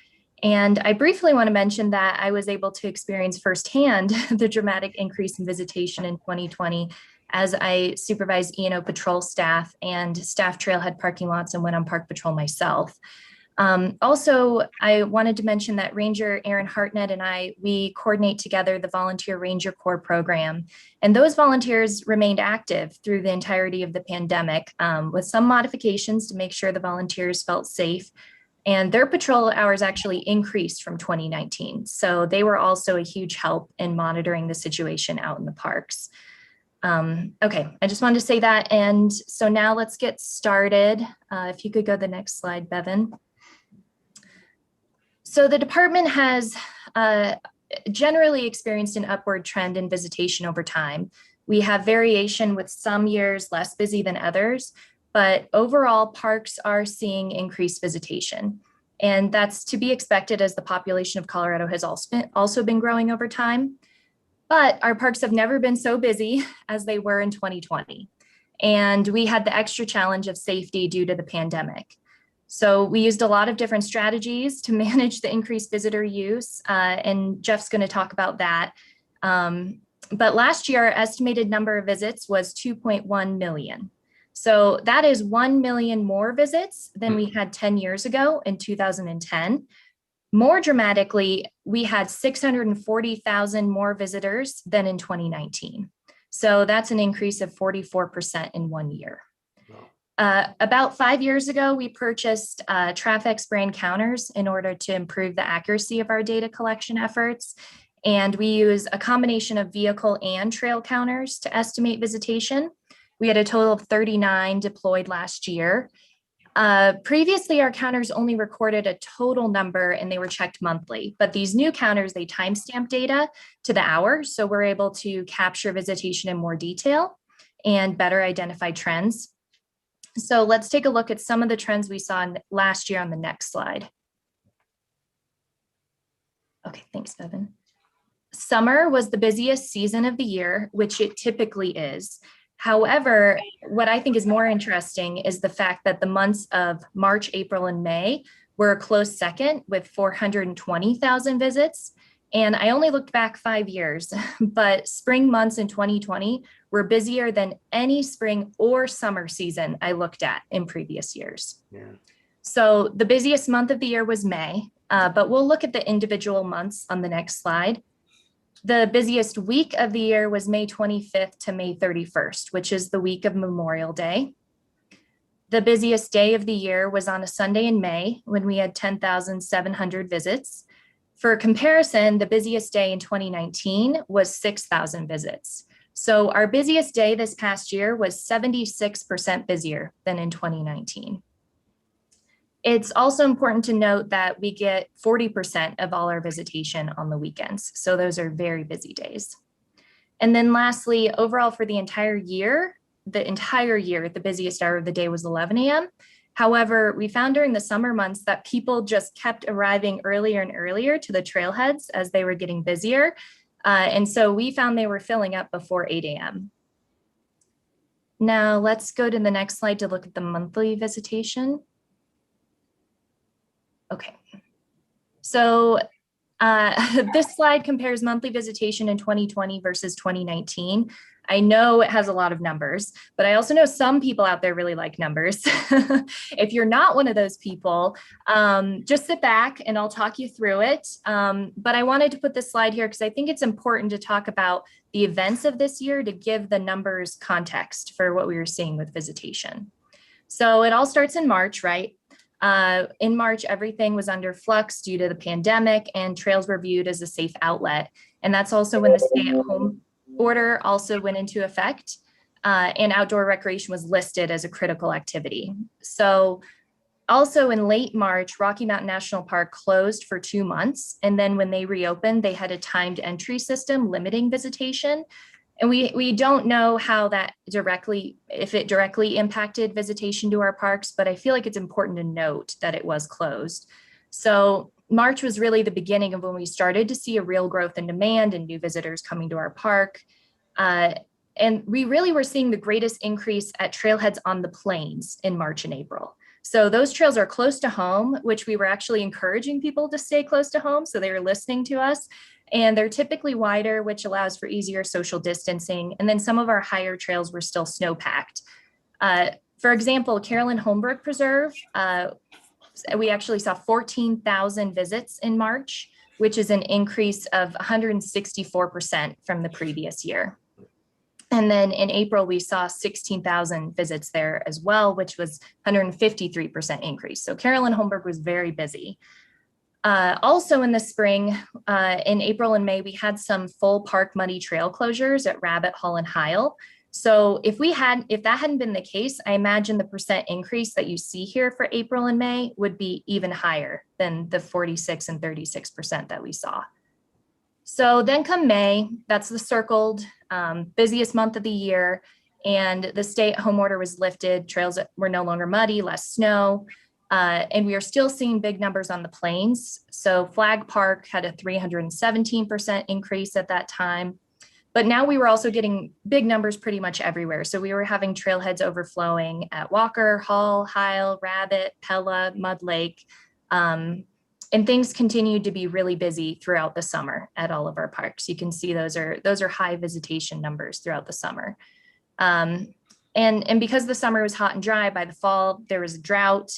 And I briefly want to mention that I was able to experience firsthand the dramatic increase in visitation in 2020 as I supervised E&O patrol staff and staff trailhead parking lots and went on park patrol myself. Also, I wanted to mention that Ranger Aaron Hartnett and I, we coordinate together the Volunteer Ranger Corps program. And those volunteers remained active through the entirety of the pandemic with some modifications to make sure the volunteers felt safe. And their patrol hours actually increased from 2019. So they were also a huge help in monitoring the situation out in the parks. Okay, I just wanted to say that. And so now let's get started. If you could go to the next slide, Bevan. So the department has generally experienced an upward trend in visitation over time. We have variation with some years less busy than others, but overall parks are seeing increased visitation. And that's to be expected as the population of Colorado has also been growing over time. But our parks have never been so busy as they were in 2020. And we had the extra challenge of safety due to the pandemic. So we used a lot of different strategies to manage the increased visitor use, and Jeff's going to talk about that. But last year, our estimated number of visits was 2.1 million. So that is 1 million more visits than we had 10 years ago in 2010. More dramatically, we had 640,000 more visitors than in 2019. So that's an increase of 44% in 1 year. About 5 years ago, we purchased Traffic's brand counters in order to improve the accuracy of our data collection efforts. And we use a combination of vehicle and trail counters to estimate visitation. We had a total of 39 deployed last year. Previously, our counters only recorded a total number and they were checked monthly, but these new counters, they timestamp data to the hour. So we're able to capture visitation in more detail and better identify trends. So let's take a look at some of the trends we saw last year on the next slide. Okay, thanks, Bevan. Summer was the busiest season of the year, which it typically is. However, what I think is more interesting is the fact that the months of March, April, and May were a close second with 420,000 visits. And I only looked back 5 years, but spring months in 2020 were busier than any spring or summer season I looked at in previous years. Yeah. So the busiest month of the year was May, but we'll look at the individual months on the next slide. The busiest week of the year was May 25th to May 31st, which is the week of Memorial Day. The busiest day of the year was on a Sunday in May when we had 10,700 visits. For comparison, the busiest day in 2019 was 6,000 visits. So our busiest day this past year was 76% busier than in 2019. It's also important to note that we get 40% of all our visitation on the weekends. So those are very busy days. And then lastly, overall for the entire year, the busiest hour of the day was 11 a.m. However, we found during the summer months that people just kept arriving earlier and earlier to the trailheads as they were getting busier. And so we found they were filling up before 8 a.m. Now let's go to the next slide to look at the monthly visitation. Okay, so this slide compares monthly visitation in 2020 versus 2019. I know it has a lot of numbers, but I also know some people out there really like numbers. If you're not one of those people, just sit back and I'll talk you through it. But I wanted to put this slide here because I think it's important to talk about the events of this year to give the numbers context for what we were seeing with visitation. So it all starts in March, right? In March, everything was under flux due to the pandemic and trails were viewed as a safe outlet. And that's also when the stay-at-home order also went into effect, and outdoor recreation was listed as a critical activity. So also in late March, Rocky Mountain National Park closed for 2 months. And then when they reopened, they had a timed entry system limiting visitation. And we don't know how that if it directly impacted visitation to our parks, but I feel like it's important to note that it was closed. So March was really the beginning of when we started to see a real growth in demand and new visitors coming to our park. And we really were seeing the greatest increase at trailheads on the plains in March and April. So those trails are close to home, which we were actually encouraging people to stay close to home. So they were listening to us. And they're typically wider, which allows for easier social distancing. And then some of our higher trails were still snow-packed. For example, Carolyn Holmberg Preserve, we actually saw 14,000 visits in March, which is an increase of 164% from the previous year. And then in April, we saw 16,000 visits there as well, which was 153% increase. So Carolyn Holmberg was very busy. Also in the spring, in April and May, we had some full park muddy trail closures at Rabbit Hall and Heil. So if that hadn't been the case, I imagine the percent increase that you see here for April and May would be even higher than the 46 and 36% that we saw. So then come May, that's the circled busiest month of the year, and the stay-at-home order was lifted. Trails were no longer muddy, less snow. And we are still seeing big numbers on the plains. So Flag Park had a 317% increase at that time. But now we were also getting big numbers pretty much everywhere. So we were having trailheads overflowing at Walker, Hall, Heil, Rabbit, Pella, Mud Lake. And things continued to be really busy throughout the summer at all of our parks. You can see those are high visitation numbers throughout the summer. And because the summer was hot and dry, by the fall, there was a drought.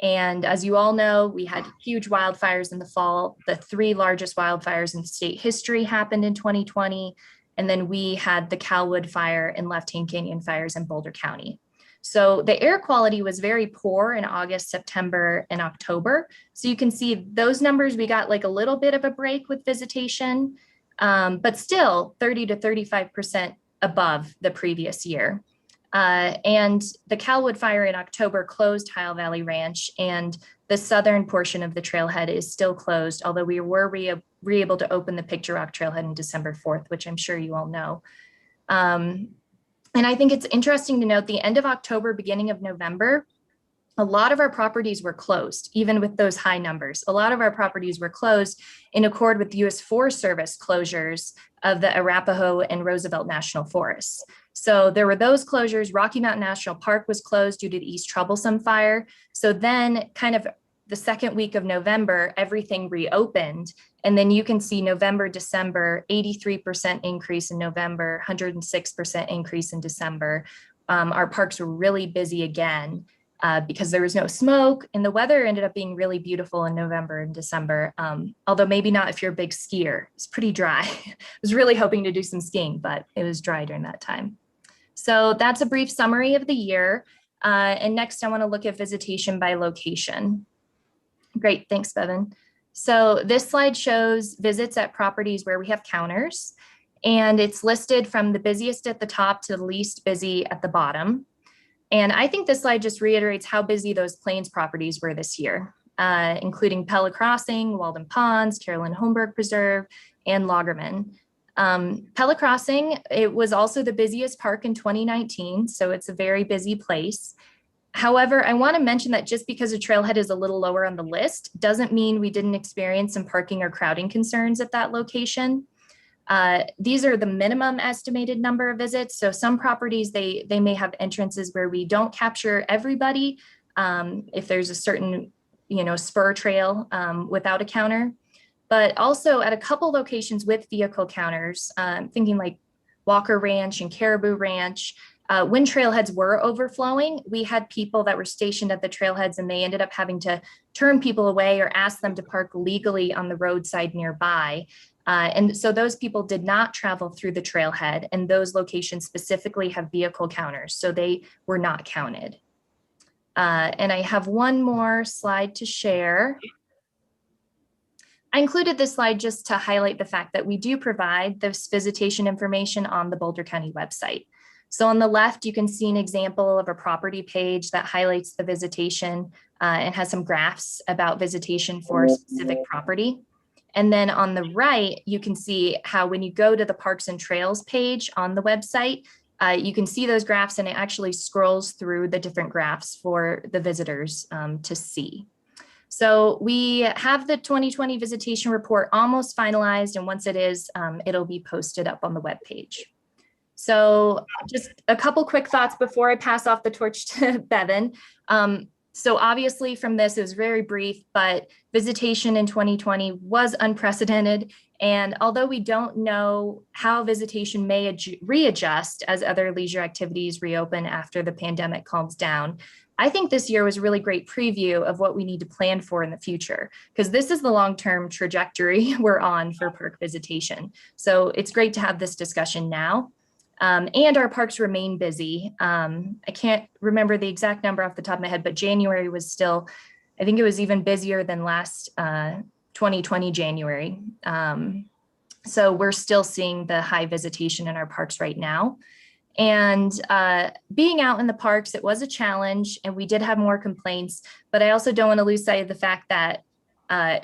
And as you all know, we had huge wildfires in the fall. The 3 largest wildfires in state history happened in 2020. And then we had the Calwood fire and Left Hand Canyon fires in Boulder County. So the air quality was very poor in August, September, and October. So you can see those numbers, we got like a little bit of a break with visitation, but still 30 to 35% above the previous year. And the Calwood fire in October closed Heil Valley Ranch, and the southern portion of the trailhead is still closed, although we were able to open the Picture Rock Trailhead on December 4th, which I'm sure you all know. And I think it's interesting to note the end of October, beginning of November, a lot of our properties were closed, even with those high numbers. A lot of our properties were closed in accord with U.S. Forest Service closures of the Arapahoe and Roosevelt National Forests. So there were those closures. Rocky Mountain National Park was closed due to the East Troublesome fire. So then kind of the second week of November, everything reopened. And then you can see November, December, 83% increase in November, 106% increase in December. Our parks were really busy again because there was no smoke, and the weather ended up being really beautiful in November and December. Although maybe not if you're a big skier. It's pretty dry. I was really hoping to do some skiing, but it was dry during that time. So that's a brief summary of the year. And next I want to look at visitation by location. Great, thanks, Bevan. So this slide shows visits at properties where we have counters, and it's listed from the busiest at the top to the least busy at the bottom. And I think this slide just reiterates how busy those Plains properties were this year, including Pella Crossing, Walden Ponds, Carolyn Holmberg Preserve, and Loggerman. Pella Crossing, it was also the busiest park in 2019, so it's a very busy place. However, I want to mention that just because a trailhead is a little lower on the list doesn't mean we didn't experience some parking or crowding concerns at that location. These are the minimum estimated number of visits. So some properties, they may have entrances where we don't capture everybody if there's a certain, spur trail without a counter. But also at a couple locations with vehicle counters, thinking like Walker Ranch and Caribou Ranch, when trailheads were overflowing, we had people that were stationed at the trailheads, and they ended up having to turn people away or ask them to park legally on the roadside nearby. And so those people did not travel through the trailhead, and those locations specifically have vehicle counters, so they were not counted. And I have one more slide to share. I included this slide just to highlight the fact that we do provide this visitation information on the Boulder County website. So on the left, you can see an example of a property page that highlights the visitation and has some graphs about visitation for a specific property. And then on the right, you can see how when you go to the Parks and Trails page on the website, you can see those graphs, and it actually scrolls through the different graphs for the visitors to see. So we have the 2020 visitation report almost finalized, and once it is, it'll be posted up on the webpage. So just a couple quick thoughts before I pass off the torch to Bevan. So obviously from this, it was very brief, but visitation in 2020 was unprecedented. And although we don't know how visitation may readjust as other leisure activities reopen after the pandemic calms down, I think this year was a really great preview of what we need to plan for in the future, because this is the long-term trajectory we're on for park visitation. So it's great to have this discussion now. And our parks remain busy. I can't remember the exact number off the top of my head, but January was still, I think it was even busier than last 2020 January. So we're still seeing the high visitation in our parks right now. And being out in the parks, it was a challenge, and we did have more complaints, but I also don't want to lose sight of the fact that I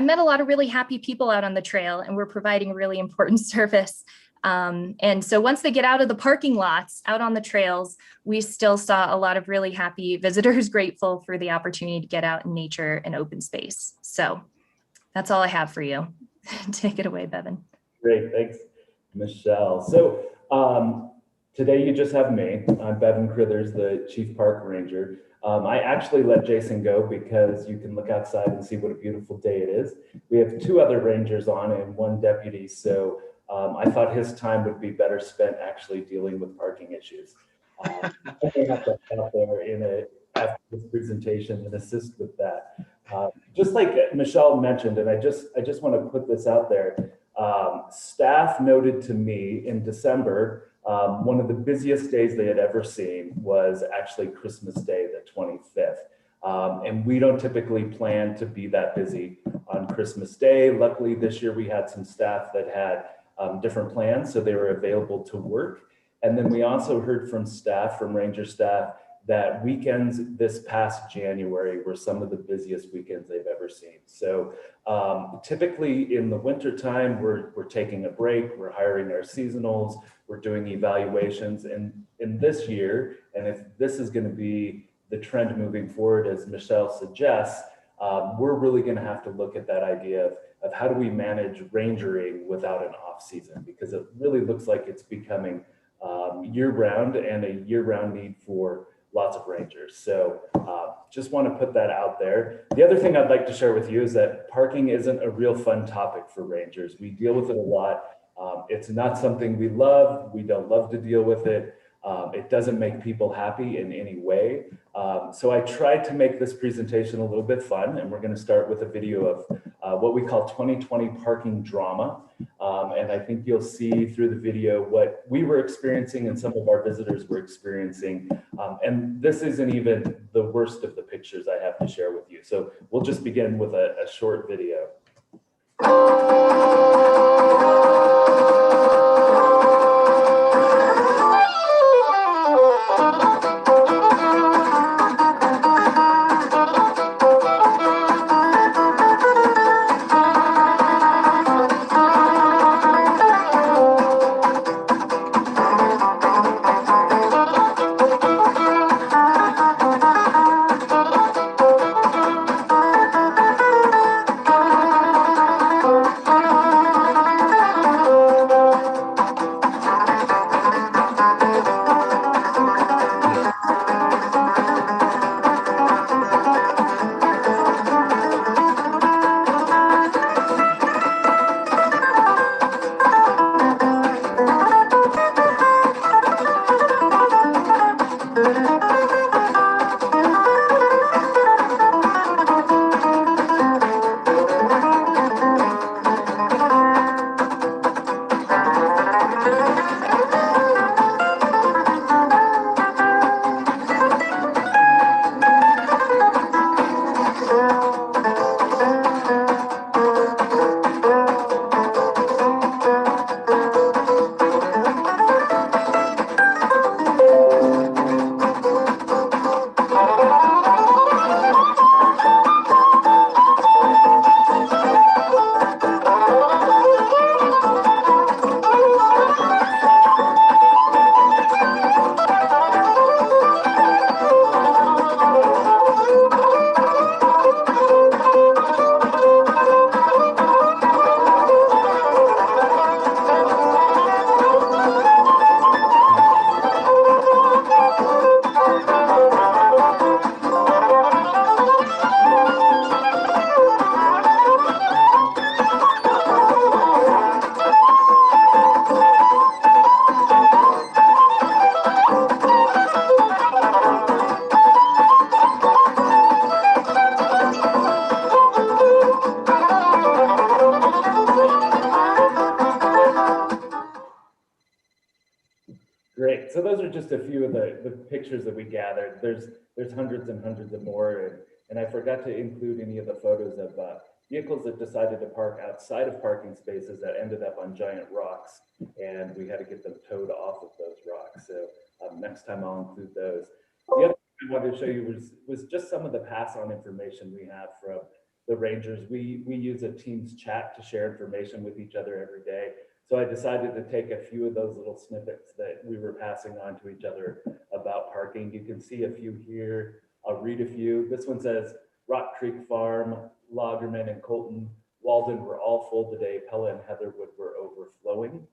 met a lot of really happy people out on the trail, and we're providing a really important service. And so once they get out of the parking lots, out on the trails, we still saw a lot of really happy visitors, grateful for the opportunity to get out in nature and open space. So that's all I have for you. Take it away, Bevan. Great, thanks. Michelle. So today you just have me. I'm Bevan Crithers, the Chief Park Ranger. I actually let Jason go because you can look outside and see what a beautiful day it is. We have 2 other rangers on and 1 deputy, so I thought his time would be better spent actually dealing with parking issues. I may have to get out there after this presentation and assist with that. Just like Michelle mentioned, and I just want to put this out there, staff noted to me in December, one of the busiest days they had ever seen was actually Christmas Day, the 25th. And we don't typically plan to be that busy on Christmas Day. Luckily, this year we had some staff that had different plans, so they were available to work. And then we also heard from staff, from Ranger staff, that weekends this past January were some of the busiest weekends they've ever seen. So typically in the wintertime, we're taking a break, we're hiring our seasonals, we're doing evaluations. And in this year, and if this is going to be the trend moving forward, as Michelle suggests, we're really going to have to look at that idea of how do we manage rangering without an off season, because it really looks like it's becoming year-round and a year-round need for lots of rangers. So just want to put that out there. The other thing I'd like to share with you is that parking isn't a real fun topic for rangers. We deal with it a lot. It's not something we love. We don't love to deal with it. It doesn't make people happy in any way. So I tried to make this presentation a little bit fun, and we're going to start with a video of what we call 2020 parking drama. And I think you'll see through the video what we were experiencing and some of our visitors were experiencing. And this isn't even the worst of the pictures I have to share with you. So we'll just begin with a short video. Great. So those are just a few of the pictures that we gathered. There's hundreds and hundreds of more, and I forgot to include any of the photos of vehicles that decided to park outside of parking spaces that ended up on giant rocks, and we had to get them towed off of those rocks. So next time I'll include those. The other thing I wanted to show you was just some of the pass-on information we have from the Rangers. We use a Teams chat to share information with each other every day. So I decided to take a few of those little snippets that we were passing on to each other about parking. You can see a few here. I'll read a few. This one says, Rock Creek Farm, Loggerman and Colton, Walden were all full today. Pella and Heatherwood were overflowing.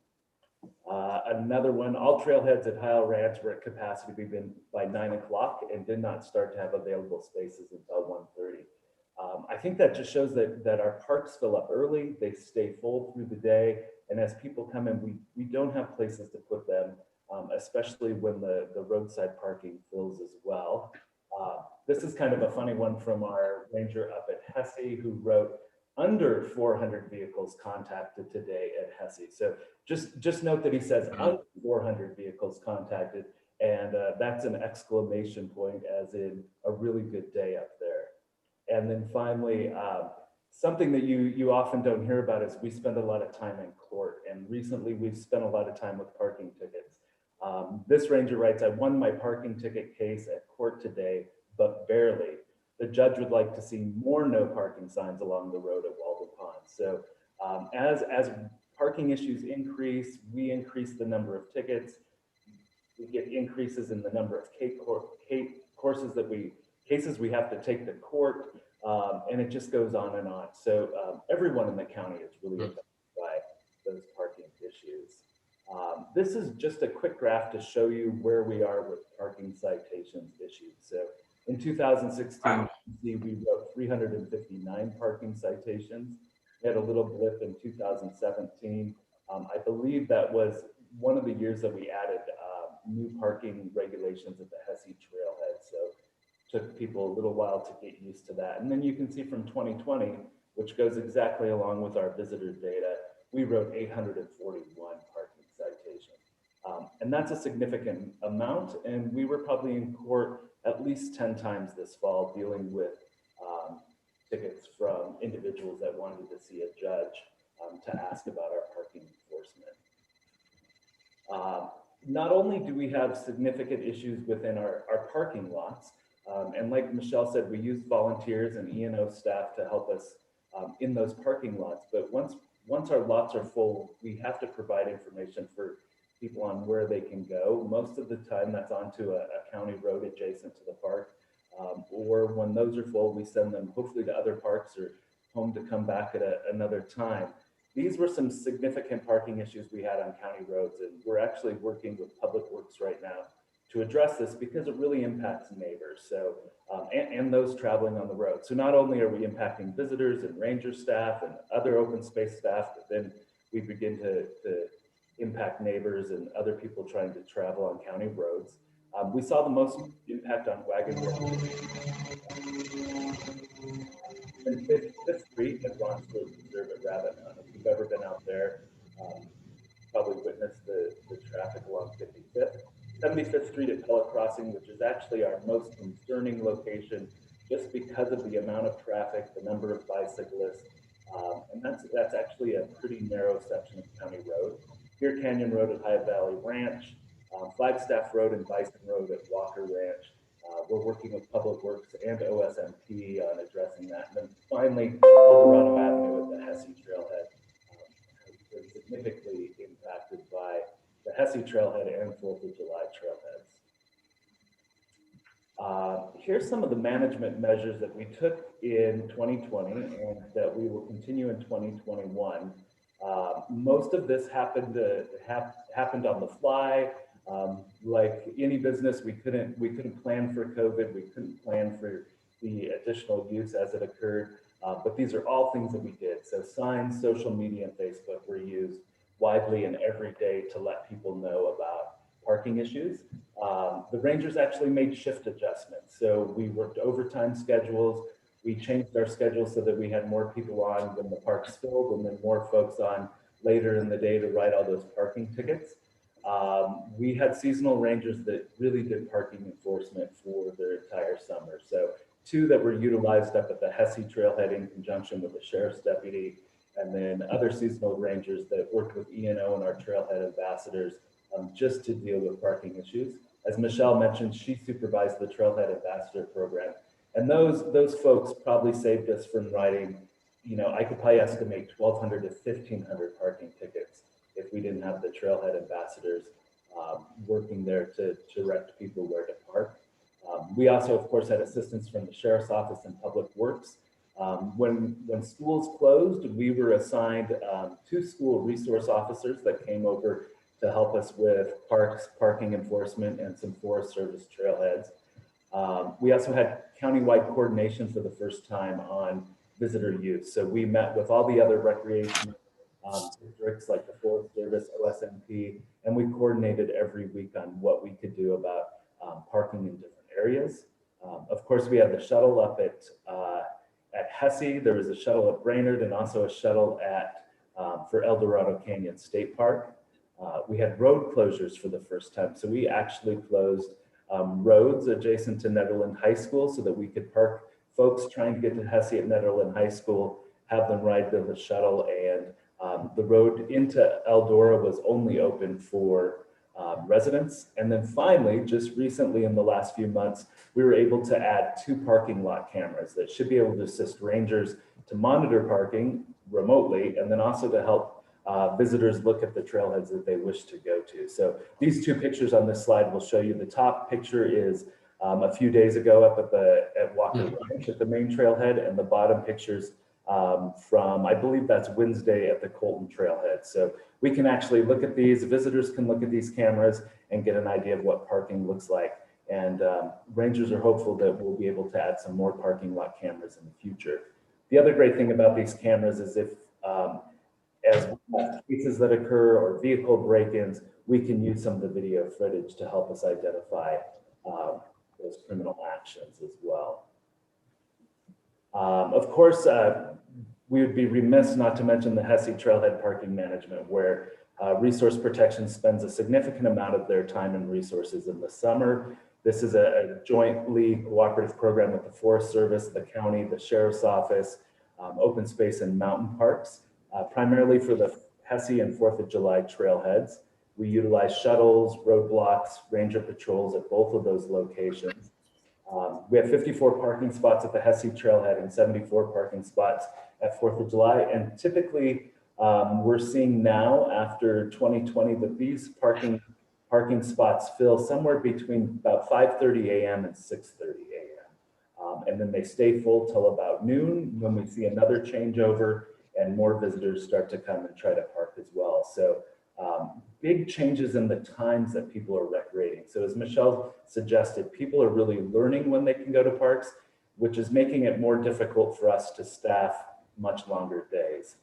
Another one, all trailheads at Heil Ranch were at capacity by 9 o'clock and did not start to have available spaces until 1:30. I think that just shows that our parks fill up early, they stay full through the day, and as people come in, we don't have places to put them, especially when the roadside parking fills as well. This is kind of a funny one from our ranger up at Hesse, who wrote, under 400 vehicles contacted today at Hesse. So just note that he says under 400 vehicles contacted, and that's an exclamation point, as in a really good day up there. And then finally, something that you often don't hear about is we spend a lot of time in court, and recently we've spent a lot of time with parking tickets. This ranger writes, I won my parking ticket case at court today, but barely. The judge would like to see more no parking signs along the road at Walden Pond. So as parking issues increase, we increase the number of tickets. We get increases in the number of cases we have to take to court, and it just goes on and on. So everyone in the county is really affected by those parking issues. This is just a quick graph to show you where we are with parking citations issued. So in 2016, we wrote 359 parking citations. We had a little blip in 2017. I believe that was one of the years that we added new parking regulations at the Hesse trailhead. So it took people a little while to get used to that. And then you can see from 2020, which goes exactly along with our visitor data, we wrote 841 parking citations. And that's a significant amount. And we were probably in court at least 10 times this fall dealing with tickets from individuals that wanted to see a judge to ask about our parking enforcement. Not only do we have significant issues within our parking lots, and like Michelle said, we use volunteers and E&O staff to help us in those parking lots, but once our lots are full, we have to provide information for people on where they can go. Most of the time that's onto a county road adjacent to the park, or when those are full, we send them hopefully to other parks or home to come back at another time. These were some significant parking issues we had on county roads, and we're actually working with Public Works right now to address this because it really impacts neighbors, so and those traveling on the road. So not only are we impacting visitors and ranger staff and other open space staff, but then we begin to impact neighbors and other people trying to travel on county roads. We saw the most impact on Wagon Road and Fifth Street at Ronsford Reserve at Rabbit Hunt. If you've ever been out there, probably witnessed the traffic along 55th. 75th Street at Pella Crossing, which is actually our most concerning location just because of the amount of traffic, the number of bicyclists, and that's actually a pretty narrow section of County Road. Deer Canyon Road at High Valley Ranch, Flagstaff Road and Bison Road at Walker Ranch. We're working with Public Works and OSMP on addressing that. And then finally, Eldorado Avenue at the Hesse Trailhead has been significantly impacted by the Hesse Trailhead and 4th of July trailheads. Here's some of the management measures that we took in 2020 and that we will continue in 2021. Most of this happened on the fly. Like any business, we couldn't plan for COVID. We couldn't plan for the additional use as it occurred. But these are all things that we did. So signs, social media, and Facebook were used widely and every day to let people know about parking issues. The Rangers actually made shift adjustments. So we worked overtime schedules. We changed our schedule so that we had more people on when the park's filled and then more folks on later in the day to write all those parking tickets. We had seasonal rangers that really did parking enforcement for their entire summer. So 2 that were utilized up at the Hesse Trailhead in conjunction with the sheriff's deputy, and then other seasonal rangers that worked with E&O and our trailhead ambassadors just to deal with parking issues. As Michelle mentioned, she supervised the trailhead ambassador program. And those folks probably saved us from writing, I could probably estimate 1,200 to 1,500 parking tickets if we didn't have the trailhead ambassadors working there to direct people where to park. We also, of course, had assistance from the Sheriff's Office and Public Works. When schools closed, we were assigned 2 school resource officers that came over to help us with parks, parking enforcement, and some Forest Service trailheads. We also had countywide coordination for the first time on visitor use. So we met with all the other recreation districts like the Forest Service, OSMP, and we coordinated every week on what we could do about parking in different areas. Of course, we had the shuttle up at Hesse. There was a shuttle at Brainerd and also a shuttle for El Dorado Canyon State Park. We had road closures for the first time. So we actually closed roads adjacent to Netherland High School so that we could park folks trying to get to Hesse at Netherland High School, have them ride to the shuttle, and the road into Eldora was only open for residents. And then finally, just recently in the last few months, we were able to add 2 parking lot cameras that should be able to assist rangers to monitor parking remotely, and then also to help visitors look at the trailheads that they wish to go to. So these 2 pictures on this slide will show you. The top picture is a few days ago up at Walker Ranch at the main trailhead, and the bottom pictures from, I believe that's Wednesday at the Colton trailhead. So we can actually look at these, visitors can look at these cameras and get an idea of what parking looks like. And rangers are hopeful that we'll be able to add some more parking lot cameras in the future. The other great thing about these cameras is if, as cases that occur or vehicle break-ins, we can use some of the video footage to help us identify those criminal actions as well. Of course, we would be remiss not to mention the Hesse Trailhead Parking Management, where Resource Protection spends a significant amount of their time and resources in the summer. This is a jointly cooperative program with the Forest Service, the county, the Sheriff's Office, Open Space and Mountain Parks, primarily for the Hesse and 4th of July trailheads. We utilize shuttles, roadblocks, ranger patrols at both of those locations. We have 54 parking spots at the Hesse trailhead and 74 parking spots at 4th of July. And typically, we're seeing now after 2020 that these parking spots fill somewhere between about 5:30 a.m. and 6:30 a.m. And then they stay full till about noon when we see another changeover and more visitors start to come and try to park as well. So big changes in the times that people are recreating. So as Michelle suggested, people are really learning when they can go to parks, which is making it more difficult for us to staff much longer days.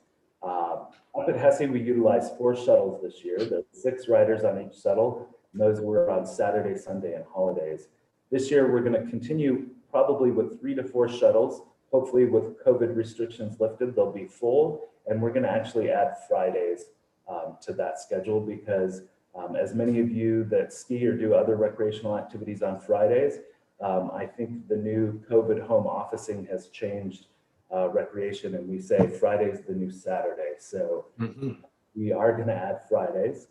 Up at Hesse, we utilized 4 shuttles this year. There's 6 riders on each shuttle, and those were on Saturday, Sunday, and holidays. This year, we're going to continue probably with 3 to 4 shuttles. Hopefully, with COVID restrictions lifted, they'll be full, and we're going to actually add Fridays to that schedule because as many of you that ski or do other recreational activities on Fridays, I think the new COVID home officing has changed recreation, and we say Friday's the new Saturday. So we are going to add Fridays.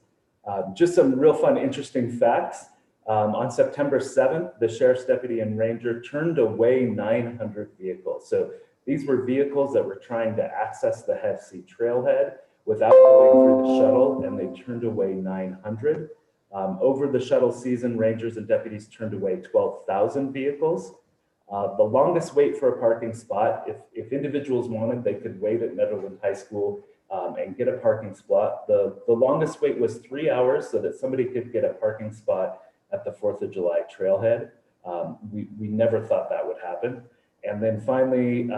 Just some real fun, interesting facts. On September 7th, the Sheriff's Deputy and Ranger turned away 900 vehicles. So these were vehicles that were trying to access the Hesse trailhead without going through the shuttle, and they turned away 900. Over the shuttle season, Rangers and deputies turned away 12,000 vehicles. The longest wait for a parking spot, if individuals wanted, they could wait at Netherland High School and get a parking spot. The longest wait was 3 hours so that somebody could get a parking spot at the 4th of July trailhead. We never thought that would happen. And then finally,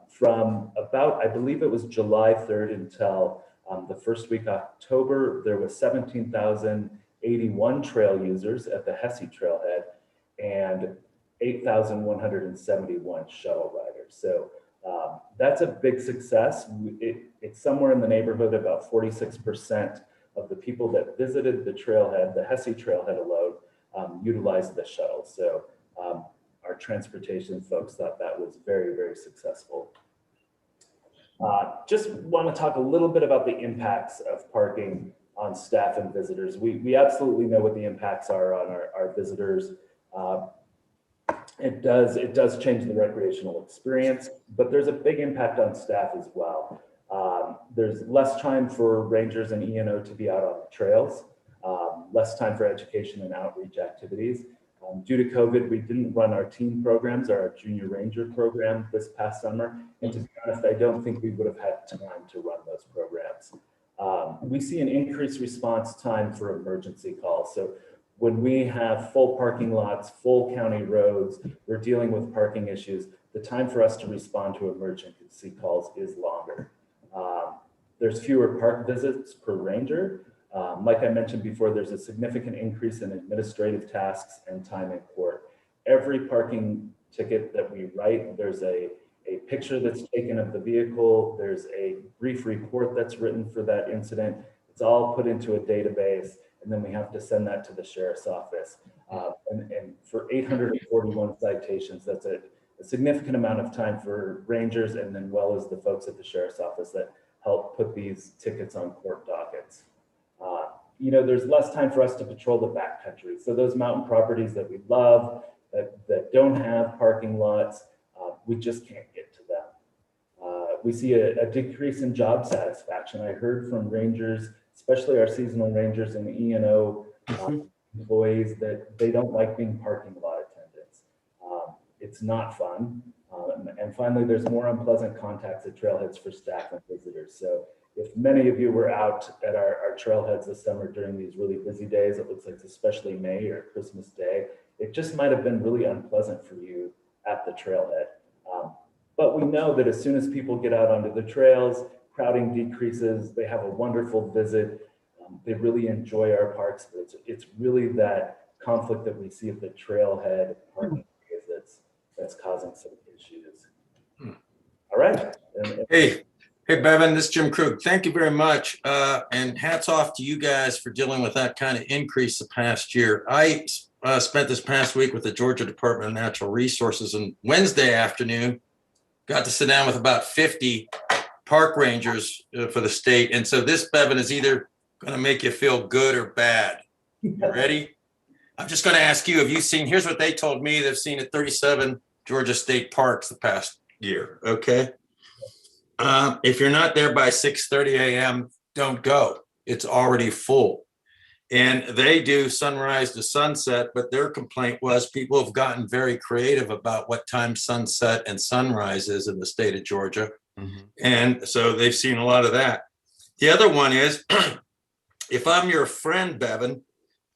from about, I believe it was July 3rd until the first week October, there was 17,081 trail users at the Hesse trailhead and 8,171 shuttle riders. So that's a big success. It's somewhere in the neighborhood about 46% of the people that visited the trailhead, the Hesse trailhead alone, utilized the shuttle. So our transportation folks thought that was very, very successful. Just want to talk a little bit about the impacts of parking on staff and visitors. We absolutely know what the impacts are on our visitors. It does change the recreational experience, but there's a big impact on staff as well. There's less time for rangers and E&O to be out on the trails, less time for education and outreach activities. Due to COVID, we didn't run our teen programs or our junior ranger program this past summer. And to be honest, I don't think we would have had time to run those programs. We see an increased response time for emergency calls. So when we have full parking lots, full county roads, we're dealing with parking issues, the time for us to respond to emergency calls is longer. There's fewer park visits per ranger. Like I mentioned before, there's a significant increase in administrative tasks and time in court. Every parking ticket that we write, there's a picture that's taken of the vehicle. There's a brief report that's written for that incident. It's all put into a database, and then we have to send that to the sheriff's office. And for 841 citations, that's a significant amount of time for rangers, and then well as the folks at the sheriff's office that help put these tickets on court dockets. You know, there's less time for us to patrol the backcountry. So those mountain properties that we love, that don't have parking lots, we just can't get to them. We see a decrease in job satisfaction. I heard from rangers, especially our seasonal rangers and E&O employees, that they don't like being parking lot attendants. It's not fun. And finally, there's more unpleasant contacts at trailheads for staff and visitors. So if many of you were out at our trailheads this summer during these really busy days, it looks like it's especially May or Christmas Day, it just might have been really unpleasant for you at the trailhead. But we know that as soon as people get out onto the trails, crowding decreases, they have a wonderful visit, they really enjoy our parks, but it's really that conflict that we see at the trailhead parking visits that's causing some issues. All right. Hey, Bevan, this is Jim Krug. Thank you very much. And hats off to you guys for dealing with that kind of increase the past year. I spent this past week with the Georgia Department of Natural Resources, and Wednesday afternoon, got to sit down with about 50 park rangers for the state. And so this, Bevan, is either going to make you feel good or bad. You ready? I'm just going to ask you, have you seen, here's what they told me, they've seen at 37 Georgia state parks the past year, okay? If you're not there by 6:30 a.m., don't go. It's already full. And they do sunrise to sunset, but their complaint was people have gotten very creative about what time sunset and sunrise is in the state of Georgia. And so they've seen a lot of that. The other one is, if I'm your friend, Bevan,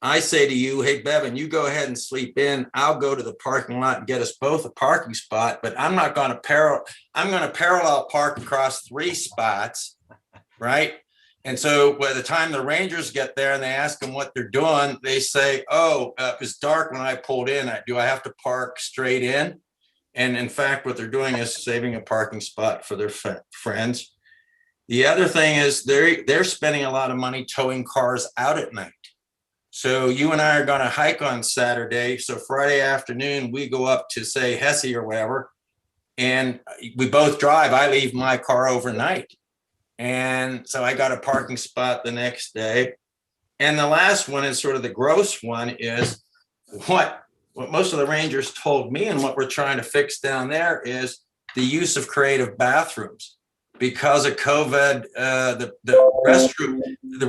I say to you, hey, Bevan, you go ahead and sleep in. I'll go to the parking lot and get us both a parking spot, but I'm not going to I'm going to parallel park across 3 spots, right? And so by the time the rangers get there and they ask them what they're doing, they say, oh, it was dark when I pulled in. Do I have to park straight in? And in fact, what they're doing is saving a parking spot for their friends. The other thing is they're spending a lot of money towing cars out at night. So you and I are going to hike on Saturday. So Friday afternoon, we go up to, say, Hesse or wherever, and we both drive. I leave my car overnight. And so I got a parking spot the next day. And the last one is sort of the gross one is what most of the rangers told me, and what we're trying to fix down there is the use of creative bathrooms. Because of COVID, the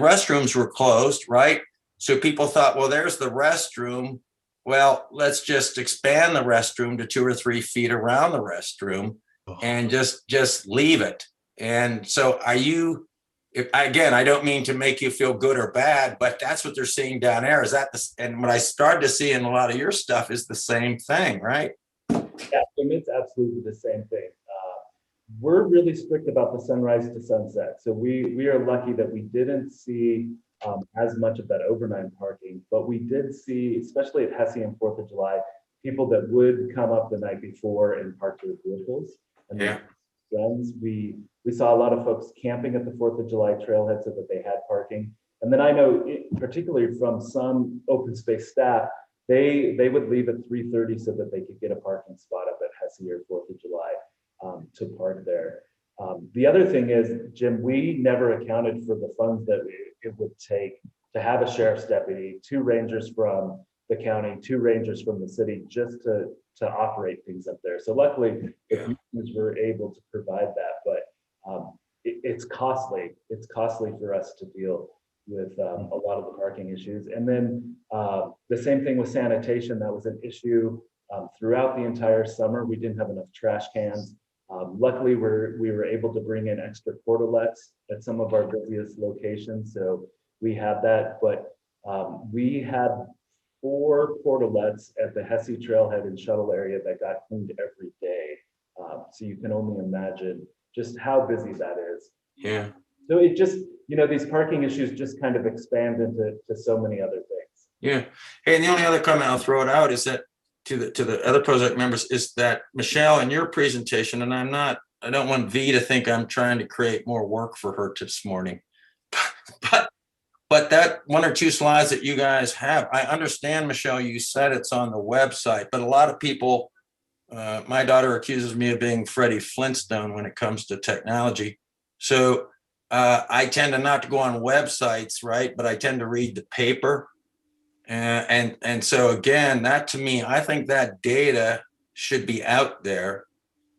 restrooms were closed, right? So people thought, well, there's the restroom. Well, let's just expand the restroom to 2 or 3 feet around the restroom and just leave it. And so again, I don't mean to make you feel good or bad, but that's what they're seeing down there. Is that and what I started to see in a lot of your stuff is the same thing, right? Yeah, it's absolutely the same thing. We're really strict about the sunrise to sunset. So we are lucky that we didn't see as much of that overnight parking, but we did see, especially at Hesse and 4th of July, people that would come up the night before and park their vehicles. And friends, we saw a lot of folks camping at the 4th of July trailhead so that they had parking. And then I know, particularly from some open space staff, they would leave at 3:30 so that they could get a parking spot up at Hesse or 4th of July to park there. The other thing is, Jim, we never accounted for the funds that it would take to have a sheriff's deputy, 2 rangers from the county, 2 rangers from the city, just to operate things up there. So luckily, the communities were able to provide that, but it's costly. It's costly for us to deal with a lot of the parking issues. And then the same thing with sanitation. That was an issue throughout the entire summer. We didn't have enough trash cans. Luckily, we were able to bring in extra portalets at some of our busiest locations, so we had that. But we had 4 portalets at the Hesse Trailhead and Shuttle area that got cleaned every day. So you can only imagine just how busy that is. Yeah. So it just, these parking issues just kind of expand into so many other things. Yeah. Hey, and the only other comment I'll throw it out is that to the other POSAC members is that, Michelle, in your presentation, and I don't want V to think I'm trying to create more work for her this morning, but that 1 or 2 slides that you guys have, I understand, Michelle, you said it's on the website, but a lot of people, my daughter accuses me of being Freddie Flintstone when it comes to technology. So I tend to not to go on websites, right? But I tend to read the paper. And so again, that to me, I think that data should be out there,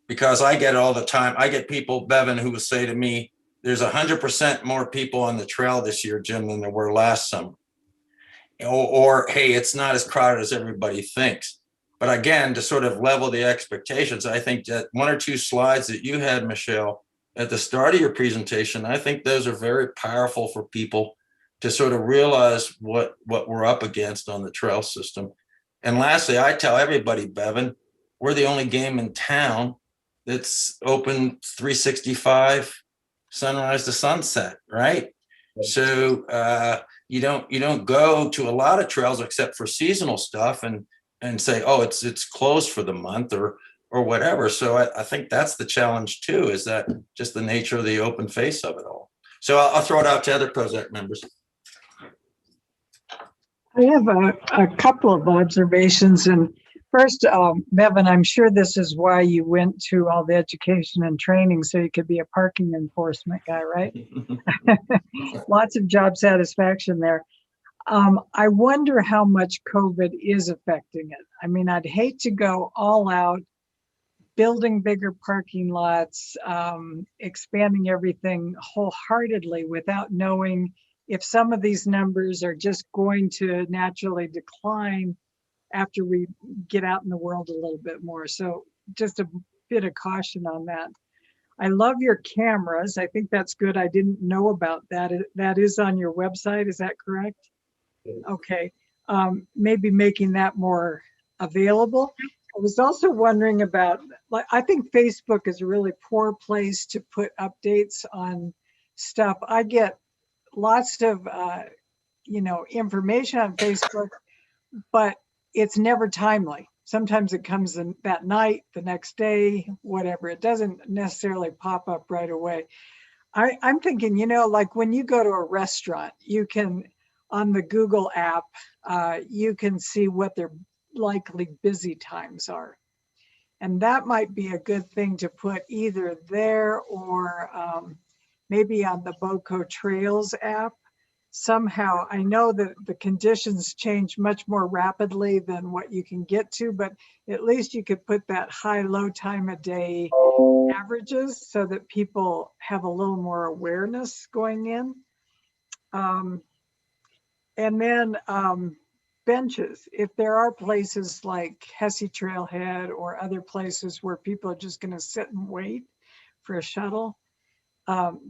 because I get it all the time. I get people, Bevan, who will say to me, there's 100% more people on the trail this year, Jim, than there were last summer. Or hey, it's not as crowded as everybody thinks. But again, to sort of level the expectations, I think that 1 or 2 slides that you had, Michelle, at the start of your presentation, I think those are very powerful for people to sort of realize what we're up against on the trail system. And lastly, I tell everybody, Bevan, we're the only game in town that's open 365 sunrise to sunset, right? So you don't go to a lot of trails except for seasonal stuff and say, oh, it's closed for the month or whatever. So I think that's the challenge too, is that just the nature of the open face of it all. So I'll throw it out to other POSAC members. I have a couple of observations. And first, Bevan, I'm sure this is why you went to all the education and training, so you could be a parking enforcement guy, right? Lots of job satisfaction there. I wonder how much COVID is affecting it. I mean, I'd hate to go all out, building bigger parking lots, expanding everything wholeheartedly without knowing if some of these numbers are just going to naturally decline after we get out in the world a little bit more. So just a bit of caution on that. I love your cameras. I think that's good. I didn't know about that. That is on your website, is that correct? Okay, maybe making that more available. I was also wondering about, I think Facebook is a really poor place to put updates on stuff. I get lots of, information on Facebook, but it's never timely. Sometimes it comes in that night, the next day, whatever. It doesn't necessarily pop up right away. I'm thinking, like when you go to a restaurant, you can, on the Google app, you can see what their likely busy times are. And that might be a good thing to put either there or maybe on the BOCO Trails app. Somehow, I know that the conditions change much more rapidly than what you can get to, but at least you could put that high-low time of day averages so that people have a little more awareness going in. And then benches. If there are places like Hesse Trailhead or other places where people are just going to sit and wait for a shuttle,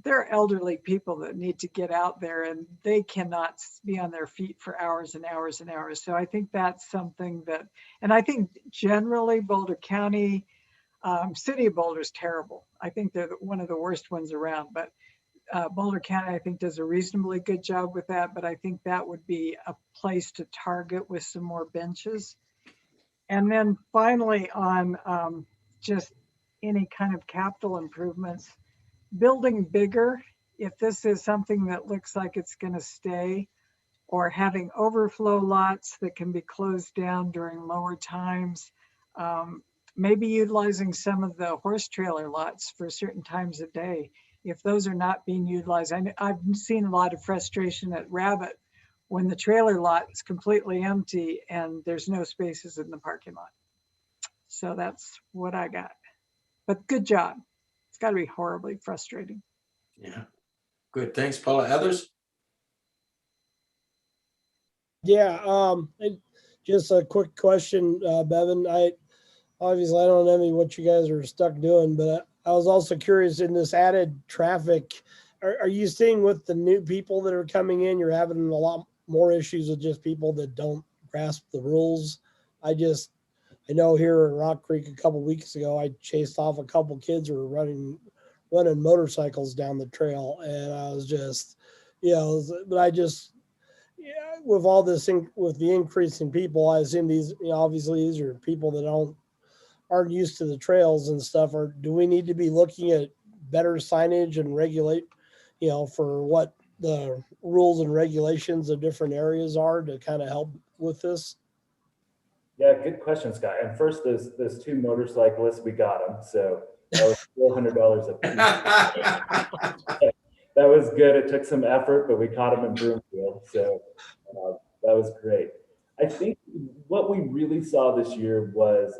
there are elderly people that need to get out there and they cannot be on their feet for hours and hours and hours. So I think that's something that, and I think generally Boulder County, City of Boulder is terrible. I think they're one of the worst ones around, but Boulder County, I think, does a reasonably good job with that, but I think that would be a place to target with some more benches. And then finally on just any kind of capital improvements, building bigger, if this is something that looks like it's going to stay, or having overflow lots that can be closed down during lower times, maybe utilizing some of the horse trailer lots for certain times of day. If those are not being utilized, I've seen a lot of frustration at Rabbit when the trailer lot is completely empty and there's no spaces in the parking lot. So that's what I got. But good job. It's got to be horribly frustrating. Yeah, good. Thanks, Paula. Others? Yeah, just a quick question, Bevan. obviously I don't know what you guys are stuck doing, but I was also curious in this added traffic, are you seeing with the new people that are coming in, you're having a lot more issues with just people that don't grasp the rules? I know here in Rock Creek a couple weeks ago, I chased off a couple kids who were running motorcycles down the trail, and I was just, but yeah, with all this, with the increase in people, I assume these, obviously these are people that aren't used to the trails and stuff. Or do we need to be looking at better signage and regulate, for what the rules and regulations of different areas are to kind of help with this? Yeah, good question, Scott. And first, those two motorcyclists, we got them. So that was $400 a piece. That was good. It took some effort, but we caught them in Broomfield. So that was great. I think what we really saw this year was,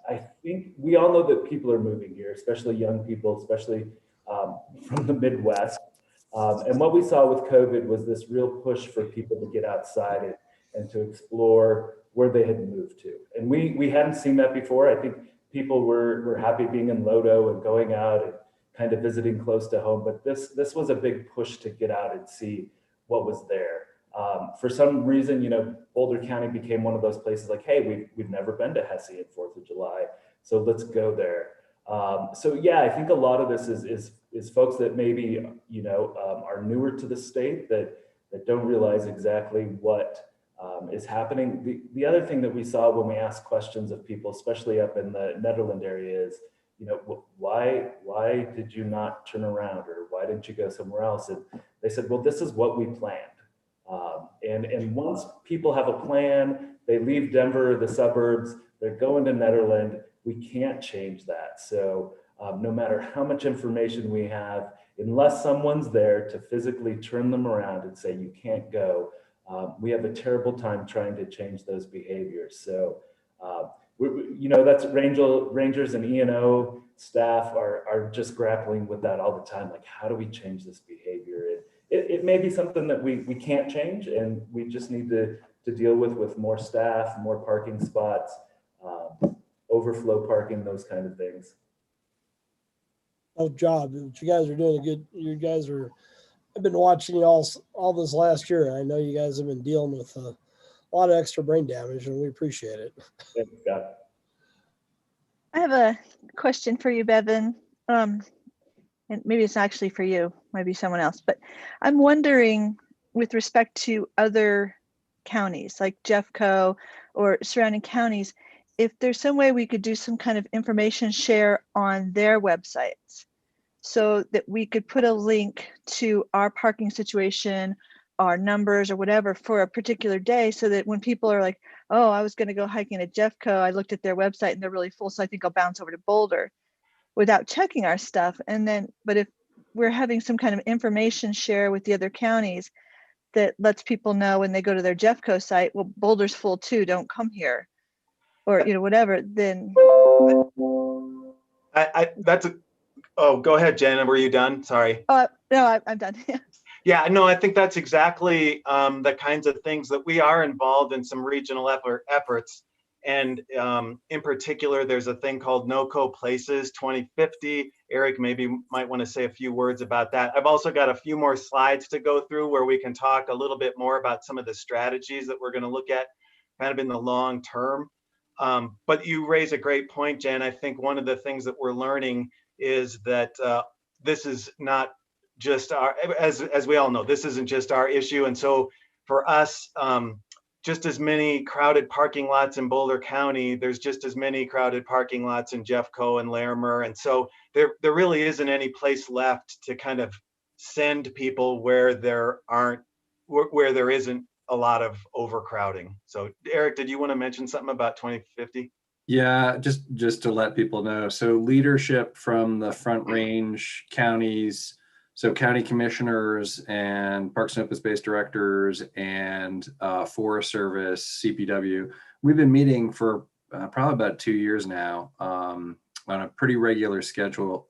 I think we all know that people are moving here, especially young people, especially from the Midwest. And what we saw with COVID was this real push for people to get outside and to explore where they had moved to. And we hadn't seen that before. I think people were happy being in Lodo and going out and kind of visiting close to home. But this was a big push to get out and see what was there. For some reason, Boulder County became one of those places like, hey, we've never been to Hesse at 4th of July, so let's go there. So yeah, I think a lot of this is folks that maybe, are newer to the state that don't realize exactly what is happening. The other thing that we saw when we asked questions of people, especially up in the Netherland area, is, why did you not turn around, or why didn't you go somewhere else? And they said, well, this is what we planned. And once people have a plan, they leave Denver, the suburbs, they're going to Netherland, we can't change that. So no matter how much information we have, unless someone's there to physically turn them around and say, you can't go, we have a terrible time trying to change those behaviors. So, that's Rangers and E&O staff are just grappling with that all the time. Like, how do we change this behavior? It may be something that we can't change, and we just need to deal with more staff, more parking spots, overflow parking, those kind of things. Oh, job. You guys are doing I've been watching you all this last year. I know you guys have been dealing with a lot of extra brain damage, and we appreciate it. Thanks, Scott. I have a question for you, Bevan. And maybe it's actually for you, might be someone else, but I'm wondering, with respect to other counties like Jeffco or surrounding counties, if there's some way we could do some kind of information share on their websites so that we could put a link to our parking situation, our numbers or whatever for a particular day, so that when people are like, oh, I was going to go hiking at Jeffco, I looked at their website and they're really full, so I think I'll bounce over to Boulder, without checking our stuff. And then, but if we're having some kind of information share with the other counties that lets people know when they go to their Jeffco site, well, Boulder's full too, don't come here, or, whatever, then. Go ahead, Jen. Were you done? Sorry. No, I'm done. Yeah, no, I think that's exactly the kinds of things that we are involved in, some regional efforts. And in particular, there's a thing called NOCO Places 2050. Eric maybe might want to say a few words about that. I've also got a few more slides to go through where we can talk a little bit more about some of the strategies that we're going to look at kind of in the long term. But you raise a great point, Jen. I think one of the things that we're learning is that this is not just our, as we all know, this isn't just our issue. And so for us, just as many crowded parking lots in Boulder County, there's just as many crowded parking lots in Jeffco and Larimer. And so there really isn't any place left to kind of send people where there isn't a lot of overcrowding. So Eric, did you want to mention something about 2050? Yeah, just to let people know. So leadership from the Front Range counties, so county commissioners and Parks and Open Space directors and Forest Service, CPW, we've been meeting for probably about 2 years now on a pretty regular schedule,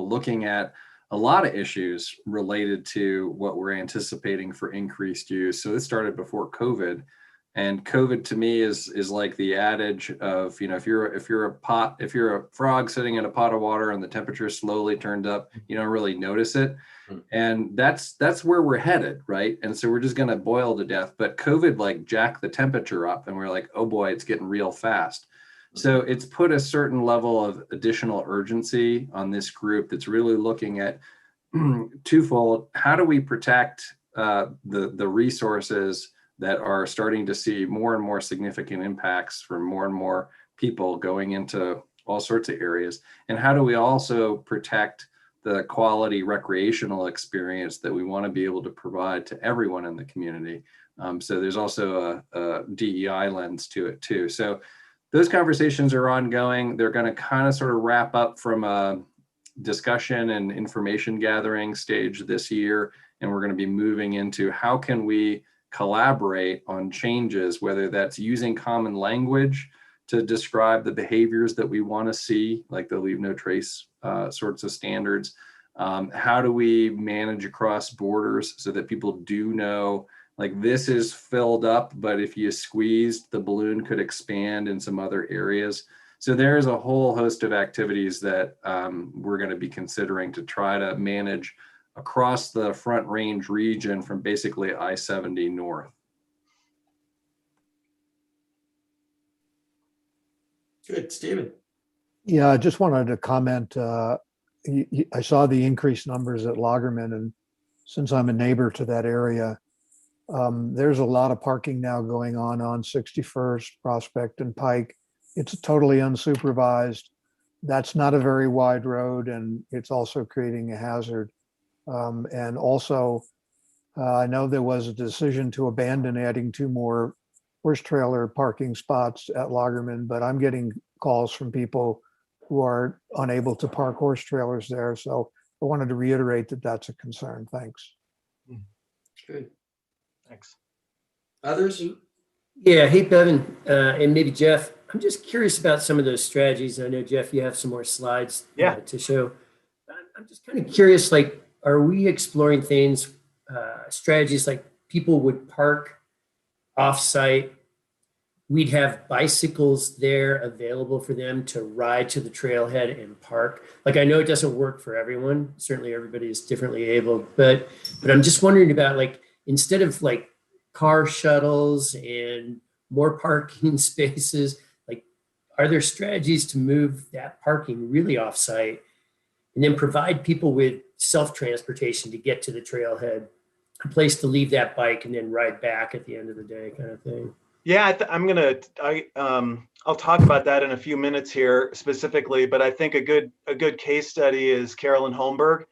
looking at a lot of issues related to what we're anticipating for increased use. So this started before COVID, And COVID to me is like the adage of, if you're a frog sitting in a pot of water and the temperature slowly turned up, you don't really notice it. And that's where we're headed, right? And so we're just going to boil to death. But COVID like jacked the temperature up, and we're like, oh boy, it's getting real fast. So it's put a certain level of additional urgency on this group that's really looking at twofold. How do we protect the resources that are starting to see more and more significant impacts from more and more people going into all sorts of areas? And how do we also protect the quality recreational experience that we want to be able to provide to everyone in the community? So there's also a DEI lens to it too. So those conversations are ongoing. They're going to kind of sort of wrap up from a discussion and information gathering stage this year. And we're going to be moving into how can we collaborate on changes, whether that's using common language to describe the behaviors that we want to see, like the leave no trace sorts of standards. How do we manage across borders so that people do know, like, this is filled up, but if you squeezed, the balloon could expand in some other areas. So there's a whole host of activities that we're going to be considering to try to manage across the Front Range region from basically I-70 north. Good, Stephen. Yeah, I just wanted to comment. I saw the increased numbers at Lagerman, and since I'm a neighbor to that area, there's a lot of parking now going on 61st, Prospect, and Pike. It's totally unsupervised. That's not a very wide road, and it's also creating a hazard. And also, I know there was a decision to abandon adding 2 more horse trailer parking spots at Lagerman, but I'm getting calls from people who are unable to park horse trailers there. So I wanted to reiterate that that's a concern. Thanks. Good. Thanks. Others? Yeah. Hey, Bevan, and maybe Jeff. I'm just curious about some of those strategies. I know, Jeff, you have some more slides to show. I'm just kind of curious, like, are we exploring things, strategies like people would park off-site? We'd have bicycles there available for them to ride to the trailhead and park. Like, I know it doesn't work for everyone. Certainly everybody is differently able, but I'm just wondering about, like, instead of like car shuttles and more parking spaces, like, are there strategies to move that parking really off-site and then provide people with self-transportation to get to the trailhead, a place to leave that bike and then ride back at the end of the day, kind of thing? Yeah, I'll talk about that in a few minutes here specifically, but I think a good case study is Carolyn Holmberg.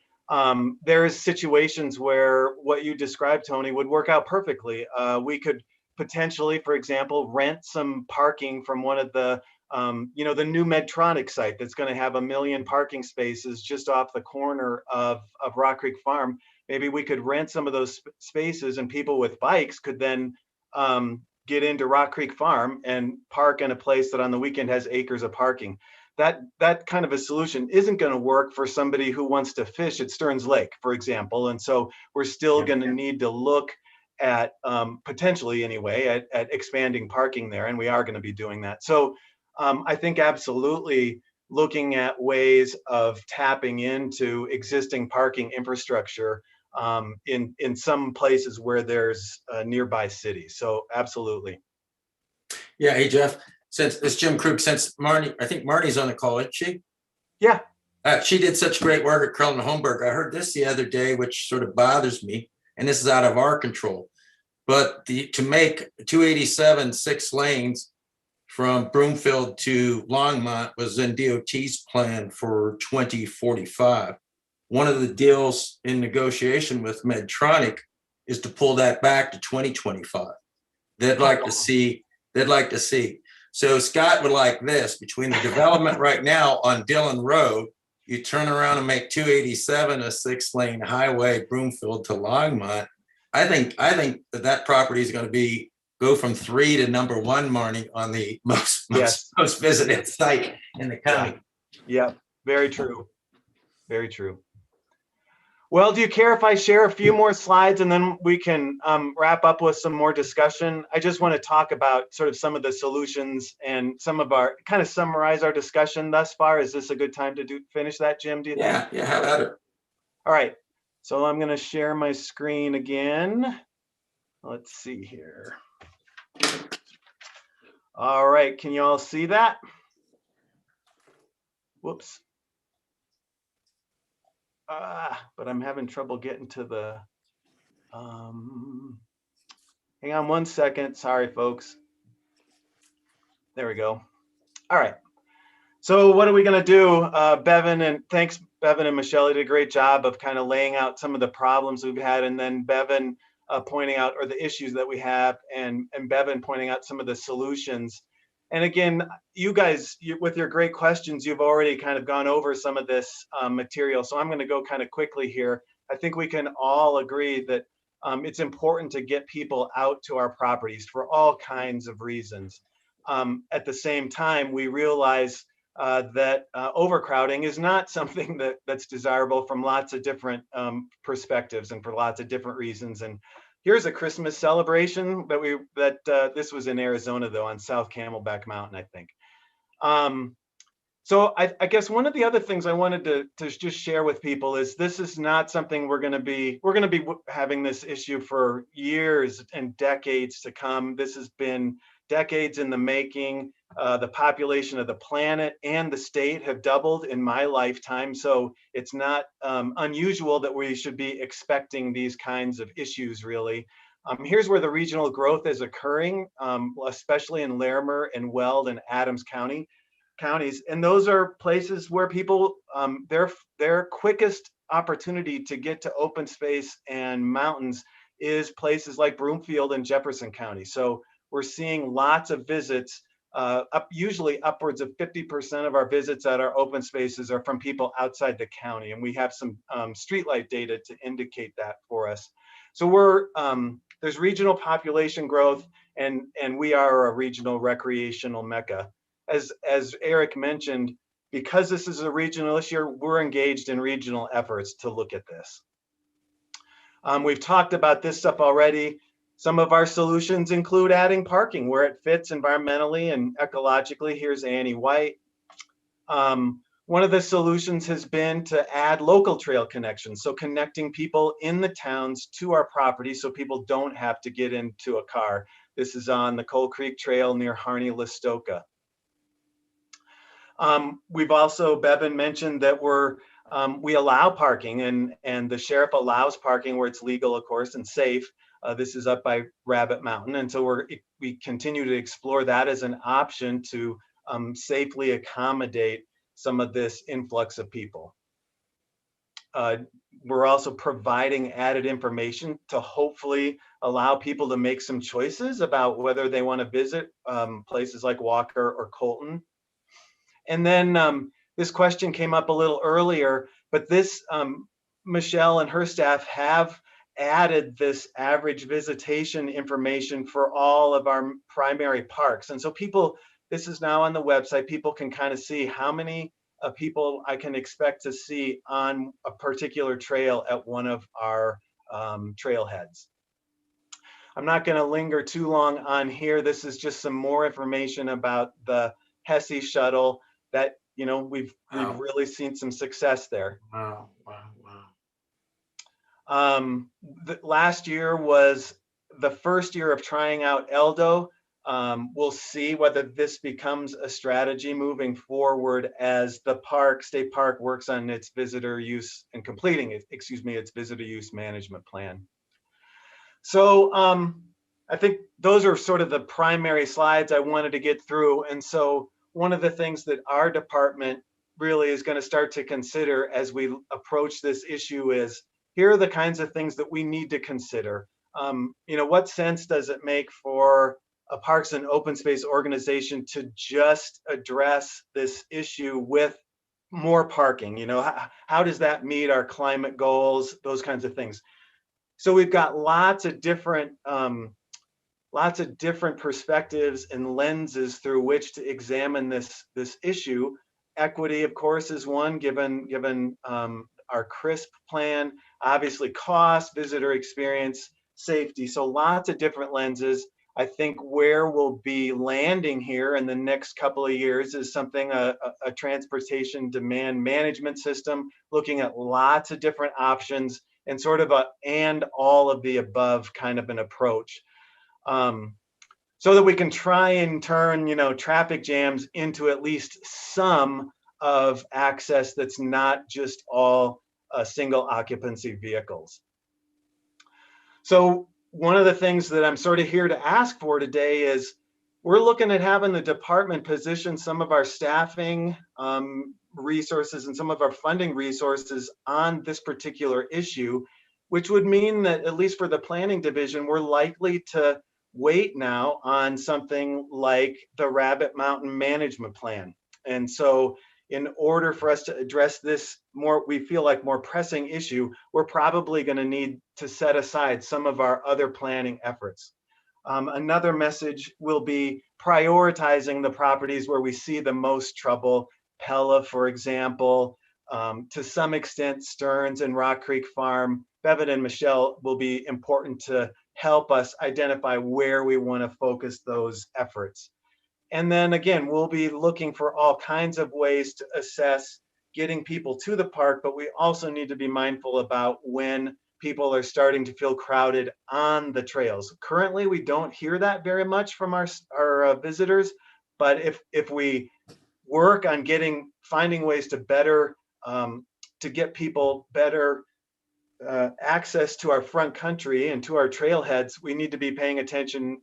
There's situations where what you described, Tony, would work out perfectly. We could potentially, for example, rent some parking from one of the the new Medtronic site that's going to have 1 million parking spaces just off the corner of Rock Creek Farm. Maybe we could rent some of those spaces, and people with bikes could then get into Rock Creek Farm and park in a place that on the weekend has acres of parking. That kind of a solution isn't going to work for somebody who wants to fish at Stearns Lake, for example. And so we're still going to need to look at potentially anyway at expanding parking there, and we are going to be doing that. So I think absolutely looking at ways of tapping into existing parking infrastructure in some places where there's nearby cities. So absolutely. Yeah. Hey, Jeff, since it's Jim Krug, since Marnie, I think Marnie's on the call, isn't she? Yeah. She did such great work at Carolyn Holmberg. I heard this the other day, which sort of bothers me, and this is out of our control. But to make 287 6 lanes from Broomfield to Longmont was in DOT's plan for 2045. One of the deals in negotiation with Medtronic is to pull that back to 2025. They'd like to see. So Scott would like this: between the development right now on Dillon Road, you turn around and make 287 a 6-lane highway, Broomfield to Longmont. I think that property is going to go from 3 to number 1, Marnie, on the most visited site in the county. Yeah, very true. Very true. Well, do you care if I share a few more slides and then we can wrap up with some more discussion? I just want to talk about sort of some of the solutions and some of our, kind of summarize our discussion thus far. Is this a good time to finish that, Jim, do you think? Yeah, have at it. All right, so I'm going to share my screen again. Let's see here. All right, can you all see that? Whoops. But I'm having trouble getting to the, hang on one second. Sorry, folks. There we go. All right. So what are we going to do? Bevan, and thanks, Bevan and Michelle, you did a great job of kind of laying out some of the problems we've had, and then Bevan pointing out, or the issues that we have, and Bevan pointing out some of the solutions. And again, you guys, with your great questions, you've already kind of gone over some of this material. So I'm going to go kind of quickly here. I think we can all agree that it's important to get people out to our properties for all kinds of reasons. At the same time, we realize that overcrowding is not something that's desirable from lots of different perspectives and for lots of different reasons. And here's a Christmas celebration that this was in Arizona, though, on South Camelback Mountain, I think. So I guess one of the other things I wanted to just share with people is this is not something we're going to be having this issue for years and decades to come. This has been decades in the making. The population of the planet and the state have doubled in my lifetime. So it's not unusual that we should be expecting these kinds of issues, really. Here's where the regional growth is occurring, especially in Larimer and Weld and Adams counties. And those are places where people, their quickest opportunity to get to open space and mountains is places like Broomfield and Jefferson County. So we're seeing lots of visits. Usually upwards of 50% of our visits at our open spaces are from people outside the county, and we have some streetlight data to indicate that for us. So there's regional population growth, and we are a regional recreational mecca. As Eric mentioned, because this is a regional issue, we're engaged in regional efforts to look at this. We've talked about this stuff already. Some of our solutions include adding parking where it fits environmentally and ecologically. Here's Annie White. One of the solutions has been to add local trail connections. So connecting people in the towns to our property so people don't have to get into a car. This is on the Coal Creek Trail near Harney-Listoka. We've also, Bevan mentioned that we allow parking, and the sheriff allows parking where it's legal, of course, and safe. This is up by Rabbit Mountain. And so we continue to explore that as an option to safely accommodate some of this influx of people. We're also providing added information to hopefully allow people to make some choices about whether they want to visit places like Walker or Colton. And then this question came up a little earlier, but this, Michelle and her staff have added this average visitation information for all of our primary parks. And so people, this is now on the website, people can kind of see how many people I can expect to see on a particular trail at one of our trailheads. I'm not going to linger too long on here. This is just some more information about the HESI shuttle that, you know, we've really seen some success there. Wow. Last year was the first year of trying out Eldo. We'll see whether this becomes a strategy moving forward as the state park works on its visitor use and completing its visitor use management plan. So I think those are sort of the primary slides I wanted to get through. And so one of the things that our department really is going to start to consider as we approach this issue is, here are the kinds of things that we need to consider. You know, what sense does it make for a parks and open space organization to just address this issue with more parking? You know, how does that meet our climate goals, those kinds of things? So we've got lots of different perspectives and lenses through which to examine this issue. Equity, of course, is one, given our CRISP plan. Obviously cost, visitor experience, safety. So lots of different lenses. I think where we'll be landing here in the next couple of years is something, a transportation demand management system, looking at lots of different options and sort of and all of the above kind of an approach. So that we can try and turn, traffic jams into at least some of access that's not just all single occupancy vehicles. So one of the things that I'm sort of here to ask for today is we're looking at having the department position some of our staffing resources and some of our funding resources on this particular issue, which would mean that at least for the planning division, we're likely to wait now on something like the Rabbit Mountain Management Plan. And so in order for us to address this we feel like more pressing issue, we're probably going to need to set aside some of our other planning efforts. Another message will be prioritizing the properties where we see the most trouble. Pella, for example, to some extent, Stearns and Rock Creek Farm. Bevan and Michelle will be important to help us identify where we want to focus those efforts. And then again, we'll be looking for all kinds of ways to assess getting people to the park, but we also need to be mindful about when people are starting to feel crowded on the trails. Currently, we don't hear that very much from our visitors, but if we work on finding ways to better, to get people better access to our front country and to our trailheads, we need to be paying attention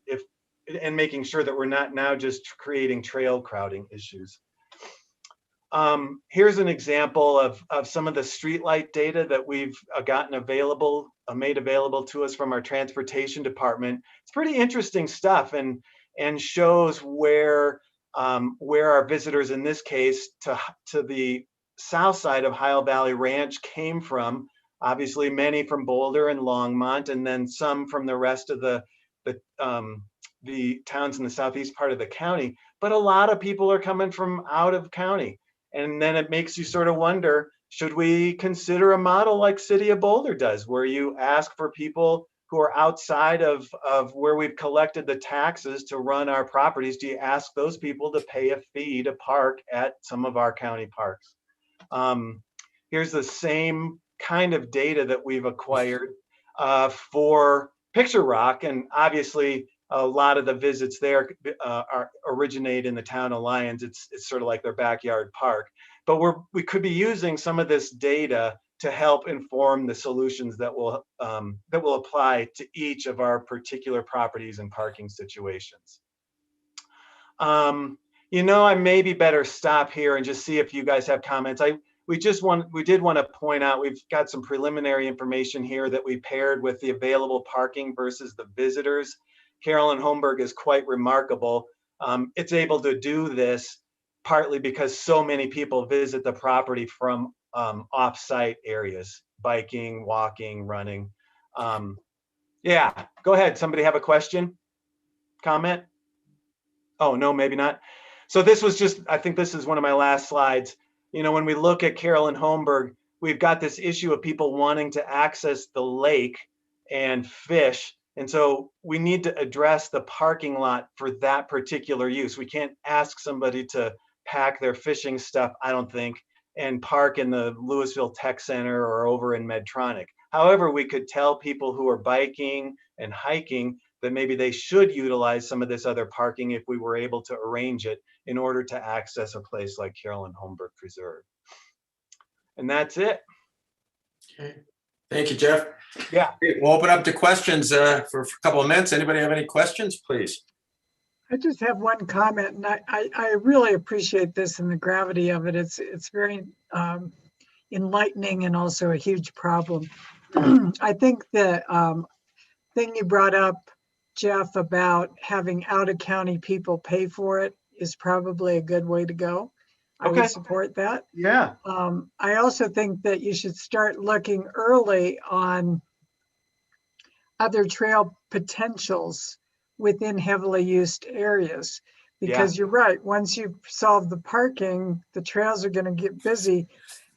and making sure that we're not now just creating trail crowding issues. Here's an example of some of the streetlight data that we've gotten made available to us from our transportation department. It's pretty interesting stuff and shows where our visitors, in this case, to the south side of Ohio Valley Ranch came from. Obviously, many from Boulder and Longmont, and then some from the rest of the towns in the southeast part of the county. But a lot of people are coming from out of county. And then it makes you sort of wonder, should we consider a model like City of Boulder does, where you ask for people who are outside of where we've collected the taxes to run our properties? Do you ask those people to pay a fee to park at some of our county parks? Here's the same kind of data that we've acquired for Picture Rock, and obviously a lot of the visits there originate in the town of Lyons. It's sort of like their backyard park, but we could be using some of this data to help inform the solutions that will apply to each of our particular properties and parking situations. I maybe better stop here and just see if you guys have comments. We did want to point out, we've got some preliminary information here that we paired with the available parking versus the visitors. Carolyn Holmberg is quite remarkable. It's able to do this partly because so many people visit the property from off-site areas, biking, walking, running. Yeah, go ahead. Somebody have a question, comment? Oh, no, maybe not. So this was just, I think this is one of my last slides. When we look at Carolyn Holmberg, we've got this issue of people wanting to access the lake and fish. And so we need to address the parking lot for that particular use. We can't ask somebody to pack their fishing stuff, I don't think, and park in the Louisville Tech Center or over in Medtronic. However, we could tell people who are biking and hiking that maybe they should utilize some of this other parking if we were able to arrange it in order to access a place like Carolyn Holmberg Preserve. And that's it. Okay. Thank you, Jeff. Yeah. We'll open up to questions for a couple of minutes. Anybody have any questions, please? I just have one comment, and I really appreciate this and the gravity of it. It's very enlightening and also a huge problem. I think the thing you brought up, Jeff, about having out-of-county people pay for it is probably a good way to go. I would support that. Yeah. I also think that you should start looking early on other trail potentials within heavily used areas, because you're right. Once you solve the parking, the trails are going to get busy.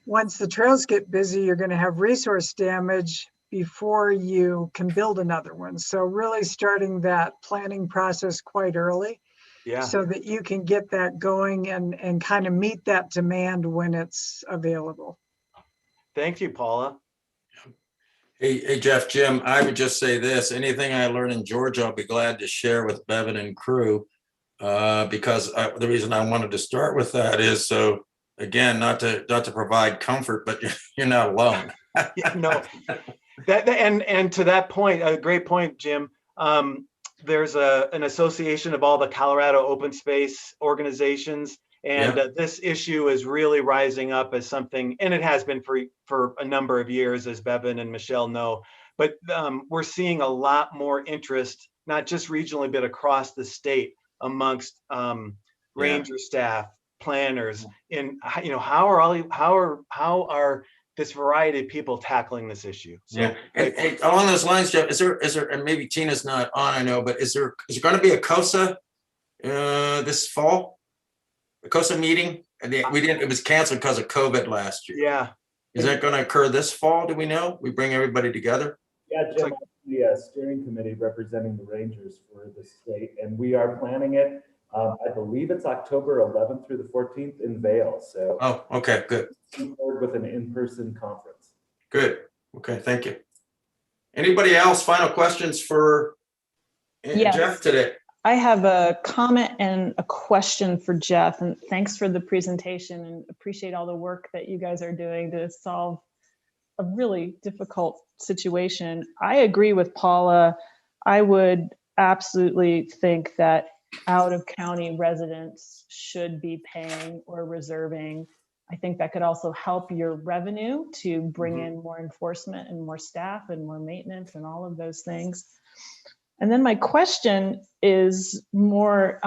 once the trails get busy, you're going to have resource damage before you can build another one. So really starting that planning process quite early, Yeah. so that you can get that going and kind of meet that demand when it's available. Thank you, Paula. Hey, Jeff, Jim, I would just say this, anything I learn in Georgia, I'll be glad to share with Bevan and crew. Because the reason I wanted to start with that is so, again, not to provide comfort, but you're not alone. Yeah, no, and to that point, a great point, Jim. There's an association of all the Colorado open space organizations, and this issue is really rising up as something, and it has been for a number of years, as Bevan and Michelle know. But we're seeing a lot more interest, not just regionally, but across the state, amongst ranger staff, planners, in how are this variety of people tackling this issue. So, yeah. Hey, along those lines, Jeff, is there, and maybe Tina's not on, I know, but is there going to be a COSA this fall? A COSA meeting? And it was canceled because of COVID last year. Yeah. Is that going to occur this fall? Do we know? We bring everybody together? Yeah, Jim, I'm the steering committee representing the Rangers for the state, and we are planning it. I believe it's October 11th through the 14th in Vail. So. Oh, okay, good. Looking forward with an in-person conference. Good. Okay, thank you. Anybody else? Final questions for Jeff today? I have a comment and a question for Jeff, and thanks for the presentation and appreciate all the work that you guys are doing to solve a really difficult situation. I agree with Paula. I would absolutely think that out of county residents should be paying or reserving. I think that could also help your revenue to bring in more enforcement and more staff and more maintenance and all of those things. And then my question is more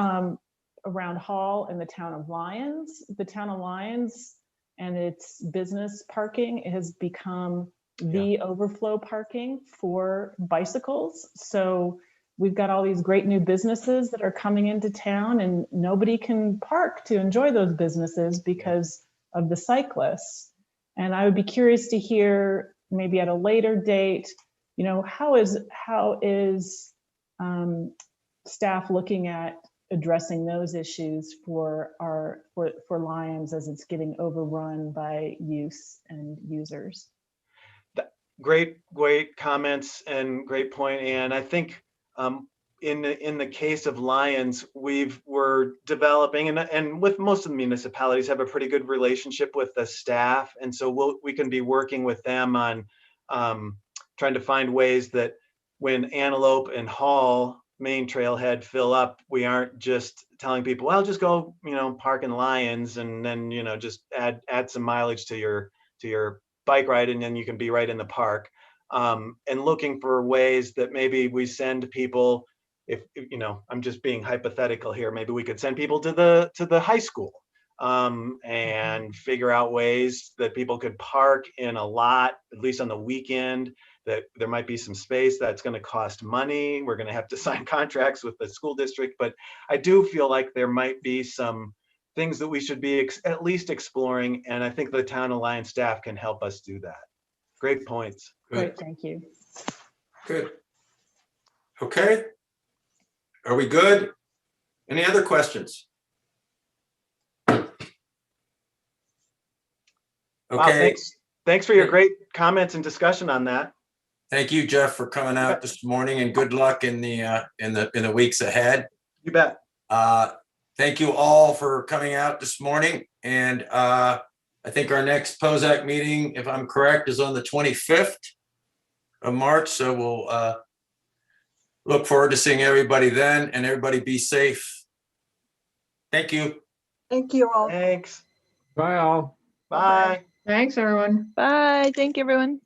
around Hall and the town of Lyons. The town of Lyons and its business parking has become the overflow parking for bicycles. So we've got all these great new businesses that are coming into town and nobody can park to enjoy those businesses because of the cyclists. And I would be curious to hear, maybe at a later date, how is staff looking at addressing those issues for Lyons as it's getting overrun by use and users? Great comments and great point, Ann. I think in the case of Lyons, we're developing, and with most of the municipalities have a pretty good relationship with the staff, and so we can be working with them on trying to find ways that when Antelope and Hall main trailhead fill up, we aren't just telling people, well, just go park in Lyons and then just add some mileage to your bike ride, and then you can be right in the park. And looking for ways that maybe we send people, if I'm just being hypothetical here, maybe we could send people to the high school and figure out ways that people could park in a lot, at least on the weekend, that there might be some space that's going to cost money. We're going to have to sign contracts with the school district, but I do feel like there might be some things that we should be at least exploring, and I think the Town Alliance staff can help us do that. Great points. Great, thank you. Good. Okay. Are we good? Any other questions? Okay. Wow, thanks for your great comments and discussion on that. Thank you, Jeff, for coming out this morning, and good luck in the weeks ahead. You bet. Thank you all for coming out this morning, and I think our next POSAC meeting, if I'm correct, is on the 25th of March. So we'll look forward to seeing everybody then, and everybody be safe. Thank you. Thank you all. Thanks. Bye all. Bye. Thanks, everyone. Bye. Thank you, everyone.